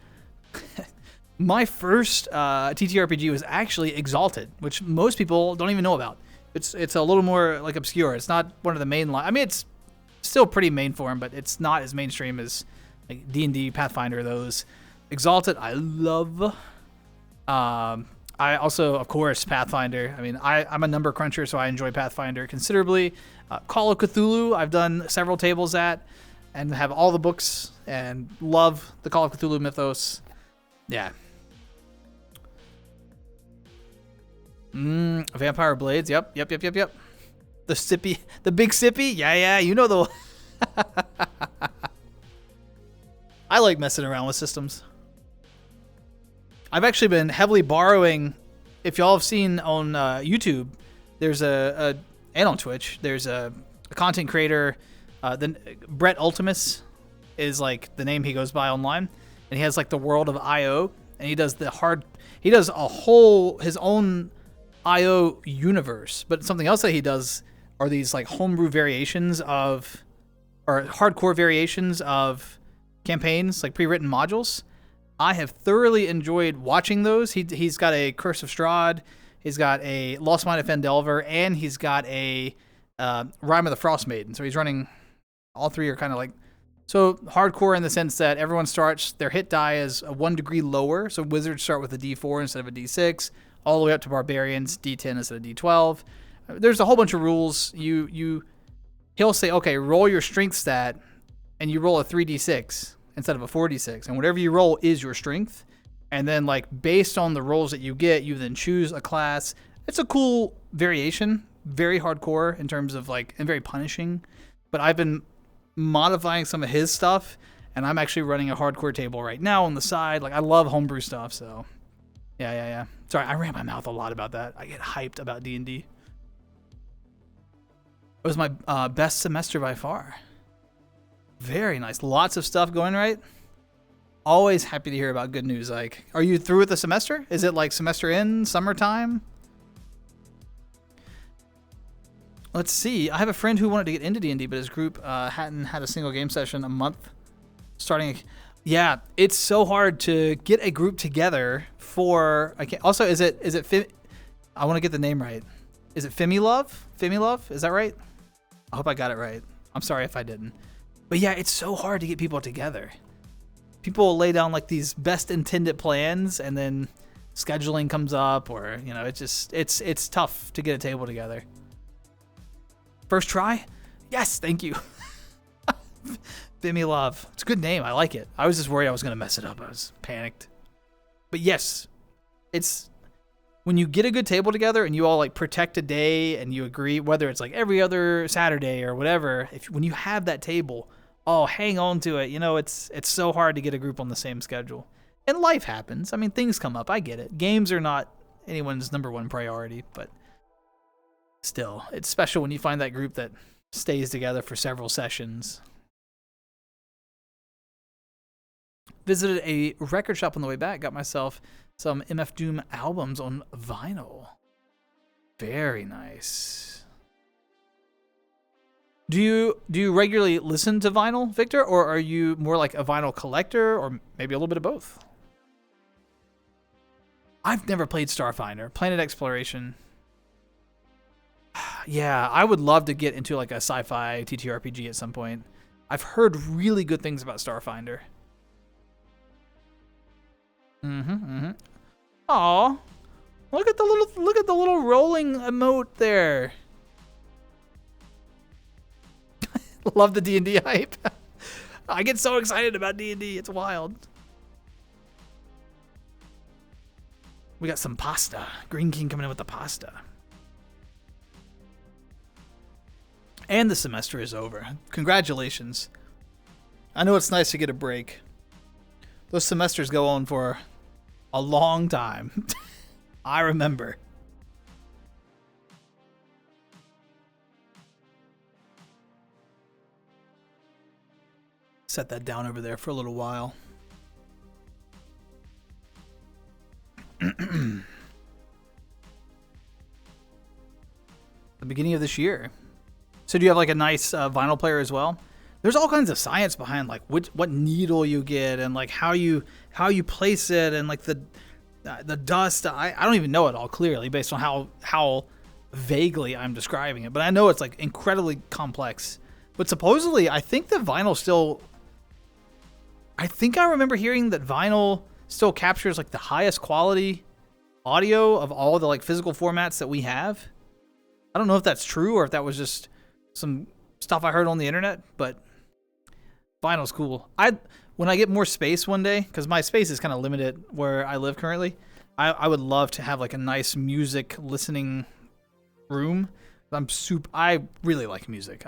TTRPG was actually Exalted, which most people don't even know about. It's a little more like obscure. It's not one of the main line. I mean, it's still pretty main form, but it's not as mainstream as like D&D, Pathfinder, those. Exalted, I love. I also, of course, Pathfinder. I mean, I'm a number cruncher, so I enjoy Pathfinder considerably. Call of Cthulhu, I've done several tables at, and have all the books, and love the Call of Cthulhu mythos. Yeah. Vampire Blades, yep. The big sippy, yeah, you know the. I like messing around with systems. I've actually been heavily borrowing. If y'all have seen on YouTube, there's and on Twitch, there's a content creator. Brett Ultimus is like the name he goes by online, and he has like the World of IO, and he does his own IO universe. But something else that he does are these like homebrew variations of, or hardcore variations of campaigns, like pre-written modules. I have thoroughly enjoyed watching those. He's got a Curse of Strahd, he's got a Lost Mine of Fendelver, and he's got a Rime of the Frost Maiden. So he's running, all three are kind of like So hardcore in the sense that everyone starts, their hit die is a 1 degree lower. So wizards start with a D4 instead of a D6, all the way up to barbarians, D10 instead of D12. There's a whole bunch of rules. He'll say, okay, roll your strength stat, and you roll a 3d6 instead of a 4d6, and whatever you roll is your strength. And then, like, based on the rolls that you get, you then choose a class. It's a cool variation, very hardcore in terms of, like, and very punishing. But I've been modifying some of his stuff, and I'm actually running a hardcore table right now on the side. Like, I love homebrew stuff, so yeah. Sorry, I ran my mouth a lot about that. I get hyped about D&D. It was my best semester by far. Very nice. Lots of stuff going right. Always happy to hear about good news. Like, are you through with the semester? Is it like semester in, summertime? Let's see. I have a friend who wanted to get into D&D, but his group hadn't had a single game session a month. Yeah, it's so hard to get a group together for. Also, is it? I want to get the name right. Is it Femilove? Femilove? Is that right? I hope I got it right. I'm sorry if I didn't. But yeah, it's so hard to get people together. People will lay down like these best intended plans, and then scheduling comes up, or it's tough to get a table together. First try? Yes, thank you. Femilove. It's a good name. I like it. I was just worried I was going to mess it up. I was panicked. But yes, it's when you get a good table together and you all like protect a day and you agree, whether it's like every other Saturday or whatever, when you have that table, hang on to it. It's so hard to get a group on the same schedule. And life happens. I mean, things come up. I get it. Games are not anyone's number one priority, but still, it's special when you find that group that stays together for several sessions. Visited a record shop on the way back. Got myself some MF Doom albums on vinyl. Very nice. Do you regularly listen to vinyl, Victor, or are you more like a vinyl collector, or maybe a little bit of both? I've never played Starfinder, Planet Exploration. Yeah, I would love to get into like a sci-fi TTRPG at some point. I've heard really good things about Starfinder. Aw, look at the little rolling emote there. Love the D&D hype. I get so excited about D&D. It's wild. We got some pasta. Green King coming in with the pasta. And the semester is over. Congratulations. I know it's nice to get a break. Those semesters go on for a long time. I remember. Set that down over there for a little while. The beginning of this year. So do you have like a nice vinyl player as well? There's all kinds of science behind like what needle you get and like how you place it and like the dust. I don't even know it all clearly based on how vaguely I'm describing it, but I know it's like incredibly complex. But supposedly, I think the vinyl still. I think I remember hearing that vinyl still captures like the highest quality audio of all the like physical formats that we have. I don't know if that's true or if that was just some stuff I heard on the internet, but vinyl's cool. When I get more space one day, because my space is kind of limited where I live currently, I would love to have like a nice music listening room. I really like music.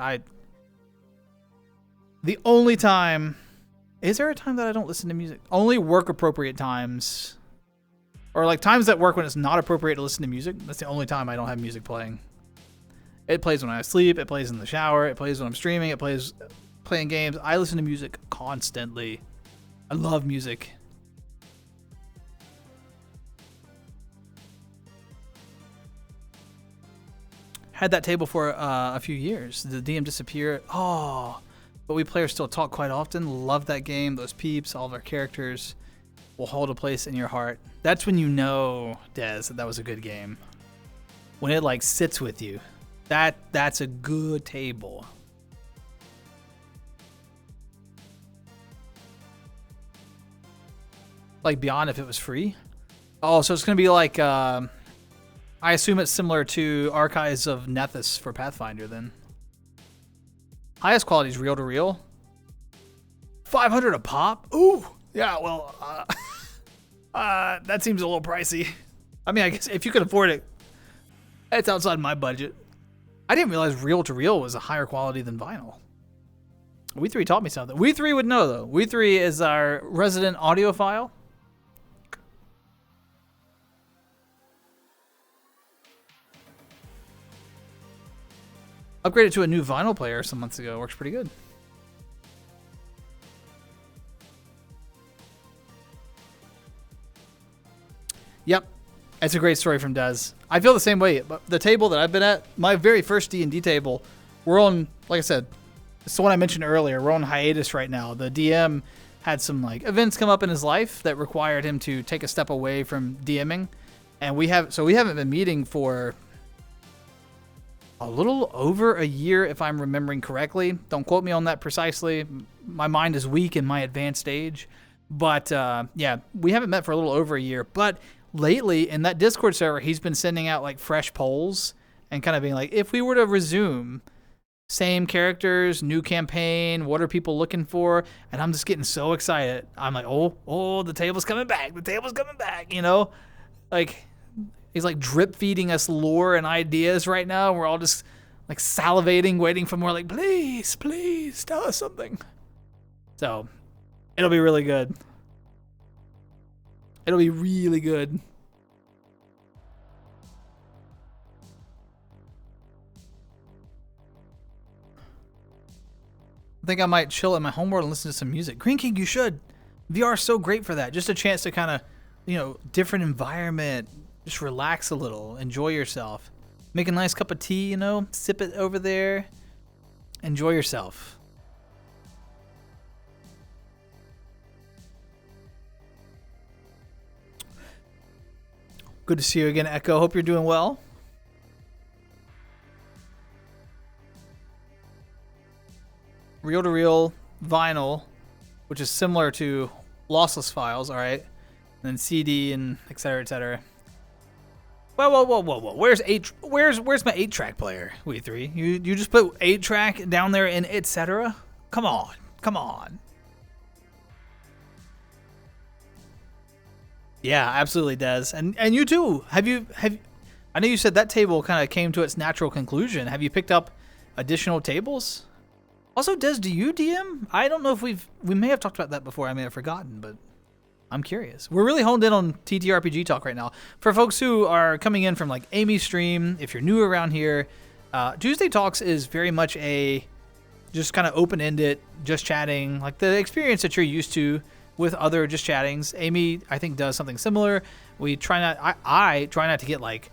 The only time, is there a time that I don't listen to music? Only work appropriate times, or like times at work when it's not appropriate to listen to music. That's the only time I don't have music playing. It plays when I sleep. It plays in the shower. It plays when I'm streaming. It plays playing games. I listen to music constantly. I love music. Had that table for a few years. The DM disappeared. Oh, but we players still talk quite often. Love that game. Those peeps, all of our characters will hold a place in your heart. That's when you know, Des, that was a good game. When it like sits with you. That's a good table. Like Beyond if it was free? Oh, so it's gonna be like I assume it's similar to Archives of Nethys for Pathfinder then. Highest quality is reel to reel. 500 a pop? Ooh. Yeah, well, that seems a little pricey. I mean, I guess if you can afford it, it's outside my budget. I didn't realize reel to reel was a higher quality than vinyl. We3 taught me something. We3 would know though. We3 is our resident audiophile. Upgraded to a new vinyl player some months ago. Works pretty good. Yep. It's a great story from Des. I feel the same way. But the table that I've been at, my very first D&D table, we're on, like I said, it's the one I mentioned earlier. We're on hiatus right now. The DM had some like events come up in his life that required him to take a step away from DMing. And we haven't been meeting for a little over a year, if I'm remembering correctly. Don't quote me on that precisely. My mind is weak in my advanced age. But yeah, we haven't met for a little over a year. But lately, in that Discord server, he's been sending out like fresh polls and kind of being like, if we were to resume, same characters, new campaign, what are people looking for? And I'm just getting so excited. I'm like, oh, the table's coming back. The table's coming back, you know? Like, he's like drip feeding us lore and ideas right now. And we're all just like salivating, waiting for more like, please, please tell us something. So it'll be really good. It'll be really good. I think I might chill at my homeworld and listen to some music. Green King, you should. VR is so great for that. Just a chance to kind of, you know, different environment. Just relax a little. Enjoy yourself. Make a nice cup of tea, you know. Sip it over there. Enjoy yourself. Good to see you again, Echo. Hope you're doing well. Reel-to-reel vinyl, which is similar to lossless files, all right? And then CD and et cetera, et cetera. Whoa. Where's my 8-track player, We3? You just put 8-track down there in et cetera? Come on. Yeah, absolutely, Des. And you too. Have I know you said that table kind of came to its natural conclusion. Have you picked up additional tables? Also, Des, do you DM? I don't know if we may have talked about that before. I may have forgotten, but I'm curious. We're really honed in on TTRPG talk right now. For folks who are coming in from like Amy's stream, if you're new around here, Tuesday Talks is very much a just kind of open-ended, just chatting, like the experience that you're used to with other just chattings. Amy, I think, does something similar. We try not, I try not to get like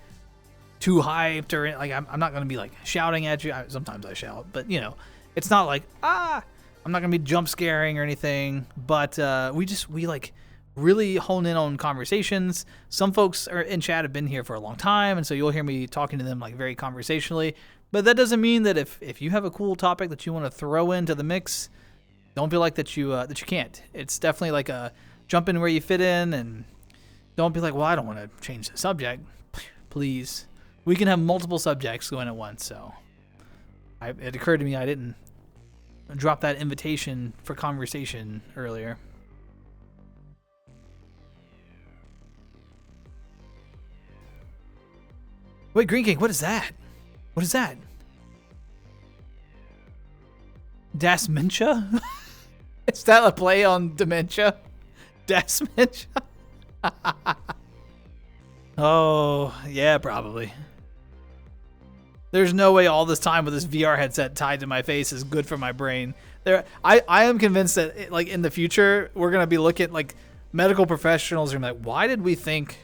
too hyped or like I'm not going to be like shouting at you. Sometimes I shout, but you know, it's not like, I'm not going to be jump scaring or anything, but we like really hone in on conversations. Some folks are in chat have been here for a long time, and so you'll hear me talking to them like very conversationally, but that doesn't mean that if you have a cool topic that you want to throw into the mix, don't feel like that you can't. It's definitely like a jump in where you fit in, and don't be like, well, I don't want to change the subject. Please. We can have multiple subjects going at once, so it occurred to me I didn't drop that invitation for conversation earlier. Wait, Green King, what is that? What is that? Dasmentia? Is that a play on dementia? Dasmentia? Oh, yeah, probably. There's no way all this time with this VR headset tied to my face is good for my brain. I am convinced that like in the future we're gonna be looking at like medical professionals are like, why did we think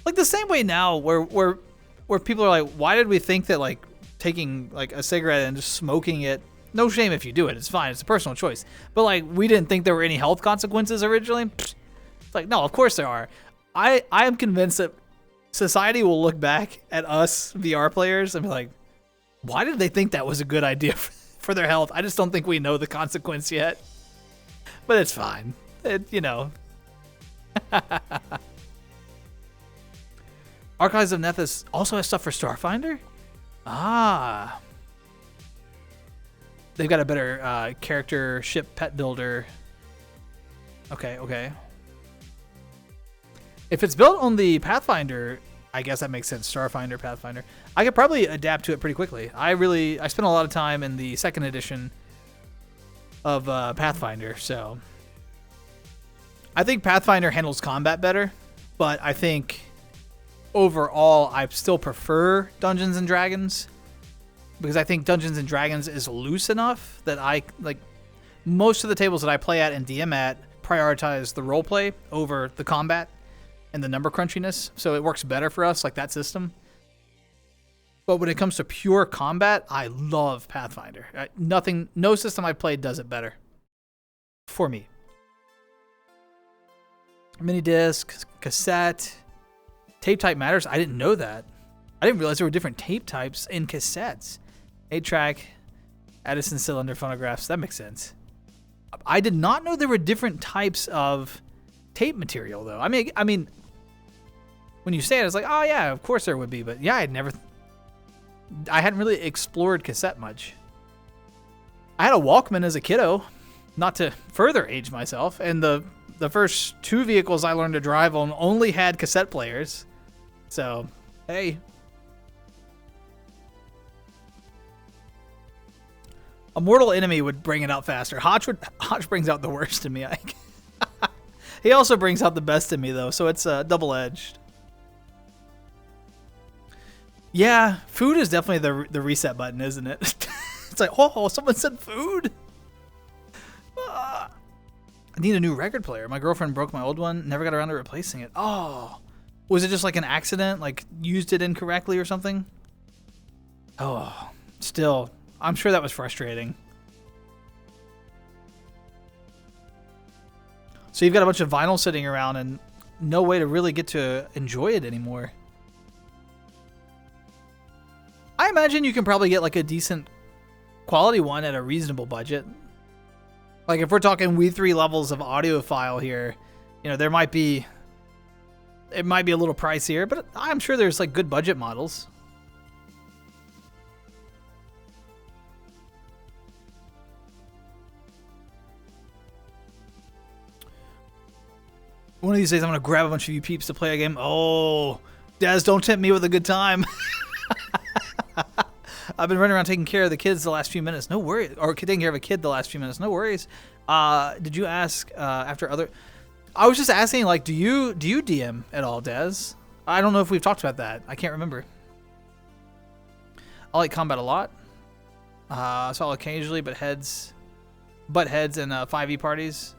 like the same way now where people are like, why did we think that like taking like a cigarette and just smoking it, no shame if you do it, it's fine, it's a personal choice, but like we didn't think there were any health consequences originally. It's like, no, of course there are. I am convinced that society will look back at us VR players and be like, why did they think that was a good idea for their health? I just don't think we know the consequence yet, but it's fine. You know, Archives of Nethys also has stuff for Starfinder? Ah. They've got a better character ship pet builder. Okay, okay. If it's built on the Pathfinder, I guess that makes sense. Starfinder, Pathfinder. I could probably adapt to it pretty quickly. I spent a lot of time in the second edition of Pathfinder, so I think Pathfinder handles combat better, but I think overall I still prefer Dungeons and Dragons because I think Dungeons and Dragons is loose enough that I like most of the tables that I play at and DM at prioritize the roleplay over the combat and the number crunchiness, so it works better for us, like that system. But when it comes to pure combat, I love Pathfinder. No system I've played does it better. For me. Mini disc, cassette, tape type matters. I didn't know that. I didn't realize there were different tape types in cassettes. 8-track, Edison cylinder phonographs. That makes sense. I did not know there were different types of tape material, though. I mean, when you say it, it's like, oh yeah, of course there would be. But yeah, I hadn't really explored cassette much. I had a Walkman as a kiddo, not to further age myself, and the first 2 vehicles I learned to drive on only had cassette players. So, hey. A mortal enemy would bring it out faster. Hotch brings out the worst in me. He also brings out the best in me, though, so it's double-edged. Yeah, food is definitely the reset button, isn't it? It's like, oh, someone said food. I need a new record player. My girlfriend broke my old one, never got around to replacing it. Oh, was it just like an accident? Like used it incorrectly or something? Oh, still, I'm sure that was frustrating. So you've got a bunch of vinyl sitting around and no way to really get to enjoy it anymore. I imagine you can probably get like a decent quality one at a reasonable budget. Like if we're talking Wii 3 levels of audiophile here, you know, it might be a little pricier, but I'm sure there's like good budget models. One of these days I'm going to grab a bunch of you peeps to play a game. Oh, Daz, don't tempt me with a good time. I've been running around taking care of the kids the last few minutes. No worries. Or taking care of a kid the last few minutes. No worries. Did you ask after other... I was just asking, like, do you DM at all, Dez? I don't know if we've talked about that. I can't remember. I like combat a lot. So I'll occasionally butt heads in 5e parties.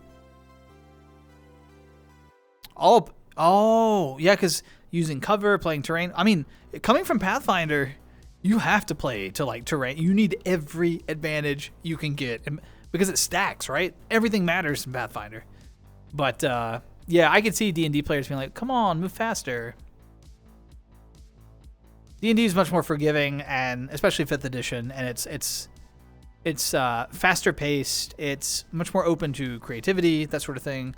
Oh, yeah, because using cover, playing terrain. I mean, coming from Pathfinder... You have to play to like terrain. You need every advantage you can get because it stacks, right? Everything matters in Pathfinder. But yeah, I could see D&D players being like, "Come on, move faster." D&D is much more forgiving, and especially 5th edition, and it's faster paced. It's much more open to creativity, that sort of thing.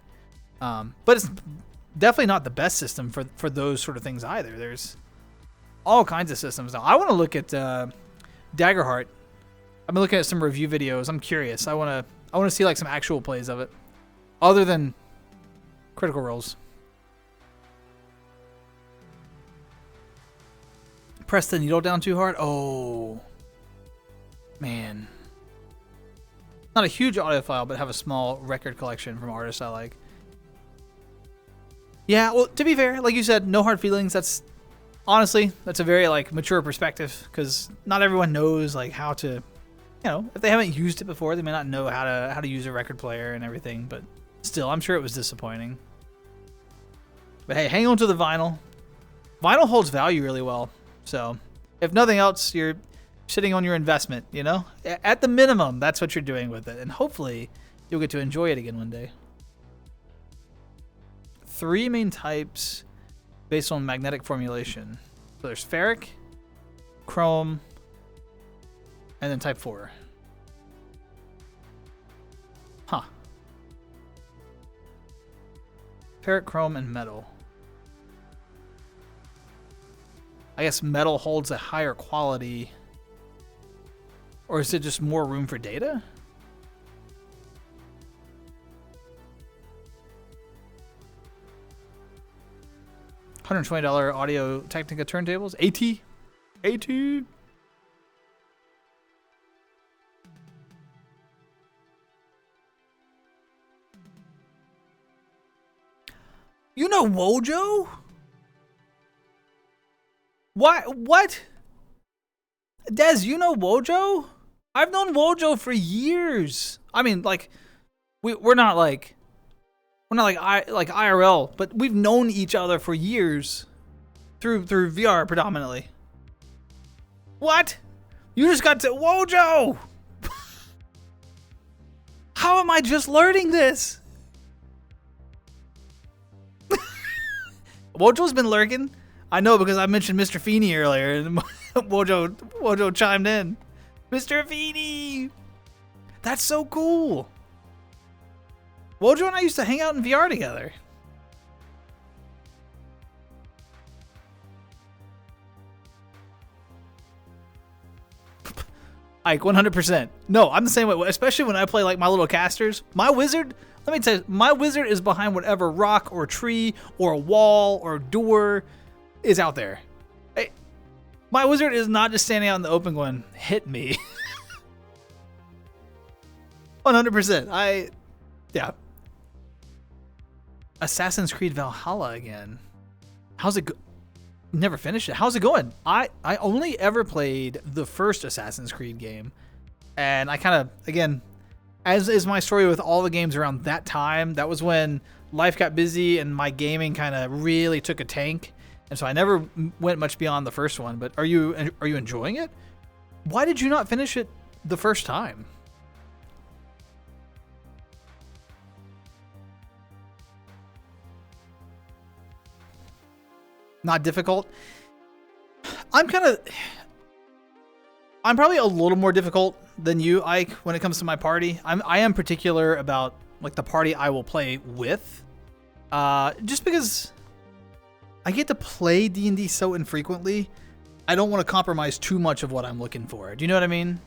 But it's definitely not the best system for those sort of things either. There's all kinds of systems now. I want to look at Daggerheart. I've been looking at some review videos. I'm curious. I want to see like some actual plays of it, other than Critical Roles. Press the needle down too hard. Oh, man. Not a huge audiophile, but have a small record collection from artists I like. Yeah, well, to be fair, like you said, no hard feelings. Honestly, that's a very like mature perspective because not everyone knows like how to, you know, if they haven't used it before, they may not know how to use a record player and everything. But still, I'm sure it was disappointing. But hey, hang on to the vinyl. Vinyl holds value really well. So if nothing else, you're sitting on your investment. You know, at the minimum, that's what you're doing with it, and hopefully, you'll get to enjoy it again one day. 3 main types. Based on magnetic formulation. So there's ferric, chrome, and then type 4. Huh. Ferric, chrome, and metal. I guess metal holds a higher quality. Or is it just more room for data? $120 Audio Technica turntables. AT. AT. You know Wojo? What? Des, you know Wojo? I've known Wojo for years. I mean, like, we're not like IRL, but we've known each other for years through VR predominantly. What? You just got to Wojo? How am I just learning this? Wojo's been lurking. I know because I mentioned Mr. Feeney earlier, and Wojo chimed in. Mr. Feeney! That's so cool. Wojo and I used to hang out in VR together. Ike, 100%. No, I'm the same way, especially when I play like my little casters. My wizard, let me tell you, my wizard is behind whatever rock or tree or wall or door is out there. Hey, my wizard is not just standing out in the open going, hit me. 100%. Yeah. Assassin's Creed Valhalla again. How's it go? Never finished it. How's it going? I only ever played the first Assassin's Creed game. And I kind of, again, as is my story with all the games around that time, that was when life got busy and my gaming kind of really took a tank. And so I never went much beyond the first one. But are you enjoying it? Why did you not finish it the first time? Not difficult. I'm probably a little more difficult than you, Ike, when it comes to my party. I am particular about like the party I will play with. Just because I get to play D&D so infrequently, I don't want to compromise too much of what I'm looking for. Do you know what I mean?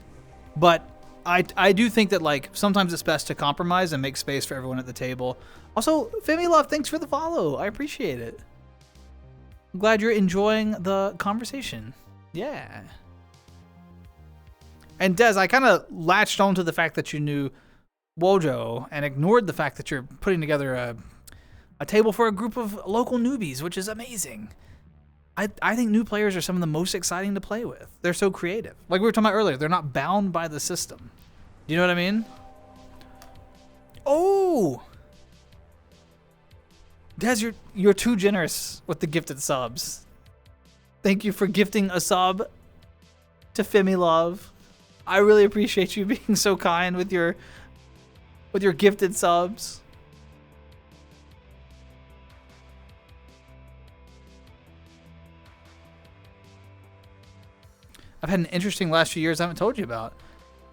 But I do think that like sometimes it's best to compromise and make space for everyone at the table. Also, Femi Love, thanks for the follow. I appreciate it. I'm glad you're enjoying the conversation. Yeah. And Des, I kind of latched onto the fact that you knew Wojo and ignored the fact that you're putting together a table for a group of local newbies, which is amazing. I think new players are some of the most exciting to play with. They're so creative. Like we were talking about earlier, they're not bound by the system. Do you know what I mean? Oh! Des, you're too generous with the gifted subs. Thank you for gifting a sub to Femi Love. I really appreciate you being so kind with your gifted subs. I've had an interesting last few years I haven't told you about.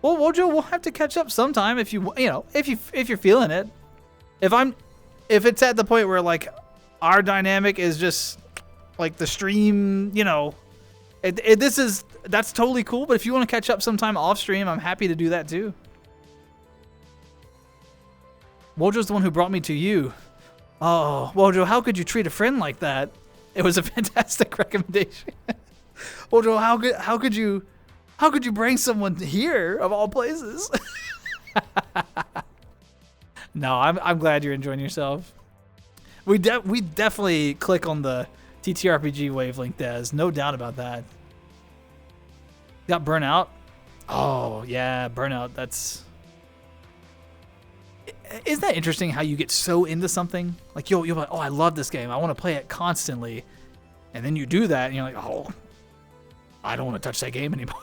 Well, Wojo, we'll have to catch up sometime if you're feeling it. If it's at the point where like our dynamic is just like the stream, that's totally cool. But if you want to catch up sometime off stream, I'm happy to do that too. Wojo's the one who brought me to you. Oh, Wojo, how could you treat a friend like that? It was a fantastic recommendation. Wojo, how could you bring someone here of all places? No, I'm glad you're enjoying yourself. We definitely click on the TTRPG wavelength, Des. No doubt about that. Got Burnout? Oh, yeah, Burnout. Isn't that interesting how you get so into something? Like, you'll be like, oh, I love this game. I want to play it constantly. And then you do that, and you're like, oh, I don't want to touch that game anymore.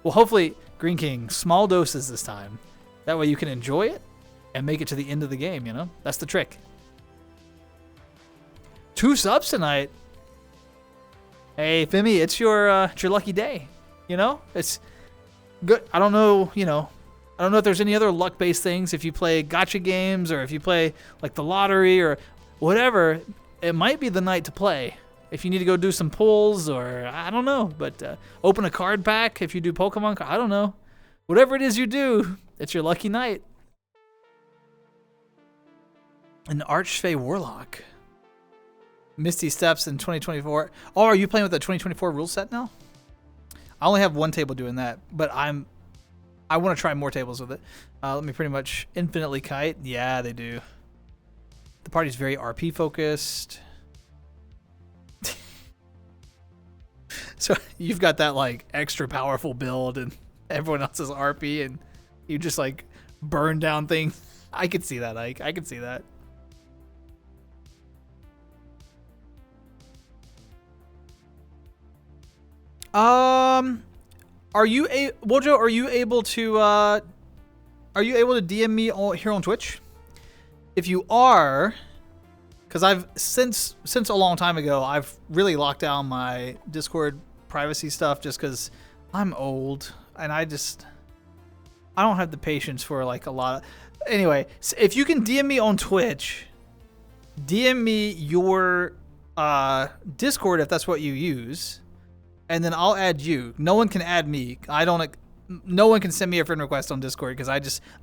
Well, hopefully, Green King, small doses this time. That way you can enjoy it and make it to the end of the game, That's the trick. 2 subs tonight. Hey, Femi, it's your lucky day. It's good. I don't know, I don't know if there's any other luck-based things. If you play gacha games or if you play like the lottery or whatever, it might be the night to play. If you need to go do some pulls or I don't know, but open a card pack if you do Pokemon. I don't know. Whatever it is you do, it's your lucky night. An Archfey Warlock. Misty Steps in 2024. Oh, are you playing with the 2024 rule set now? I only have one table doing that, but I want to try more tables with it. Let me pretty much infinitely kite. Yeah, they do. The party's very RP focused. So you've got that like extra powerful build and everyone else is RP and you just like burn down things. I could see that, Ike. I could see that. Are you Wojo? Are you able to DM me here on Twitch? If you are, because I've since a long time ago, I've really locked down my Discord privacy stuff just because I'm old and I don't have the patience for like a lot of. Anyway, so if you can DM me on Twitch, DM me your Discord if that's what you use. And then I'll add you. No one can add me. No one can send me a friend request on Discord because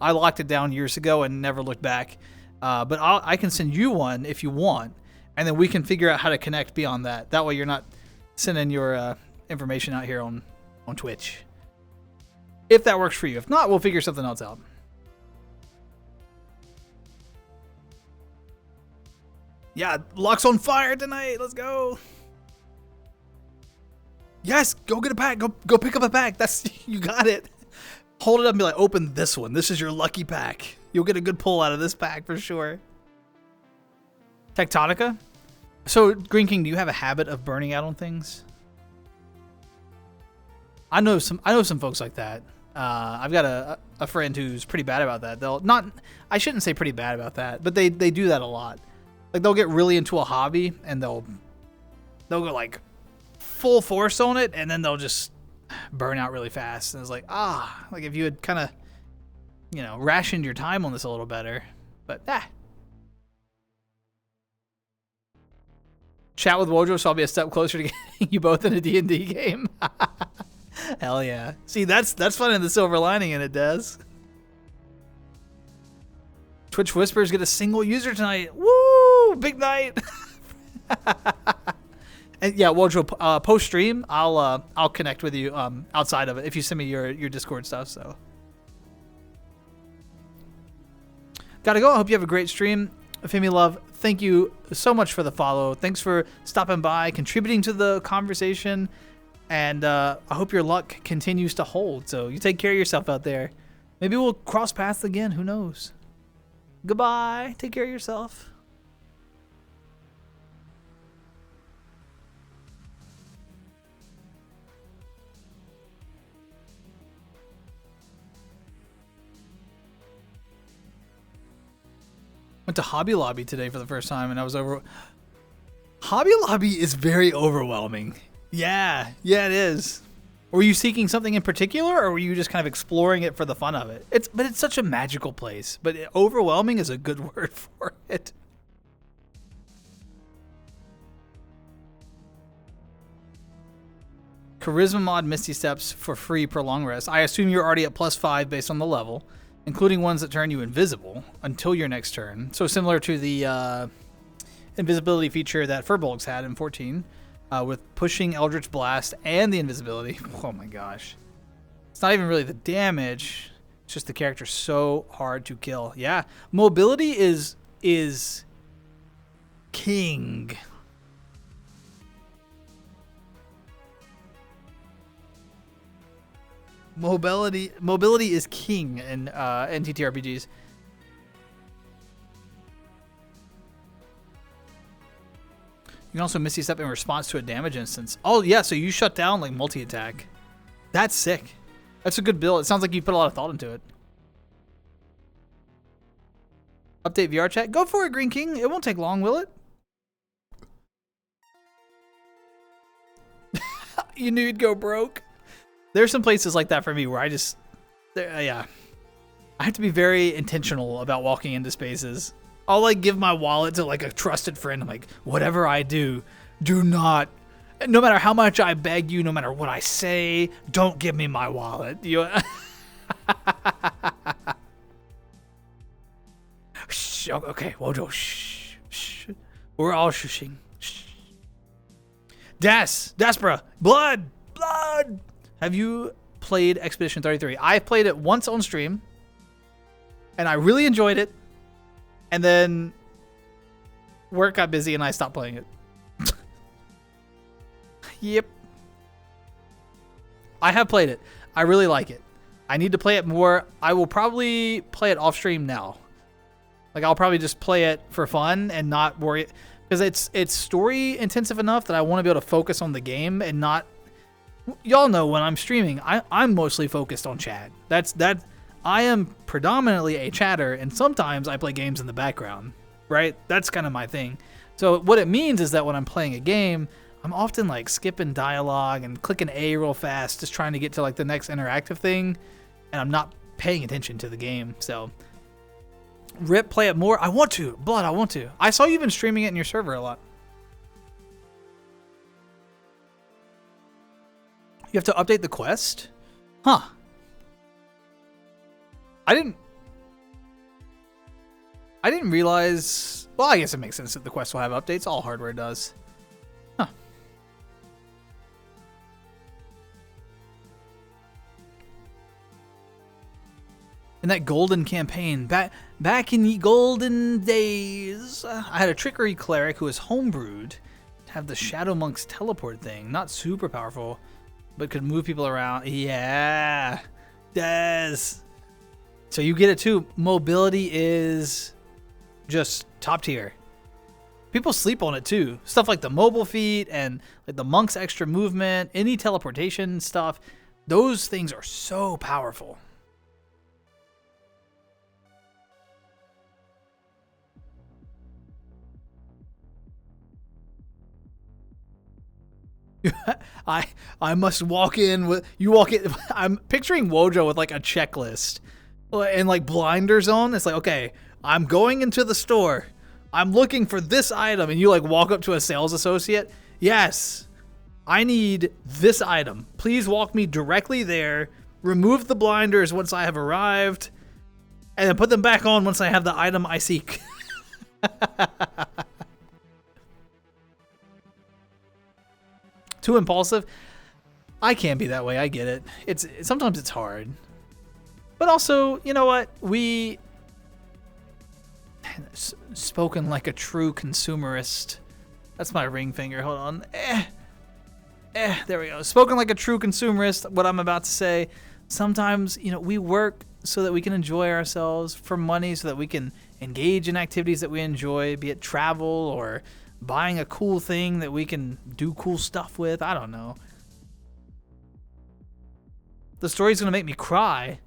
I locked it down years ago and never looked back. But I can send you one if you want, and then we can figure out how to connect beyond that. That way you're not sending your information out here on Twitch. If that works for you. If not, we'll figure something else out. Yeah, Luck's on fire tonight. Let's go. Yes, go get a pack. Go pick up a pack. You got it. Hold it up and be like, open this one. This is your lucky pack. You'll get a good pull out of this pack for sure. Tectonica? So, Green King, do you have a habit of burning out on things? I know some folks like that. I've got a friend who's pretty bad about that. I shouldn't say pretty bad about that, but they do that a lot. Like they'll get really into a hobby and they'll go like full force on it, and then they'll just burn out really fast. And it's like, like if you had kind of, rationed your time on this a little better. But chat with Wojo, so I'll be a step closer to getting you both in a D&D game. Hell yeah! See, that's fun in the silver lining in it, Des. Twitch Whispers get a single user tonight. Woo! Big night. And yeah, Wojo, post stream, I'll connect with you outside of it if you send me your Discord stuff. So, gotta go. I hope you have a great stream, Femi Love. Thank you so much for the follow. Thanks for stopping by, contributing to the conversation, and I hope your luck continues to hold. So you take care of yourself out there. Maybe we'll cross paths again. Who knows? Goodbye. Take care of yourself. Went to Hobby Lobby today for the first time, and I was over. Hobby Lobby is very overwhelming. Yeah, it is. Were you seeking something in particular, or were you just kind of exploring it for the fun of it? But it's such a magical place. But overwhelming is a good word for it. Charisma mod Misty Steps for free per long rest. I assume you're already at +5 based on the level, including ones that turn you invisible until your next turn. So similar to the invisibility feature that Furbolgs had in 14, with pushing Eldritch Blast and the invisibility. Oh my gosh. It's not even really the damage. It's just the character's so hard to kill. Yeah, mobility is king. Mobility is king in NTTRPGs. You can also Misty Step in response to a damage instance. Oh yeah, so you shut down like multi-attack. That's sick. That's a good build. It sounds like you put a lot of thought into it. Update VR chat. Go for it, Green King. It won't take long, will it? You knew you'd go broke. There's some places like that for me where yeah. I have to be very intentional about walking into spaces. I'll like give my wallet to like a trusted friend. I'm like, whatever I do, do not, no matter how much I beg you, no matter what I say, don't give me my wallet. You. Shh, okay, Wojo, shh, shh. We're all shushing. Shh. Daspra, blood. Have you played Expedition 33? I've played it once on stream, and I really enjoyed it. And then work got busy, and I stopped playing it. Yep. I have played it. I really like it. I need to play it more. I will probably play it off stream now. Like I'll probably just play it for fun and not worry, because it's story intensive enough that I want to be able to focus on the game and not. Y'all know when I'm streaming, I'm mostly focused on chat. That I am predominantly a chatter, and sometimes I play games in the background. Right? That's kind of my thing. So what it means is that when I'm playing a game, I'm often like skipping dialogue and clicking A real fast, just trying to get to like the next interactive thing, and I'm not paying attention to the game. So, rip, play it more. I want to, Blood. I want to. I saw you've been streaming it in your server a lot. You have to update the quest? Huh. I didn't realize. Well, I guess it makes sense that the quest will have updates. All hardware does. Huh. In that golden campaign, back in the golden days, I had a trickery cleric who was homebrewed to have the Shadow Monk's teleport thing. Not super powerful, but could move people around. Yeah, Des. So you get it too. Mobility is just top tier. People sleep on it too. Stuff like the mobile feat and like the monk's extra movement, any teleportation stuff. Those things are so powerful. I must walk in with you walk in. I'm picturing Wojo with like a checklist and like blinders on. It's like, okay, I'm going into the store. I'm looking for this item, and you like walk up to a sales associate. Yes, I need this item. Please walk me directly there. Remove the blinders once I have arrived, and then put them back on once I have the item I seek. Too impulsive? I can't be that way. I get it. Sometimes it's hard. But also, you know what? Spoken like a true consumerist. That's my ring finger. Hold on. There we go. Spoken like a true consumerist, what I'm about to say. Sometimes, we work so that we can enjoy ourselves, for money so that we can engage in activities that we enjoy, be it travel or buying a cool thing that we can do cool stuff with. I don't know. The story's gonna make me cry.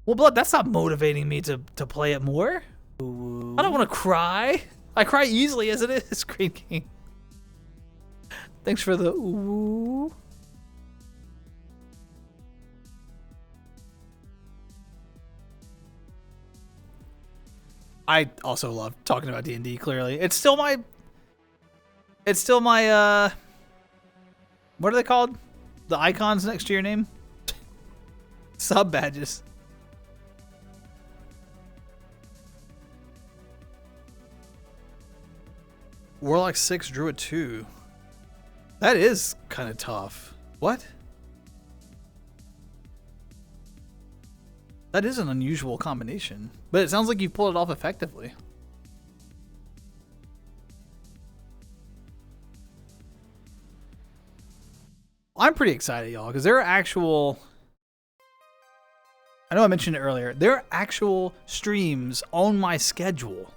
Well, Blood, that's not motivating me to play it more. Ooh. I don't want to cry. I cry easily as it is, Green King. Thanks for the ooh. I also love talking about D&D, clearly. It's still my what are they called? The icons next to your name? Sub badges. Warlock 6, Druid 2. That is kind of tough. What? That is an unusual combination, but it sounds like you pulled it off effectively. I'm pretty excited, y'all, because there are actual... I know I mentioned it earlier. There are actual streams on my schedule.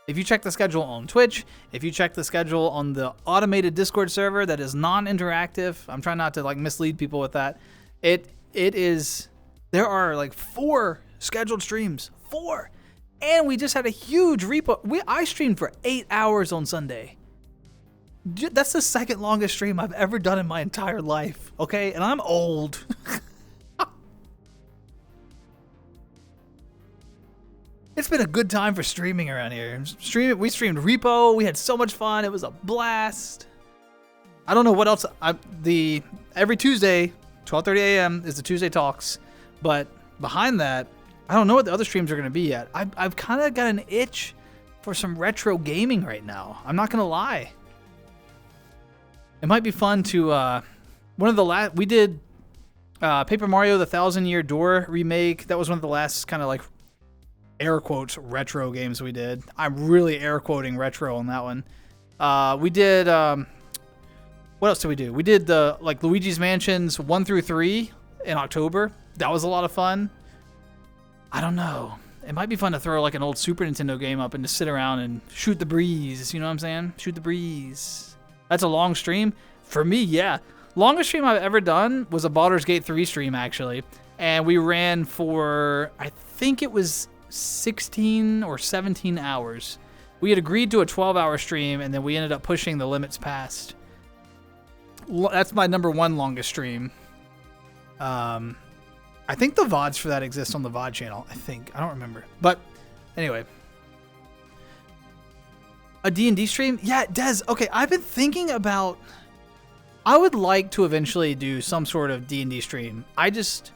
If you check the schedule on Twitch, if you check the schedule on the automated Discord server that is non-interactive, I'm trying not to like mislead people with that. It is... There are like 4 scheduled streams. 4! And we just had a huge repo. I streamed for 8 hours on Sunday. That's the second longest stream I've ever done in my entire life, okay? And I'm old. It's been a good time for streaming around here. We streamed Repo. We had so much fun. It was a blast. I don't know what else. Every Tuesday, 12:30 a.m. is the Tuesday Talks. But behind that, I don't know what the other streams are going to be yet. I've kind of got an itch for some retro gaming right now. I'm not going to lie. It might be fun to... we did Paper Mario The 1,000-Year Door remake. That was one of the last kind of like air quotes retro games we did. I'm really air quoting retro on that one. We did what else did we do? We did the Luigi's Mansions 1 through 3 in October. That was a lot of fun. I don't know. It might be fun to throw like an old Super Nintendo game up and just sit around and shoot the breeze. You know what I'm saying? Shoot the breeze. That's a long stream. For me, yeah. Longest stream I've ever done was a Baldur's Gate 3 stream, actually. And we ran for, I think it was 16 or 17 hours. We had agreed to a 12-hour stream, and then we ended up pushing the limits past. That's my #1 longest stream. I think the VODs for that exist on the VOD channel. I don't remember. But anyway. A D&D stream? Yeah, Des. Okay, I've been thinking about... I would like to eventually do some sort of D&D stream. I just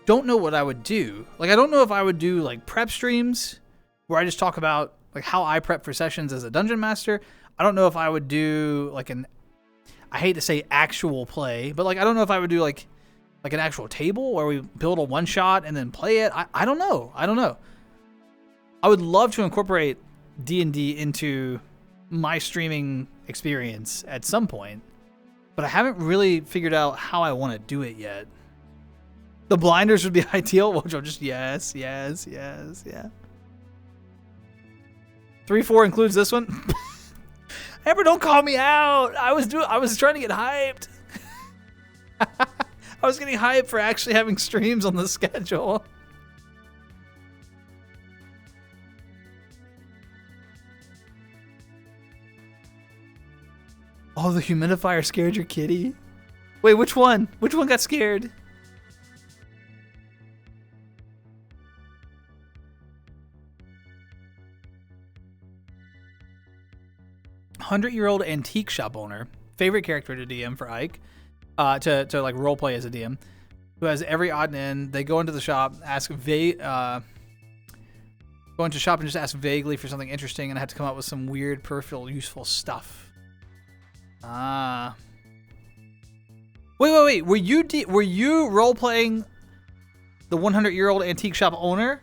don't know what I would do. Like, I don't know if I would do, like, prep streams where I just talk about, like, how I prep for sessions as a dungeon master. I don't know if I would do, like, I hate to say actual play, but, like, I don't know if I would do, like an actual table where we build a one-shot and then play it. I don't know. I would love to incorporate D&D into my streaming experience at some point, but I haven't really figured out how I want to do it yet. The blinders would be ideal, which I'm just yes, yeah. 3-4 includes this one. Amber, don't call me out. I was trying to get hyped. I was getting hyped for actually having streams on the schedule. Oh, the humidifier scared your kitty? Wait, which one? Which one got scared? "100-year-old antique shop owner, favorite character to DM for Ike, to like role play as a DM, who has every odd and end. They go into the shop, go into shop and just ask vaguely for something interesting, and I have to come up with some weird, peripheral, useful stuff." Wait. Were you role playing the 100-year-old antique shop owner,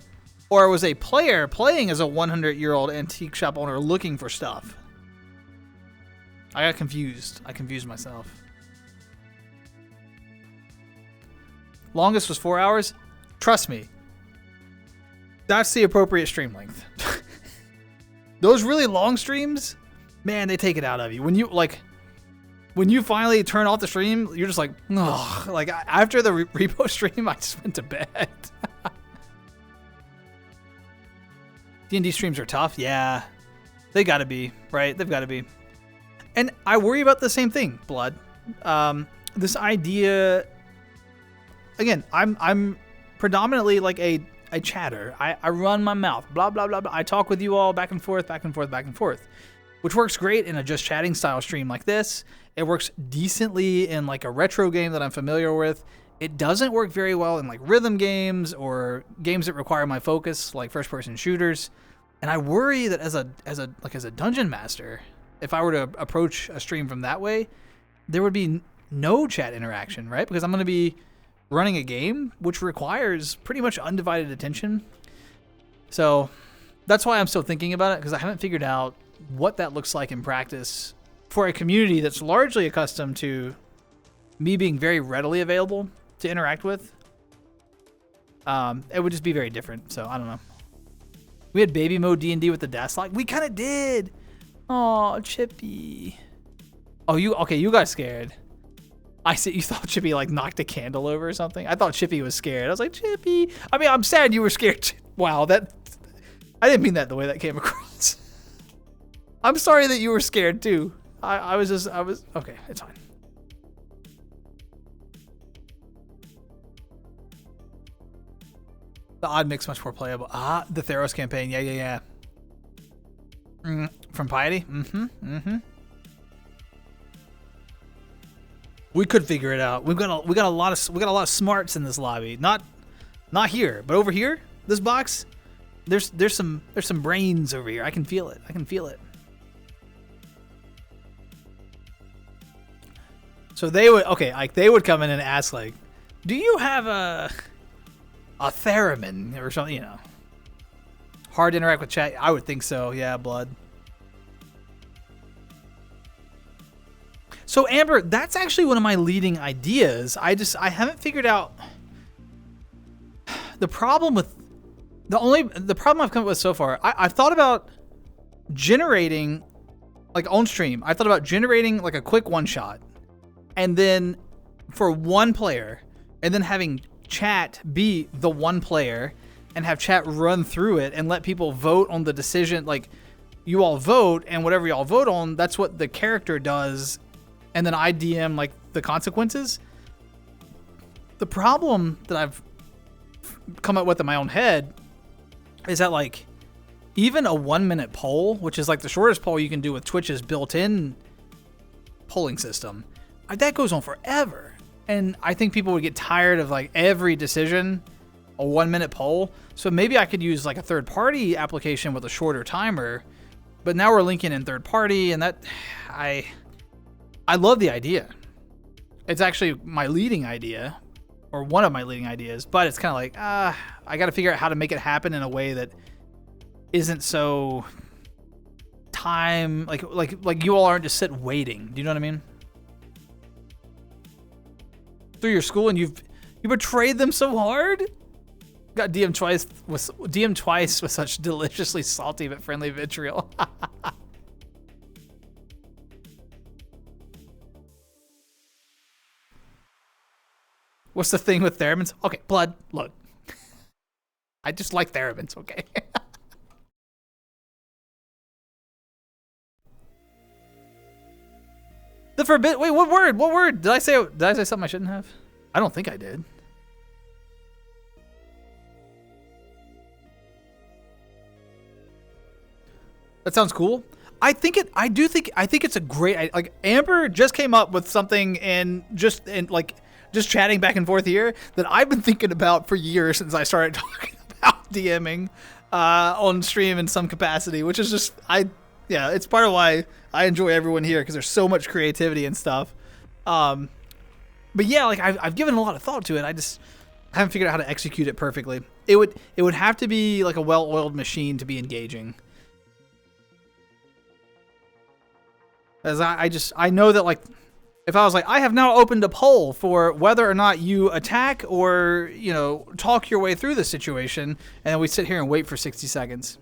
or was a player playing as a 100-year-old antique shop owner looking for stuff? I got confused. I confused myself. Longest was 4 hours. Trust me, that's the appropriate stream length. Those really long streams, man, they take it out of you. When you finally turn off the stream, you're just like, ugh. Like, after the repo stream, I just went to bed. D&D streams are tough. Yeah, they gotta be, right? They've gotta be. And I worry about the same thing, Blood. This idea, again, I'm predominantly like a chatter. I run my mouth, blah, blah, blah, blah. I talk with you all back and forth, which works great in a just chatting style stream like this. It works decently in like a retro game that I'm familiar with. It doesn't work very well in like rhythm games or games that require my focus, like first person shooters. And I worry that as a dungeon master, if I were to approach a stream from that way, there would be no chat interaction, right? Because I'm going to be running a game which requires pretty much undivided attention. So that's why I'm still thinking about it, because I haven't figured out what that looks like in practice for a community that's largely accustomed to me being very readily available to interact with. It would just be very different. So I don't know. We had baby mode D&D with the desk lock. We kind of did. Oh, Chippy. Oh, you got scared. I see. You thought Chippy like knocked a candle over or something. I thought Chippy was scared. I was like, Chippy. I mean, I'm sad you were scared. Wow, I didn't mean that the way that came across. I'm sorry that you were scared too. I was okay. It's fine. The odd mix much more playable. Ah, the Theros campaign. Yeah. From Piety. We could figure it out. We got a lot of smarts in this lobby. Not here, but over here, this box. There's some brains over here. I can feel it. So they would come in and ask like, do you have a theremin or something? You know, hard to interact with chat. I would think so. Yeah, blood. So Amber, that's actually one of my leading ideas. I haven't figured out the problem with the problem I've come up with so far. I've thought about generating like on stream. I thought about generating like a quick one shot, and then for one player, and then having chat be the one player, and have chat run through it and let people vote on the decision. Like you all vote, and whatever y'all vote on, that's what the character does. And then I DM like the consequences. The problem that I've come up with in my own head is that like even a 1 minute poll, which is like the shortest poll you can do with Twitch's built-in polling system, that goes on forever. And I think people would get tired of like every decision, a 1 minute poll. So maybe I could use like a third party application with a shorter timer, but now we're linking in third party, and that I love the idea. It's actually my leading idea, or one of my leading ideas, but it's kind of like, I got to figure out how to make it happen in a way that isn't so time, like you all aren't just sit waiting. Do you know what I mean? Through your school, and you betrayed them so hard. Got DM'd twice with such deliciously salty but friendly vitriol. What's the thing with theremins? Okay, blood, look. I just like theremins, okay? Wait, what word? What word? Did I say something I shouldn't have? I don't think I did. That sounds cool. I think it's a great, like Amber just came up with something just chatting back and forth here that I've been thinking about for years since I started talking about DMing on stream in some capacity, which is just, it's part of why I enjoy everyone here, because there's so much creativity and stuff. But yeah, like I've given a lot of thought to it. I haven't figured out how to execute it perfectly. It would have to be like a well-oiled machine to be engaging. As I know that like, if I was like, I have now opened a poll for whether or not you attack or, you know, talk your way through the situation, and then we sit here and wait for 60 seconds.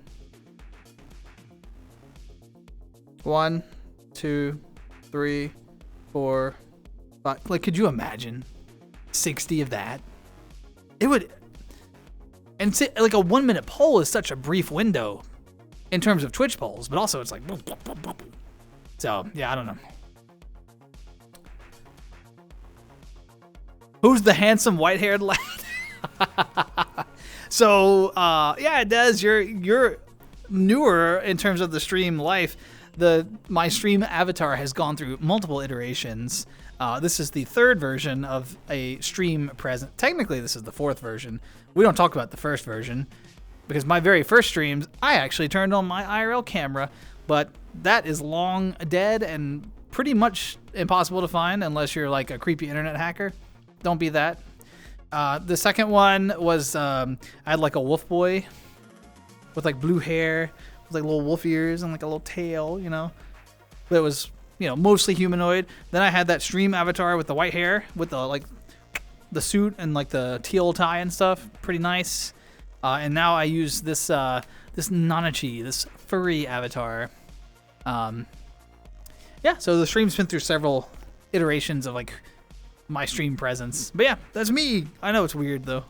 1, 2, 3, 4, 5. Like, could you imagine 60 of that? It would, and like a 1 minute poll is such a brief window in terms of Twitch polls, but also it's like, so yeah, I don't know. Who's the handsome white-haired lad? So, yeah, it does. You're newer in terms of the stream life. My stream avatar has gone through multiple iterations. This is the third version of a stream present. Technically, this is the fourth version. We don't talk about the first version because my very first streams, I actually turned on my IRL camera, but that is long dead and pretty much impossible to find unless you're like a creepy internet hacker. Don't be that. The second one was I had like a wolf boy with like blue hair, with like little wolf ears and like a little tail, you know. But it was, you know, mostly humanoid. Then I had that stream avatar with the white hair, with the like the suit and like the teal tie and stuff. Pretty nice. And now I use this this Nanachi, this furry avatar. Yeah, so the stream's been through several iterations of like my stream presence. But yeah, that's me. I know it's weird though.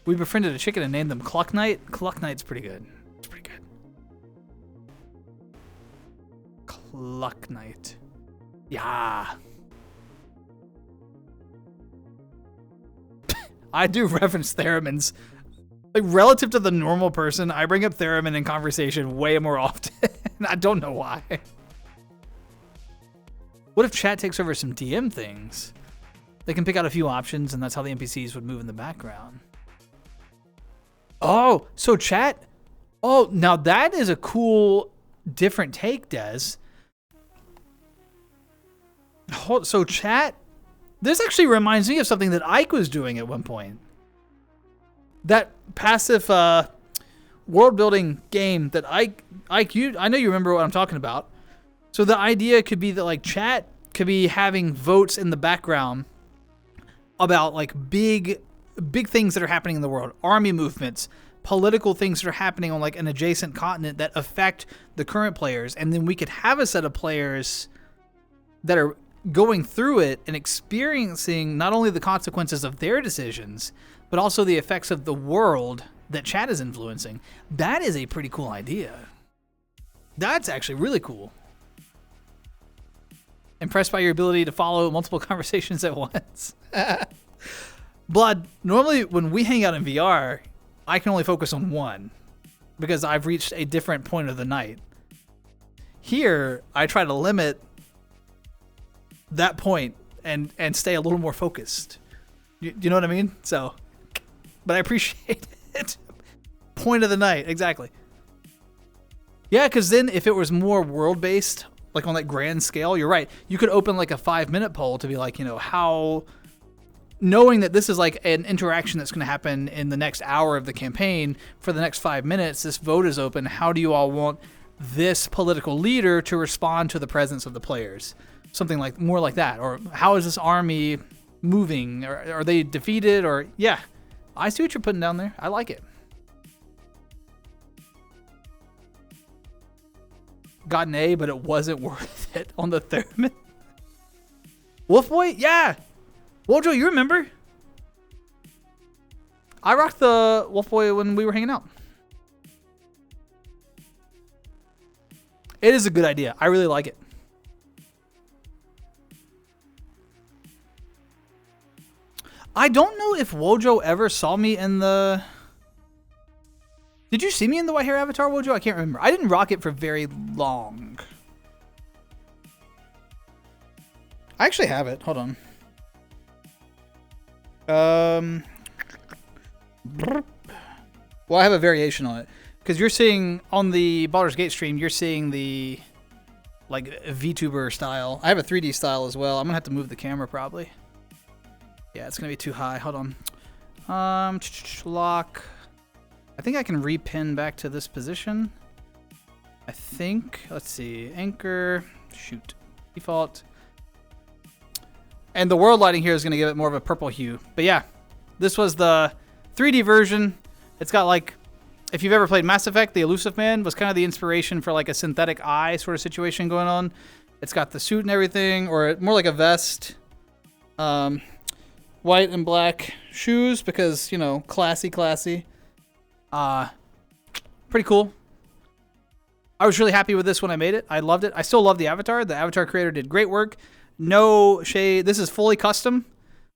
We befriended a chicken and named them Cluck Knight. Cluck Knight's pretty good. It's pretty good. Cluck Knight. Yeah. I do reference theremins. Like, relative to the normal person, I bring up theremin in conversation way more often. I don't know why. What if chat takes over some DM things? They can pick out a few options, and that's how the NPCs would move in the background. Oh, so chat... Oh, now that is a cool, different take, Des. So chat... This actually reminds me of something that Ike was doing at one point. That passive world-building game that Ike, I know you remember what I'm talking about. So the idea could be that like chat could be having votes in the background about like big things that are happening in the world, army movements, political things that are happening on like an adjacent continent that affect the current players, and then we could have a set of players that are going through it and experiencing not only the consequences of their decisions, but also the effects of the world that chat is influencing. That is a pretty cool idea. That's actually really cool. Impressed by your ability to follow multiple conversations at once. Blood, normally when we hang out in VR, I can only focus on one because I've reached a different point of the night. Here, I try to limit that point and stay a little more focused. You know what I mean? So, but I appreciate it. Point of the night, exactly. Yeah, because then if it was more world-based, like on that grand scale, you're right. You could open like a 5-minute poll to be like, you know, how, knowing that this is like an interaction that's going to happen in the next hour of the campaign, for the next 5 minutes, this vote is open. How do you all want this political leader to respond to the presence of the players? Something like more like that. Or how is this army moving? Or are they defeated? Or yeah, I see what you're putting down there. I like it. Got an A, but it wasn't worth it on the theremin. Wolfboy? Yeah. Wojo, you remember? I rocked the Wolfboy when we were hanging out. It is a good idea. I really like it. I don't know if Wojo ever saw me in the... Did you see me in the white hair avatar, Wojo? I can't remember. I didn't rock it for very long. I actually have it. Hold on. Well, I have a variation on it. Because you're seeing, on the Baldur's Gate stream, you're seeing the, like, VTuber style. I have a 3D style as well. I'm going to have to move the camera, probably. Yeah, it's going to be too high. Hold on. Lock. I think I can repin back to this position. I think. Let's see. Anchor. Shoot. Default. And the world lighting here is going to give it more of a purple hue. But yeah, this was the 3D version. It's got like, if you've ever played Mass Effect, the Elusive Man was kind of the inspiration for like a synthetic eye sort of situation going on. It's got the suit and everything, or more like a vest. White and black shoes because, you know, classy. Pretty cool. I was really happy with this when I made it. I loved it. I still love the avatar. The avatar creator did great work. No shade. This is fully custom.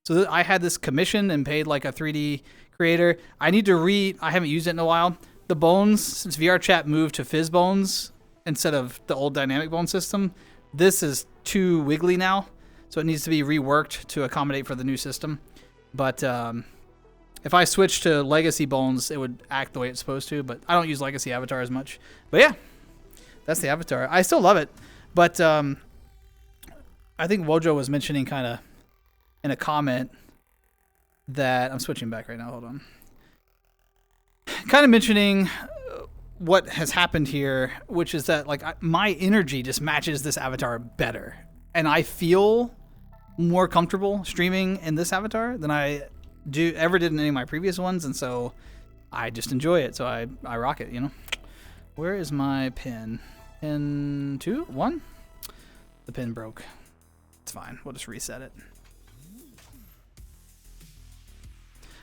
So I had this commissioned and paid like a 3D creator. I need to I haven't used it in a while. The bones, since VR chat moved to fizz bones instead of the old dynamic bone system, this is too wiggly now. So it needs to be reworked to accommodate for the new system. But if I switch to legacy bones, it would act the way it's supposed to. But I don't use legacy avatar as much. But yeah, that's the avatar. I still love it. But I think Wojo was mentioning kind of in a comment that I'm switching back right now. Hold on. Kind of mentioning what has happened here, which is that like my energy just matches this avatar better. And I feel more comfortable streaming in this avatar than I ever did in any of my previous ones, and so I just enjoy it. So I rock it, you know. Where is my pin? Pin 2? 1? The pin broke. It's fine. We'll just reset it.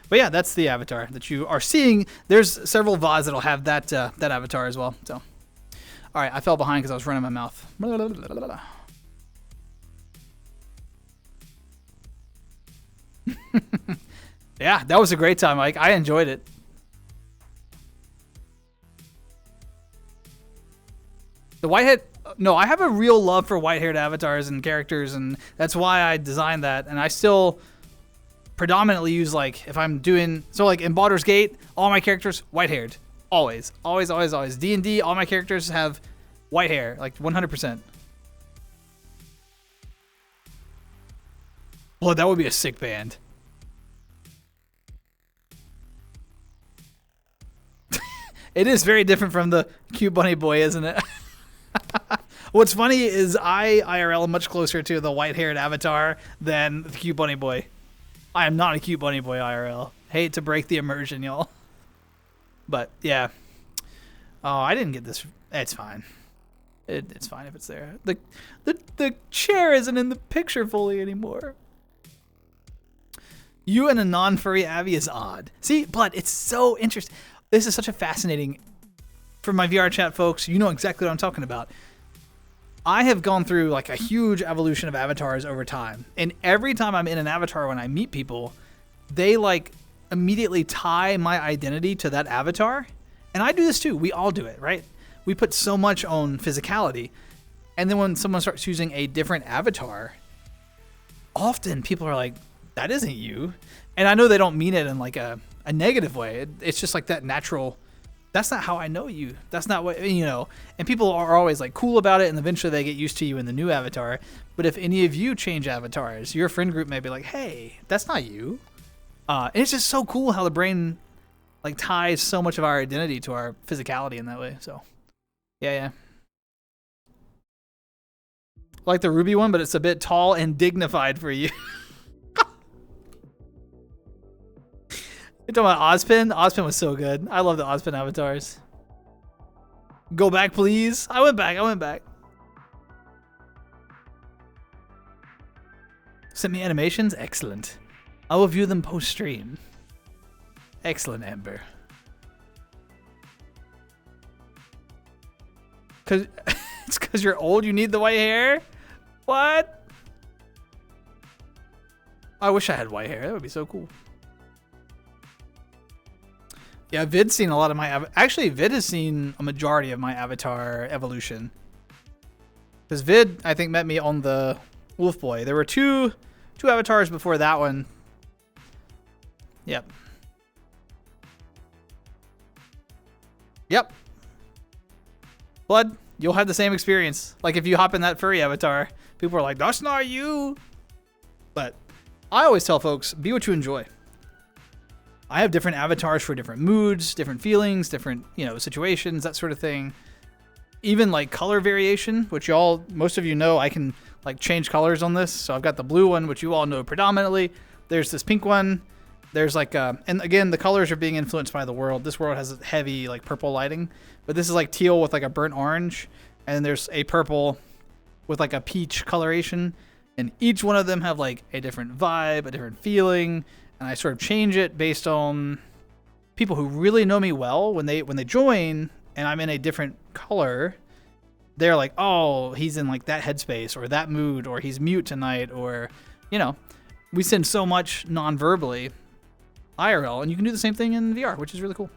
But yeah, that's the avatar that you are seeing. There's several VODs that'll have that that avatar as well. So, all right, I fell behind because I was running my mouth. Yeah, that was a great time, Mike. I enjoyed it. The whitehead... No, I have a real love for white-haired avatars and characters, and that's why I designed that. And I still predominantly use, like, if I'm doing... So, like, in Baldur's Gate, all my characters, white-haired. Always. Always, always, always. D&D, all my characters have white hair. Like, 100%. Well, that would be a sick band. It is very different from the cute bunny boy, isn't it? What's funny is I IRL am much closer to the white-haired avatar than the cute bunny boy. I am not a cute bunny boy IRL. Hate to break the immersion, y'all. But, yeah. Oh, I didn't get this. It's fine. It's fine if it's there. The chair isn't in the picture fully anymore. You and a non-furry Abby is odd. See, but it's so interesting. This is such a fascinating... For my VR chat folks, you know exactly what I'm talking about. I have gone through like a huge evolution of avatars over time. And every time I'm in an avatar when I meet people, they like immediately tie my identity to that avatar. And I do this too. We all do it, right? We put so much on physicality. And then when someone starts using a different avatar, often people are like, that isn't you. And I know they don't mean it in like a negative way. It's just like that natural... That's not how I know you. That's not what, you know. And people are always like cool about it, and eventually they get used to you in the new avatar. But if any of you change avatars, your friend group may be like, hey, that's not you. And it's just so cool how the brain like ties so much of our identity to our physicality in that way. So, yeah. Like the Ruby one, but it's a bit tall and dignified for you. You're talking about Ozpin? Ozpin was so good. I love the Ozpin avatars. Go back, please. I went back. Sent me animations? Excellent. I will view them post-stream. Excellent, Amber. It's because you're old, you need the white hair? What? I wish I had white hair. That would be so cool. Yeah, Vid's seen a lot of my... Actually, Vid has seen a majority of my avatar evolution. Because Vid, I think, met me on the Wolf Boy. There were two avatars before that one. Yep. Blood, you'll have the same experience. Like, if you hop in that furry avatar, people are like, that's not you. But I always tell folks, be what you enjoy. I have different avatars for different moods, different feelings, different, you know, situations, that sort of thing. Even like color variation, which most of you know, I can like change colors on this. So I've got the blue one, which you all know predominantly. There's this pink one. There's like, and again, the colors are being influenced by the world. This world has heavy like purple lighting, but this is like teal with like a burnt orange. And then there's a purple with like a peach coloration. And each one of them have like a different vibe, a different feeling. And I sort of change it based on people who really know me well. When they join and I'm in a different color, they're like, oh, he's in like that headspace or that mood, or he's mute tonight, or, you know, we send so much non-verbally IRL, and you can do the same thing in VR, which is really cool.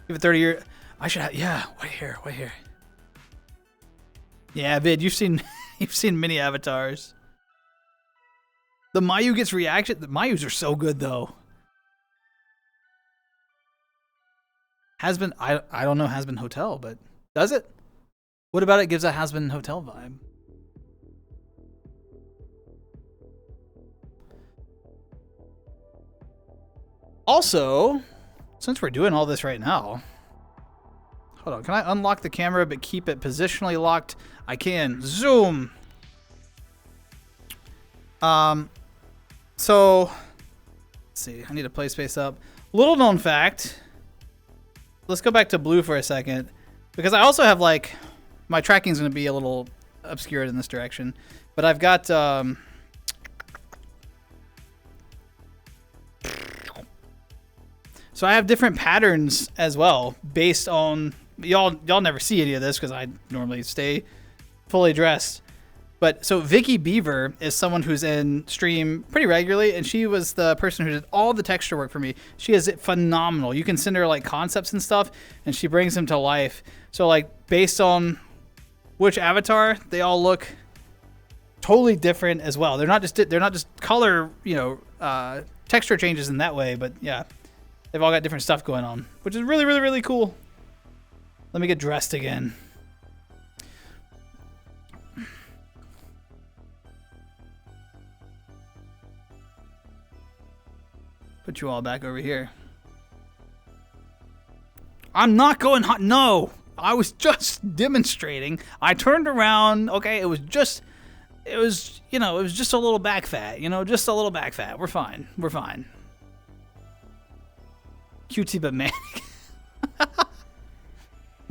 Give it 30 years. I should have, yeah, white hair. Yeah, Vid, you've seen many avatars. The Mayu gets reaction. The Mayus are so good though. Has-been, I don't know Has-been Hotel, but does it? What about it gives a Has-been Hotel vibe? Also, since we're doing all this right now, hold on, can I unlock the camera but keep it positionally locked? I can. Zoom. So, let's see. I need to play space up. Little known fact. Let's go back to blue for a second, because I also have like, my tracking is going to be a little obscured in this direction, but I've got so I have different patterns as well based on y'all never see any of this because I normally stay fully dressed. But so Vicky Beaver is someone who's in stream pretty regularly, and she was the person who did all the texture work for me. She is phenomenal. You can send her like concepts and stuff, and she brings them to life. So like based on which avatar, they all look totally different as well. They're not just color, texture changes in that way, but yeah, they've all got different stuff going on, which is really, really, really cool. Let me get dressed again. Put you all back over here. I'm not going hot. No, I was just demonstrating. I turned around. Okay, it was just a little back fat. Just a little back fat. We're fine. We're fine. Cutie but manic.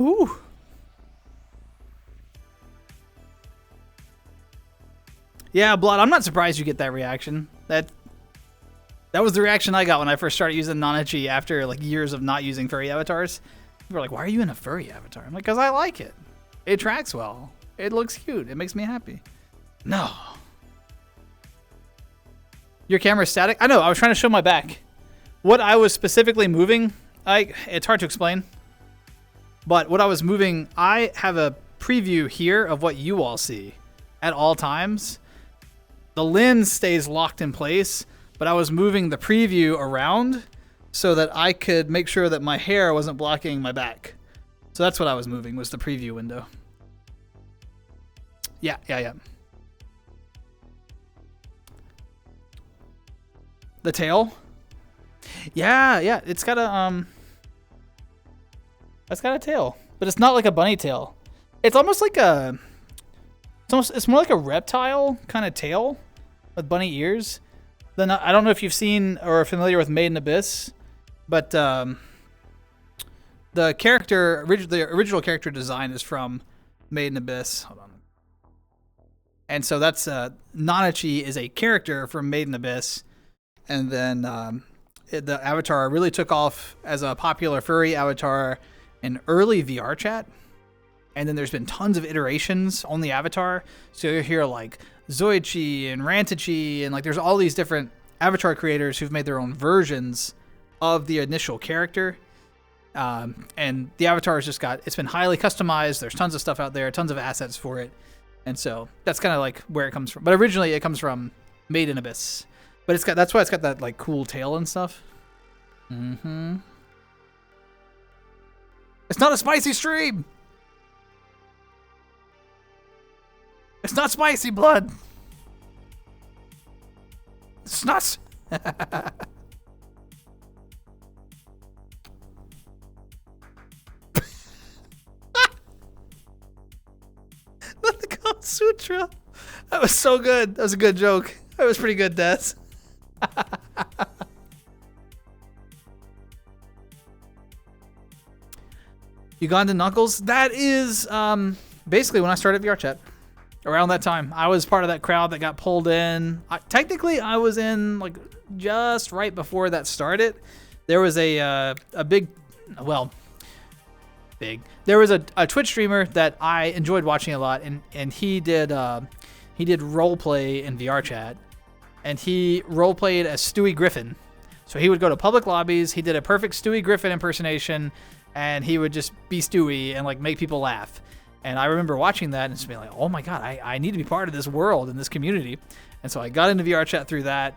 Ooh. Yeah, Blood. I'm not surprised you get that reaction. That was the reaction I got when I first started using Nanachi after like years of not using furry avatars. People were like, "Why are you in a furry avatar?" I'm like, "Because I like it. It tracks well. It looks cute. It makes me happy." No. Your camera's static? I know. I was trying to show my back. What I was specifically moving, it's hard to explain. But what I was moving, I have a preview here of what you all see at all times. The lens stays locked in place, but I was moving the preview around so that I could make sure that my hair wasn't blocking my back. So that's what I was moving, was the preview window. Yeah. The tail? Yeah. It's got a tail, but it's not like a bunny tail. It's almost like it's more like a reptile kind of tail with bunny ears. Then I don't know if you've seen or are familiar with Made in Abyss, but the original character design is from Made in Abyss. Hold on. And so that's Nanachi is a character from Made in Abyss, and then the avatar really took off as a popular furry avatar in early VR chat. And then there's been tons of iterations on the avatar. So you'll hear like Zoichi and Rantachi, and like there's all these different avatar creators who've made their own versions of the initial character. And the avatar has it's been highly customized. There's tons of stuff out there, tons of assets for it. And so that's kind of like where it comes from. But originally it comes from Made in Abyss. But that's why it's got that like cool tail and stuff. Mm-hmm. It's not a spicy stream. It's not spicy, Blood. It's not. Not the Kama Sutra. That was so good. That was a good joke. That was pretty good, Des. Ugandan Knuckles. That is basically when I started VR chat. Around that time, I was part of that crowd that got pulled in. Technically, I was in like just right before that started. There was a big. There was a Twitch streamer that I enjoyed watching a lot, and he did role play in VR chat, and he role played as Stewie Griffin. So he would go to public lobbies. He did a perfect Stewie Griffin impersonation, and he would just be Stewie and like make people laugh. And I remember watching that and just being like, oh my God, I need to be part of this world and this community. And so I got into VR chat through that,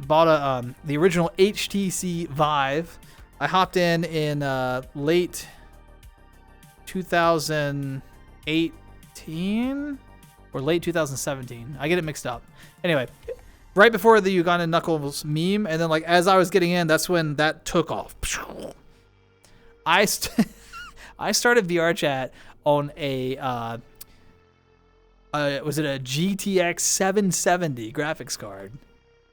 bought the original HTC Vive. I hopped in late 2018 or late 2017. I get it mixed up. Anyway, right before the Ugandan Knuckles meme. And then like as I was getting in, that's when that took off. I started VR chat on a was it a GTX 770 graphics card?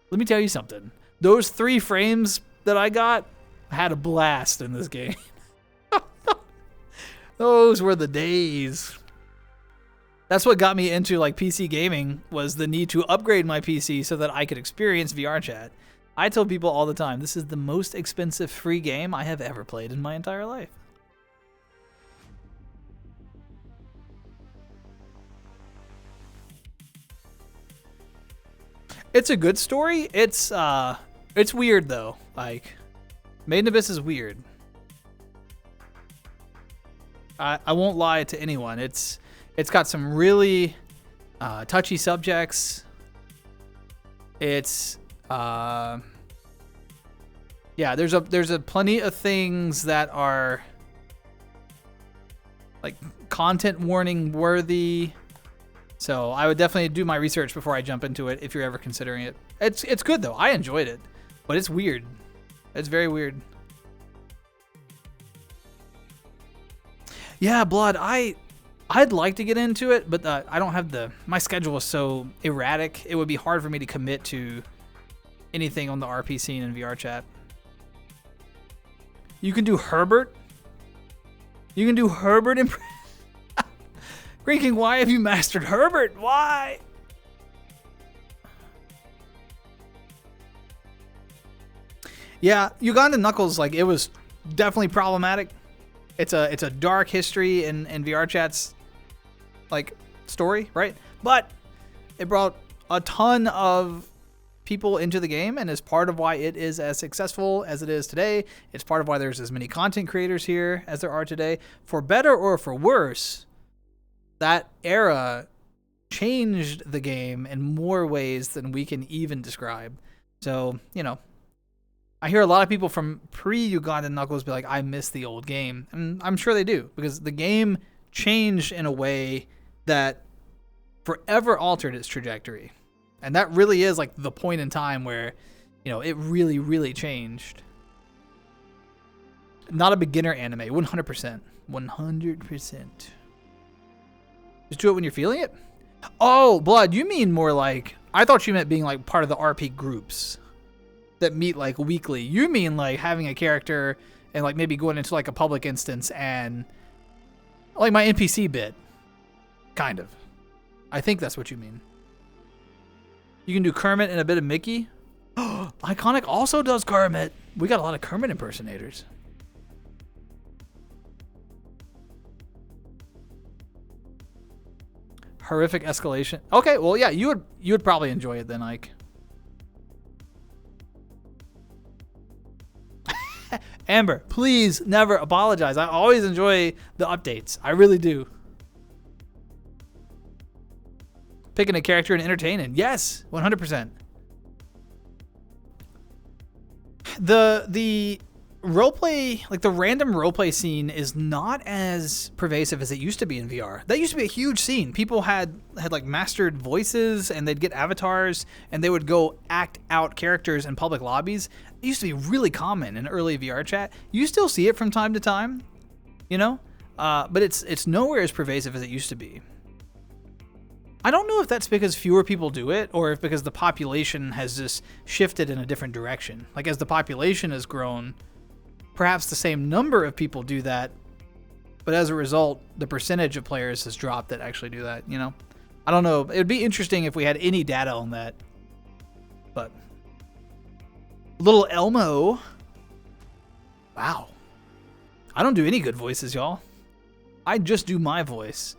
Let me tell you something. Those 3 frames that I got, I had a blast in this game. Those were the days. That's what got me into like PC gaming, was the need to upgrade my PC so that I could experience VR chat. I tell people all the time, this is the most expensive free game I have ever played in my entire life. It's a good story. It's weird though. Like, Made in Abyss is weird. I won't lie to anyone. It's got some really touchy subjects. It's yeah, there's a plenty of things that are like content warning worthy. So I would definitely do my research before I jump into it if you're ever considering it. It's good though. I enjoyed it, but it's weird. It's very weird. Yeah, Blood. I'd like to get into it, but I don't have my schedule is so erratic. It would be hard for me to commit to anything on the RP scene in VR chat. You can do Herbert. You can do Herbert in Green King, why have you mastered Herbert? Why? Yeah, Uganda Knuckles, like, it was definitely problematic. It's a dark history in VR chat's like story, right? But it brought a ton of people into the game and is part of why it is as successful as it is today. It's part of why there's as many content creators here as there are today. For better or for worse, that era changed the game in more ways than we can even describe. So, you know, I hear a lot of people from pre-Uganda Knuckles be like, I miss the old game. And I'm sure they do, because the game changed in a way that forever altered its trajectory. And that really is like the point in time where, you know, it really, really changed. Not a beginner anime, 100%. 100%. Just do it when you're feeling it? Oh, Blood, you mean more like, I thought you meant being like part of the RP groups that meet like weekly. You mean like having a character and like maybe going into like a public instance and like my NPC bit. Kind of. I think that's what you mean. You can do Kermit and a bit of Mickey. Iconic also does Kermit. We got a lot of Kermit impersonators. Horrific escalation. Okay, well, yeah, you would probably enjoy it then, Ike. Amber, please never apologize. I always enjoy the updates. I really do. Picking a character and entertaining. Yes, 100%. The roleplay, like the random roleplay scene is not as pervasive as it used to be in VR. That used to be a huge scene. People had like mastered voices and they'd get avatars and they would go act out characters in public lobbies. It used to be really common in early VR chat. You still see it from time to time, you know, but it's nowhere as pervasive as it used to be. I don't know if that's because fewer people do it or if because the population has just shifted in a different direction. Like as the population has grown, perhaps the same number of people do that, but as a result, the percentage of players has dropped that actually do that, you know? I don't know. It would be interesting if we had any data on that. But little Elmo. Wow. I don't do any good voices, y'all. I just do my voice.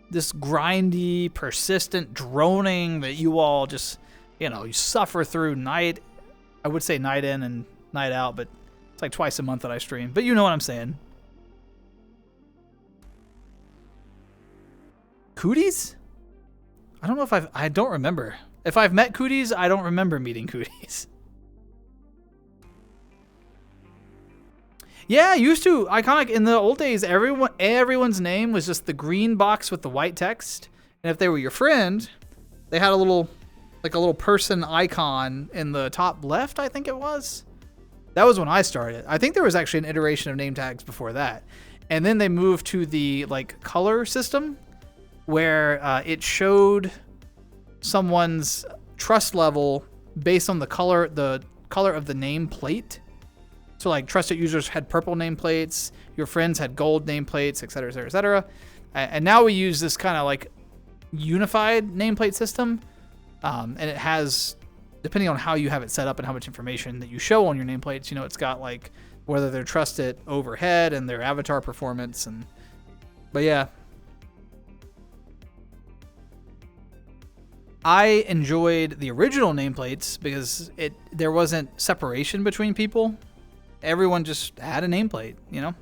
This grindy, persistent droning that you all just, you know, you suffer through night. I would say night in and night out, but it's like twice a month that I stream. But you know what I'm saying. Cooties? I don't know if I don't remember. If I've met Cooties, I don't remember meeting Cooties. Yeah, used to. Iconic. In the old days, everyone's name was just the green box with the white text. And if they were your friend, they had a little person icon in the top left, I think it was. That was when I started. I think there was actually an iteration of name tags before that. And then they moved to the like color system where it showed someone's trust level based on the color of the name plate. So like trusted users had purple nameplates, your friends had gold nameplates, et cetera, et cetera, et cetera. And now we use this kind of like unified nameplate system. And it has, depending on how you have it set up and how much information that you show on your nameplates, you know, it's got like whether they're trusted overhead and their avatar performance. But yeah. I enjoyed the original nameplates because there wasn't separation between people. Everyone just had a nameplate, you know?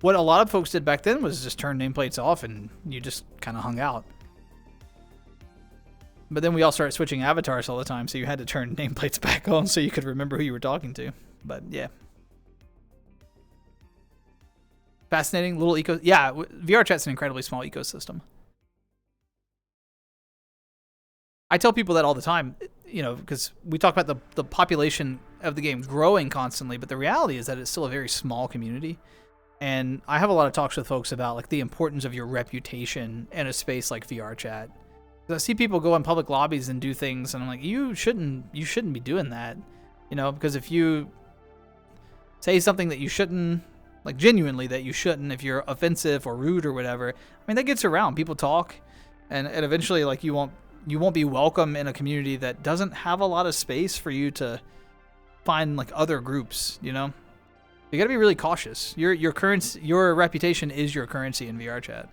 What a lot of folks did back then was just turn nameplates off and you just kind of hung out. But then we all started switching avatars all the time, so you had to turn nameplates back on so you could remember who you were talking to. But yeah. Fascinating little yeah, VR chat's an incredibly small ecosystem. I tell people that all the time, you know, because we talk about the population of the game growing constantly, but the reality is that it's still a very small community. And I have a lot of talks with folks about like the importance of your reputation in a space like VR chat. Because I see people go in public lobbies and do things, and I'm like, you shouldn't be doing that, you know, because if you say something that you shouldn't, like genuinely that you shouldn't, if you're offensive or rude or whatever, I mean, that gets around. People talk, and eventually, like, you won't be welcome in a community that doesn't have a lot of space for you to find like other groups, you know? You gotta be really cautious. Your reputation is your currency in VR chat.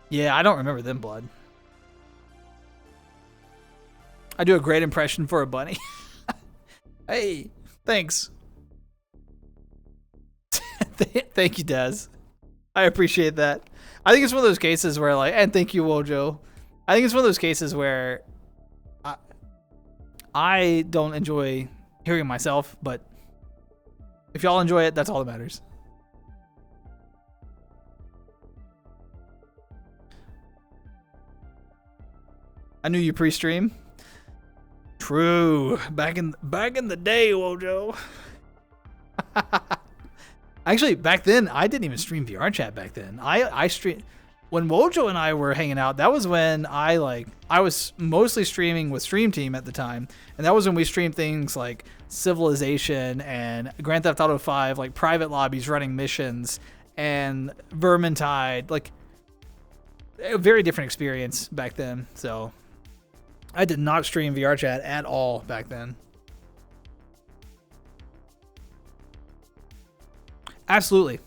Yeah, I don't remember them, Blood. I do a great impression for a bunny. Hey, thanks. Thank you, Daz. I appreciate that. I think it's one of those cases where, like, and thank you, Wojo. I think it's one of those cases where I don't enjoy hearing myself, but if y'all enjoy it, that's all that matters. I knew you pre-stream. True. Back in the day, Wojo. Actually, back then, I didn't even stream VR chat back then. I streamed when Wojo and I were hanging out. That was when I was mostly streaming with Stream Team at the time, and that was when we streamed things like Civilization and Grand Theft Auto 5, like private lobbies running missions, and Vermintide. Like, a very different experience back then. So, I did not stream VR chat at all back then. Absolutely.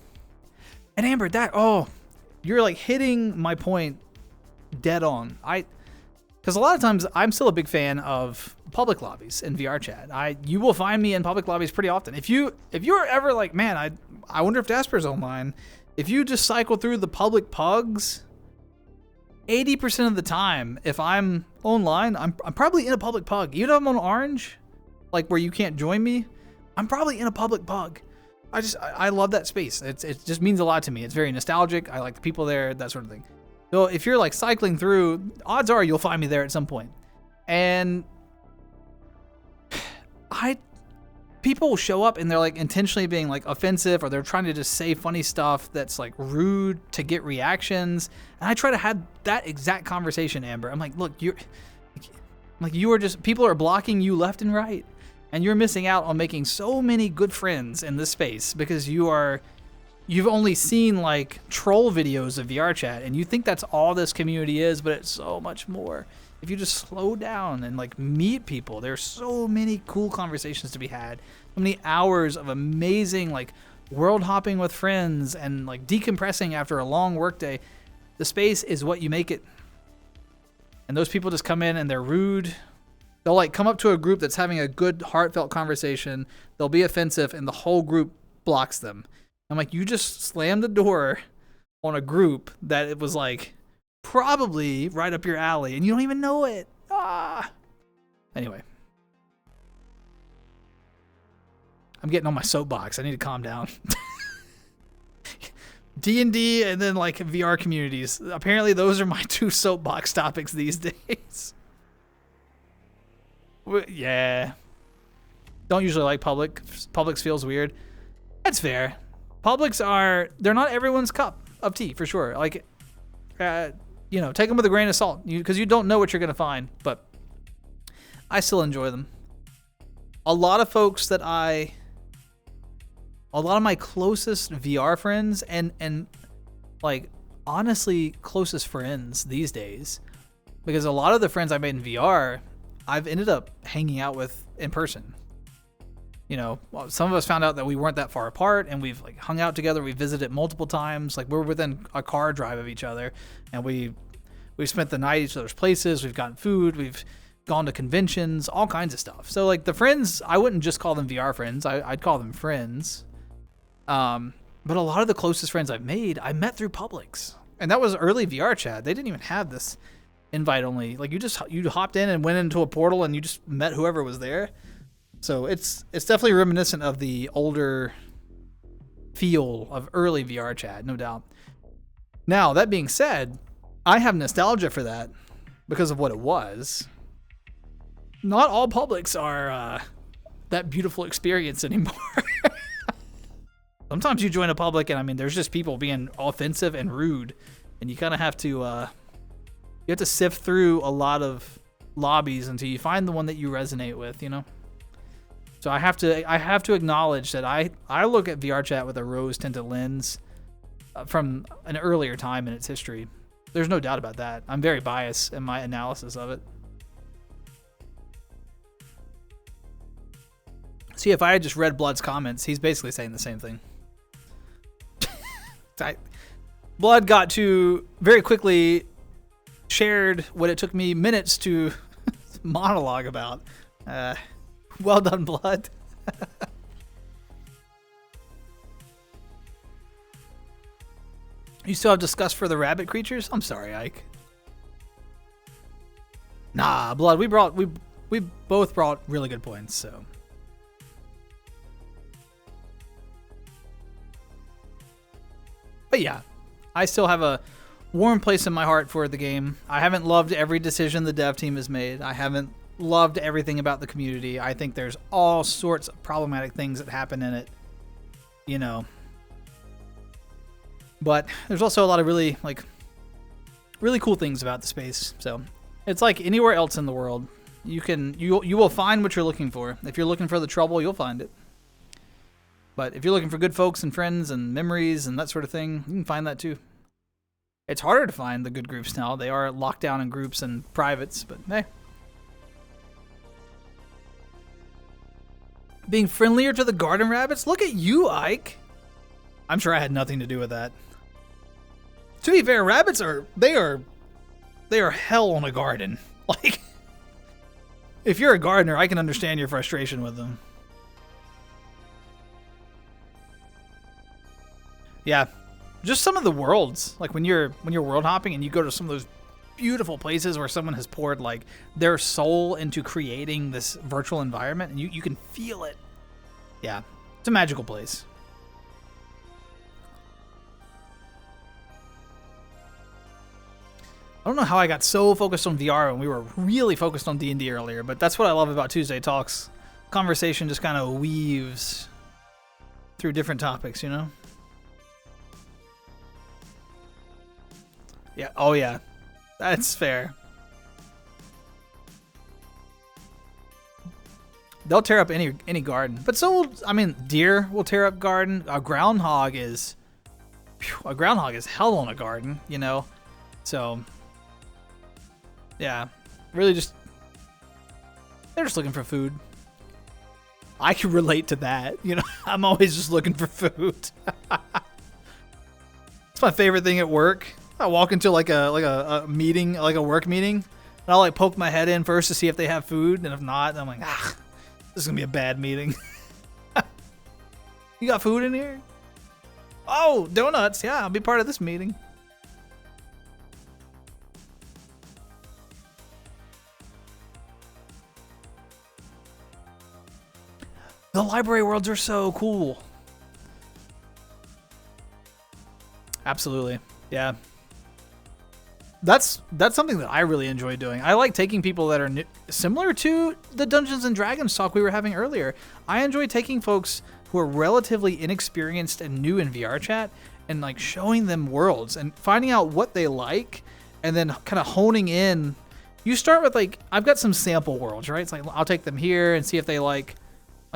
And Amber, you're like hitting my point dead on. Because a lot of times I'm still a big fan of public lobbies in VR chat. You will find me in public lobbies pretty often. If you are ever like, man, I wonder if Daspra's online. If you just cycle through the public pugs, 80% of the time, if I'm online, I'm probably in a public pug. Even if I'm on orange, like where you can't join me, I'm probably in a public pug. I love that space. It just means a lot to me. It's very nostalgic. I like the people there, that sort of thing. So if you're like cycling through, odds are you'll find me there at some point. And people will show up and they're like intentionally being like offensive, or they're trying to just say funny stuff that's like rude to get reactions. And I try to have that exact conversation, Amber. I'm like, look, people are blocking you left and right. And you're missing out on making so many good friends in this space because you've only seen like troll videos of VR chat, and you think that's all this community is, but it's so much more. If you just slow down and like meet people, there's so many cool conversations to be had. So many hours of amazing like world hopping with friends and like decompressing after a long workday. The space is what you make it. And those people just come in and they're rude. They'll like come up to a group that's having a good heartfelt conversation. They'll be offensive and the whole group blocks them. I'm like, you just slammed the door on a group that it was like probably right up your alley and you don't even know it. Anyway. I'm getting on my soapbox. I need to calm down. D&D and then like VR communities. Apparently those are my two soapbox topics these days. Yeah. Don't usually like public. Publix feels weird. That's fair. They're not everyone's cup of tea, for sure. Like, take them with a grain of salt, because you don't know what you're going to find, but I still enjoy them. A lot of my closest VR friends and like honestly closest friends these days, because a lot of the friends I made in VR, I've ended up hanging out with in person. Some of us found out that we weren't that far apart, and we've like hung out together. We visited multiple times. Like, we're within a car drive of each other, and we We've spent the night at each other's places. We've gotten food. We've gone to conventions, all kinds of stuff. So like the friends, I wouldn't just call them VR friends. I'd call them friends. But a lot of the closest friends I've made, I met through Publix. And that was early VR chat. They didn't even have this invite only. Like you hopped in and went into a portal and you just met whoever was there. So it's definitely reminiscent of the older feel of early VR chat, no doubt. Now, that being said, I have nostalgia for that because of what it was. Not all Publics are that beautiful experience anymore. Sometimes you join a public and I mean, there's just people being offensive and rude, and you kind of have to sift through a lot of lobbies until you find the one that you resonate with, you know. So I have to acknowledge that I look at VR chat with a rose-tinted lens from an earlier time in its history. There's no doubt about that. I'm very biased in my analysis of it. See, if I had just read Blood's comments, he's basically saying the same thing. Blood got to very quickly shared what it took me minutes to monologue about. Well done, Blood. You still have disgust for the rabbit creatures? I'm sorry, Ike. Nah, Blood, we both brought really good points, so. But yeah, I still have a warm place in my heart for the game. I haven't loved every decision the dev team has made. I haven't loved everything about the community. I think there's all sorts of problematic things that happen in it, you know. But there's also a lot of really cool things about the space. So it's like anywhere else in the world. You will find what you're looking for. If you're looking for the trouble, you'll find it. But if you're looking for good folks and friends and memories and that sort of thing, you can find that too. It's harder to find the good groups now. They are locked down in groups and privates, but hey. Being friendlier to the garden rabbits? Look at you, Ike. I'm sure I had nothing to do with that. To be fair, rabbits are hell on a garden. Like, if you're a gardener, I can understand your frustration with them. Yeah, just some of the worlds, like when you're world hopping and you go to some of those beautiful places where someone has poured like their soul into creating this virtual environment, and you can feel it. Yeah, it's a magical place. I don't know how I got so focused on VR when we were really focused on D&D earlier, but that's what I love about Tuesday Talks. Conversation just kind of weaves through different topics, you know? Yeah. Oh, yeah. That's fair. They'll tear up any garden. But so, I mean, deer will tear up garden. A groundhog is hell on a garden, you know? So, yeah. Really just, they're just looking for food. I can relate to that. You know, I'm always just looking for food. It's my favorite thing at work. I walk into like a meeting, like a work meeting, and I'll like poke my head in first to see if they have food, and if not, I'm like, this is gonna be a bad meeting. You got food in here? Oh, donuts. Yeah, I'll be part of this meeting. The library worlds are so cool. Absolutely. Yeah. That's something that I really enjoy doing. I like taking people that are similar to the Dungeons and Dragons talk we were having earlier. I enjoy taking folks who are relatively inexperienced and new in VR chat and like showing them worlds and finding out what they like and then kind of honing in. You start with like, I've got some sample worlds, right? It's like, I'll take them here and see if they like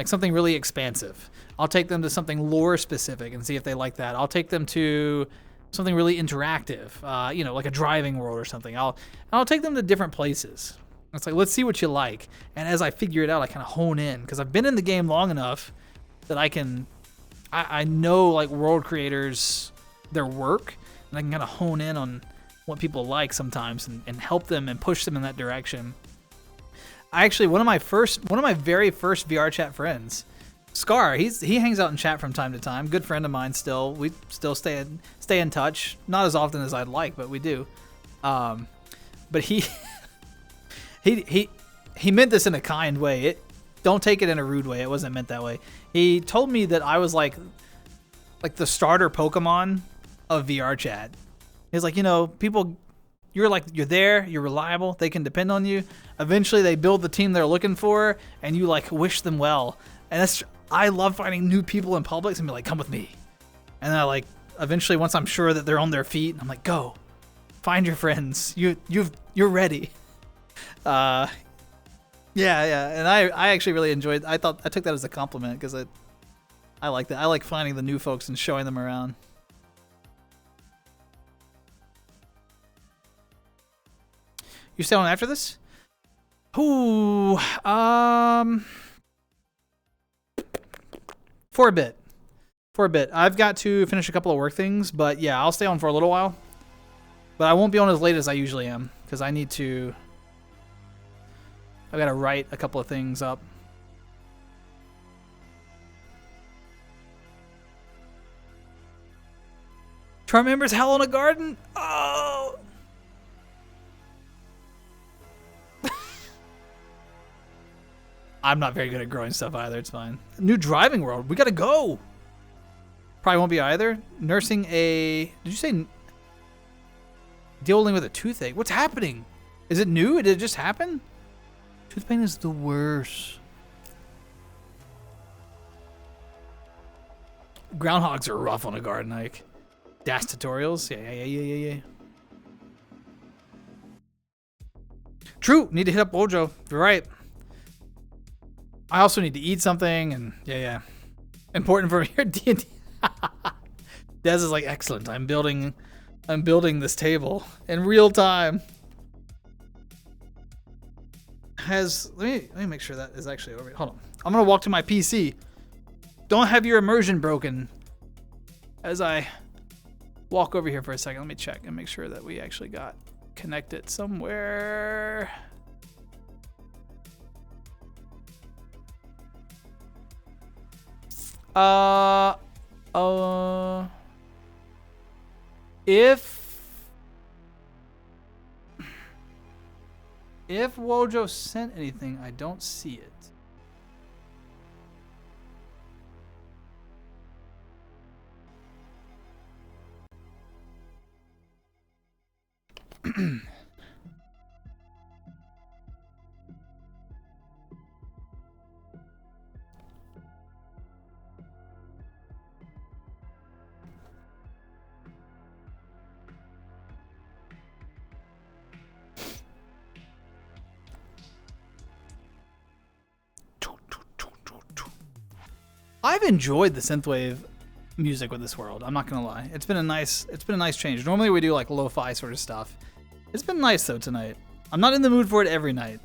something really expansive. I'll take them to something lore specific and see if they like that. I'll take them to something really interactive, you know, like a driving world or something. I'll take them to different places. It's like, let's see what you like. And as I figure it out, I kind of hone in because I've been in the game long enough that I know like world creators, their work, and I can kind of hone in on what people like sometimes and help them and push them in that direction. I actually, one of my very first VR chat friends, Scar, he hangs out in chat from time to time. Good friend of mine still. We still stay in touch. Not as often as I'd like, but we do. But he meant this in a kind way. Don't take it in a rude way. It wasn't meant that way. He told me that I was like the starter Pokemon of VR chat. He's like, people, you're there, you're reliable, they can depend on you. Eventually they build the team they're looking for and you like wish them well. And I love finding new people in Publix and be like, come with me. And then eventually once I'm sure that they're on their feet, I'm like, go, find your friends. You're ready. Yeah. And I actually really enjoyed, I took that as a compliment because I like that. I like finding the new folks and showing them around. You stay on after this? Ooh, for a bit. I've got to finish a couple of work things, but yeah, I'll stay on for a little while. But I won't be on as late as I usually am because I've got to write a couple of things up. Try members howl in a garden? Oh! I'm not very good at growing stuff either. It's fine. New driving world. We gotta go. Probably won't be either. Nursing a... Did you say... Dealing with a toothache. What's happening? Is it new? Did it just happen? Tooth pain is the worst. Groundhogs are rough on a garden hike. DAS tutorials. Yeah. True. Need to hit up Wojo. You're right. I also need to eat something, and yeah. Important for your D&D. Des is like, excellent. I'm building this table in real time. Let me make sure that is actually over. Hold on. I'm gonna walk to my PC. Don't have your immersion broken. As I walk over here for a second, let me check and make sure that we actually got connected somewhere. If Wojo sent anything, I don't see it. I've enjoyed the synthwave music with this world. I'm not gonna lie. It's been a nice change. Normally we do like lo-fi sort of stuff. It's been nice though tonight. I'm not in the mood for it every night,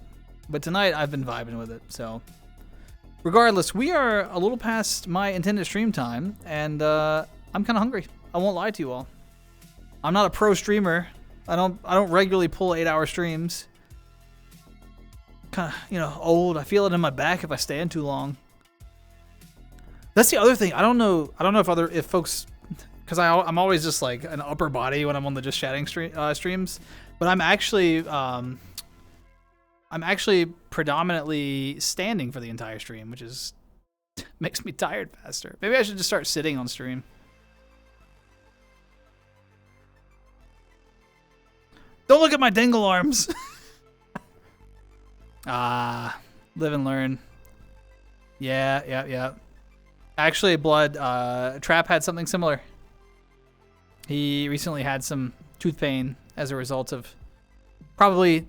but tonight I've been vibing with it. So, regardless, we are a little past my intended stream time, and I'm kind of hungry. I won't lie to you all. I'm not a pro streamer. I don't regularly pull 8-hour streams. Kind of, old. I feel it in my back if I stand too long. That's the other thing. I don't know if folks, because I'm always just like an upper body when I'm on the just chatting streams, but I'm actually predominantly standing for the entire stream, which makes me tired faster. Maybe I should just start sitting on stream. Don't look at my dangle arms. Live and learn. Yeah. Actually, Blood, Trap had something similar. He recently had some tooth pain as a result of probably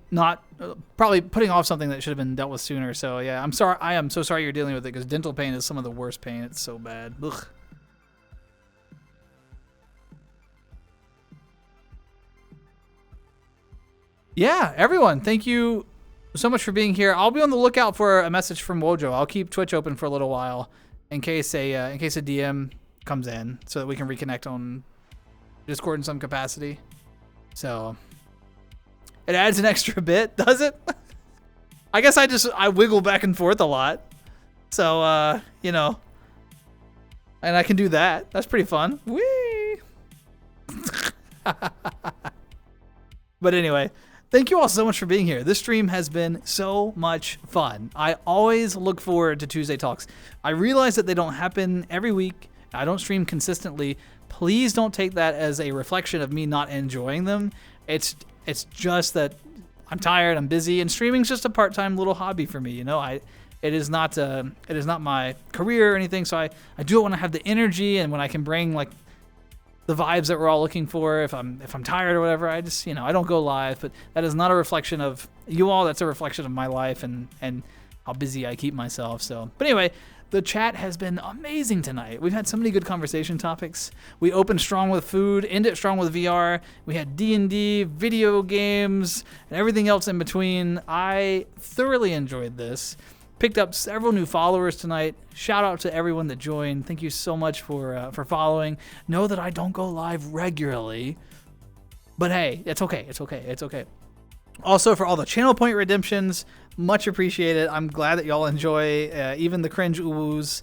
putting off something that should have been dealt with sooner. So yeah, I'm sorry. I am so sorry you're dealing with it because dental pain is some of the worst pain. It's so bad. Ugh. Yeah, everyone, thank you so much for being here. I'll be on the lookout for a message from Wojo. I'll keep Twitch open for a little while in case a DM comes in so that we can reconnect on Discord in some capacity. So it adds an extra bit, does it? I guess I wiggle back and forth a lot. So, you know, and I can do that. That's pretty fun. Whee! But anyway, thank you all so much for being here. This stream has been so much fun. I always look forward to Tuesday Talks. I realize that they don't happen every week. I don't stream consistently. Please don't take that as a reflection of me not enjoying them. It's just that I'm tired, I'm busy, and streaming's just a part-time little hobby for me. You know, it is not my career or anything. So I do it when I have the energy and when I can bring like the vibes that we're all looking for. If I'm tired or whatever, I just, you know, I don't go live. But that is not a reflection of you all. That's a reflection of my life and how busy I keep myself. So, but anyway, the chat has been amazing tonight. We've had so many good conversation topics. We opened strong with food, ended strong with VR. We had D&D, video games, and everything else in between. I thoroughly enjoyed this. Picked up several new followers tonight. Shout out to everyone that joined. Thank you so much for following. Know that I don't go live regularly, but hey, it's okay. It's okay. It's okay. Also, for all the channel point redemptions, much appreciated. I'm glad that y'all enjoy even the cringe oohs.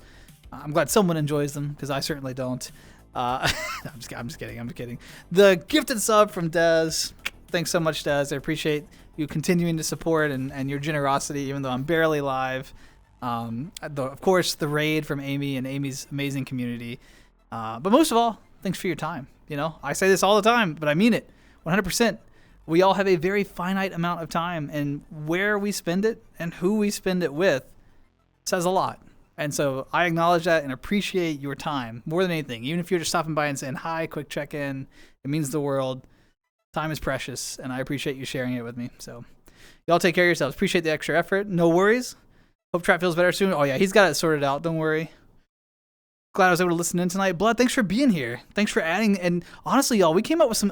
I'm glad someone enjoys them because I certainly don't. I'm just kidding. The gifted sub from Dez. Thanks so much, Dez. I appreciate you continuing to support and your generosity, even though I'm barely live. Of course, the raid from Amy and Amy's amazing community. But most of all, thanks for your time. You know, I say this all the time, but I mean it 100%. We all have a very finite amount of time, and where we spend it and who we spend it with says a lot. And so I acknowledge that and appreciate your time more than anything. Even if you're just stopping by and saying hi, quick check-in, it means the world. Time is precious, and I appreciate you sharing it with me. So y'all take care of yourselves. Appreciate the extra effort. No worries. Hope Trap feels better soon. Oh, yeah, he's got it sorted out. Don't worry. Glad I was able to listen in tonight. Blood, thanks for being here. Thanks for adding. And honestly, y'all, we came up with some...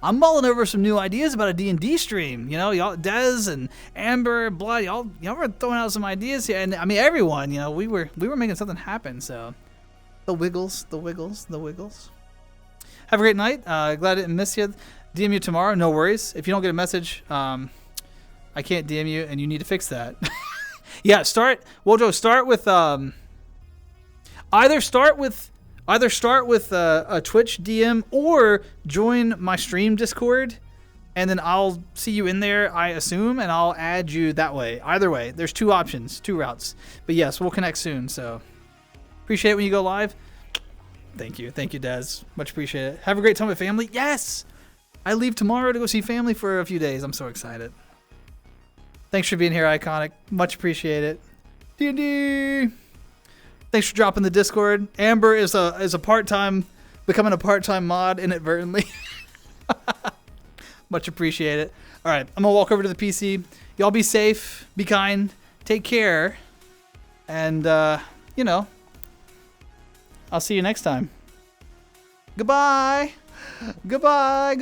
I'm mulling over some new ideas about a D&D stream. You know, y'all, Dez and Amber, Blood, y'all were throwing out some ideas here. And I mean, everyone, you know, we were making something happen. So the wiggles. Have a great night. Glad I didn't miss you. DM you tomorrow. No worries. If you don't get a message, I can't DM you, and you need to fix that. Yeah, start with either start with a Twitch DM or join my stream Discord, and then I'll see you in there, I assume, and I'll add you that way. Either way, there's two options, two routes. But yes, we'll connect soon. So appreciate it when you go live. Thank you, Daz. Much appreciated. Have a great time with family. Yes, I leave tomorrow to go see family for a few days. I'm so excited. Thanks for being here, Iconic. Much appreciated. D&D. Thanks for dropping the Discord. Amber is a becoming a part-time mod inadvertently. Much appreciated. All right, I'm gonna walk over to the PC. Y'all be safe, be kind, take care, and you know, I'll see you next time. Goodbye. Goodbye.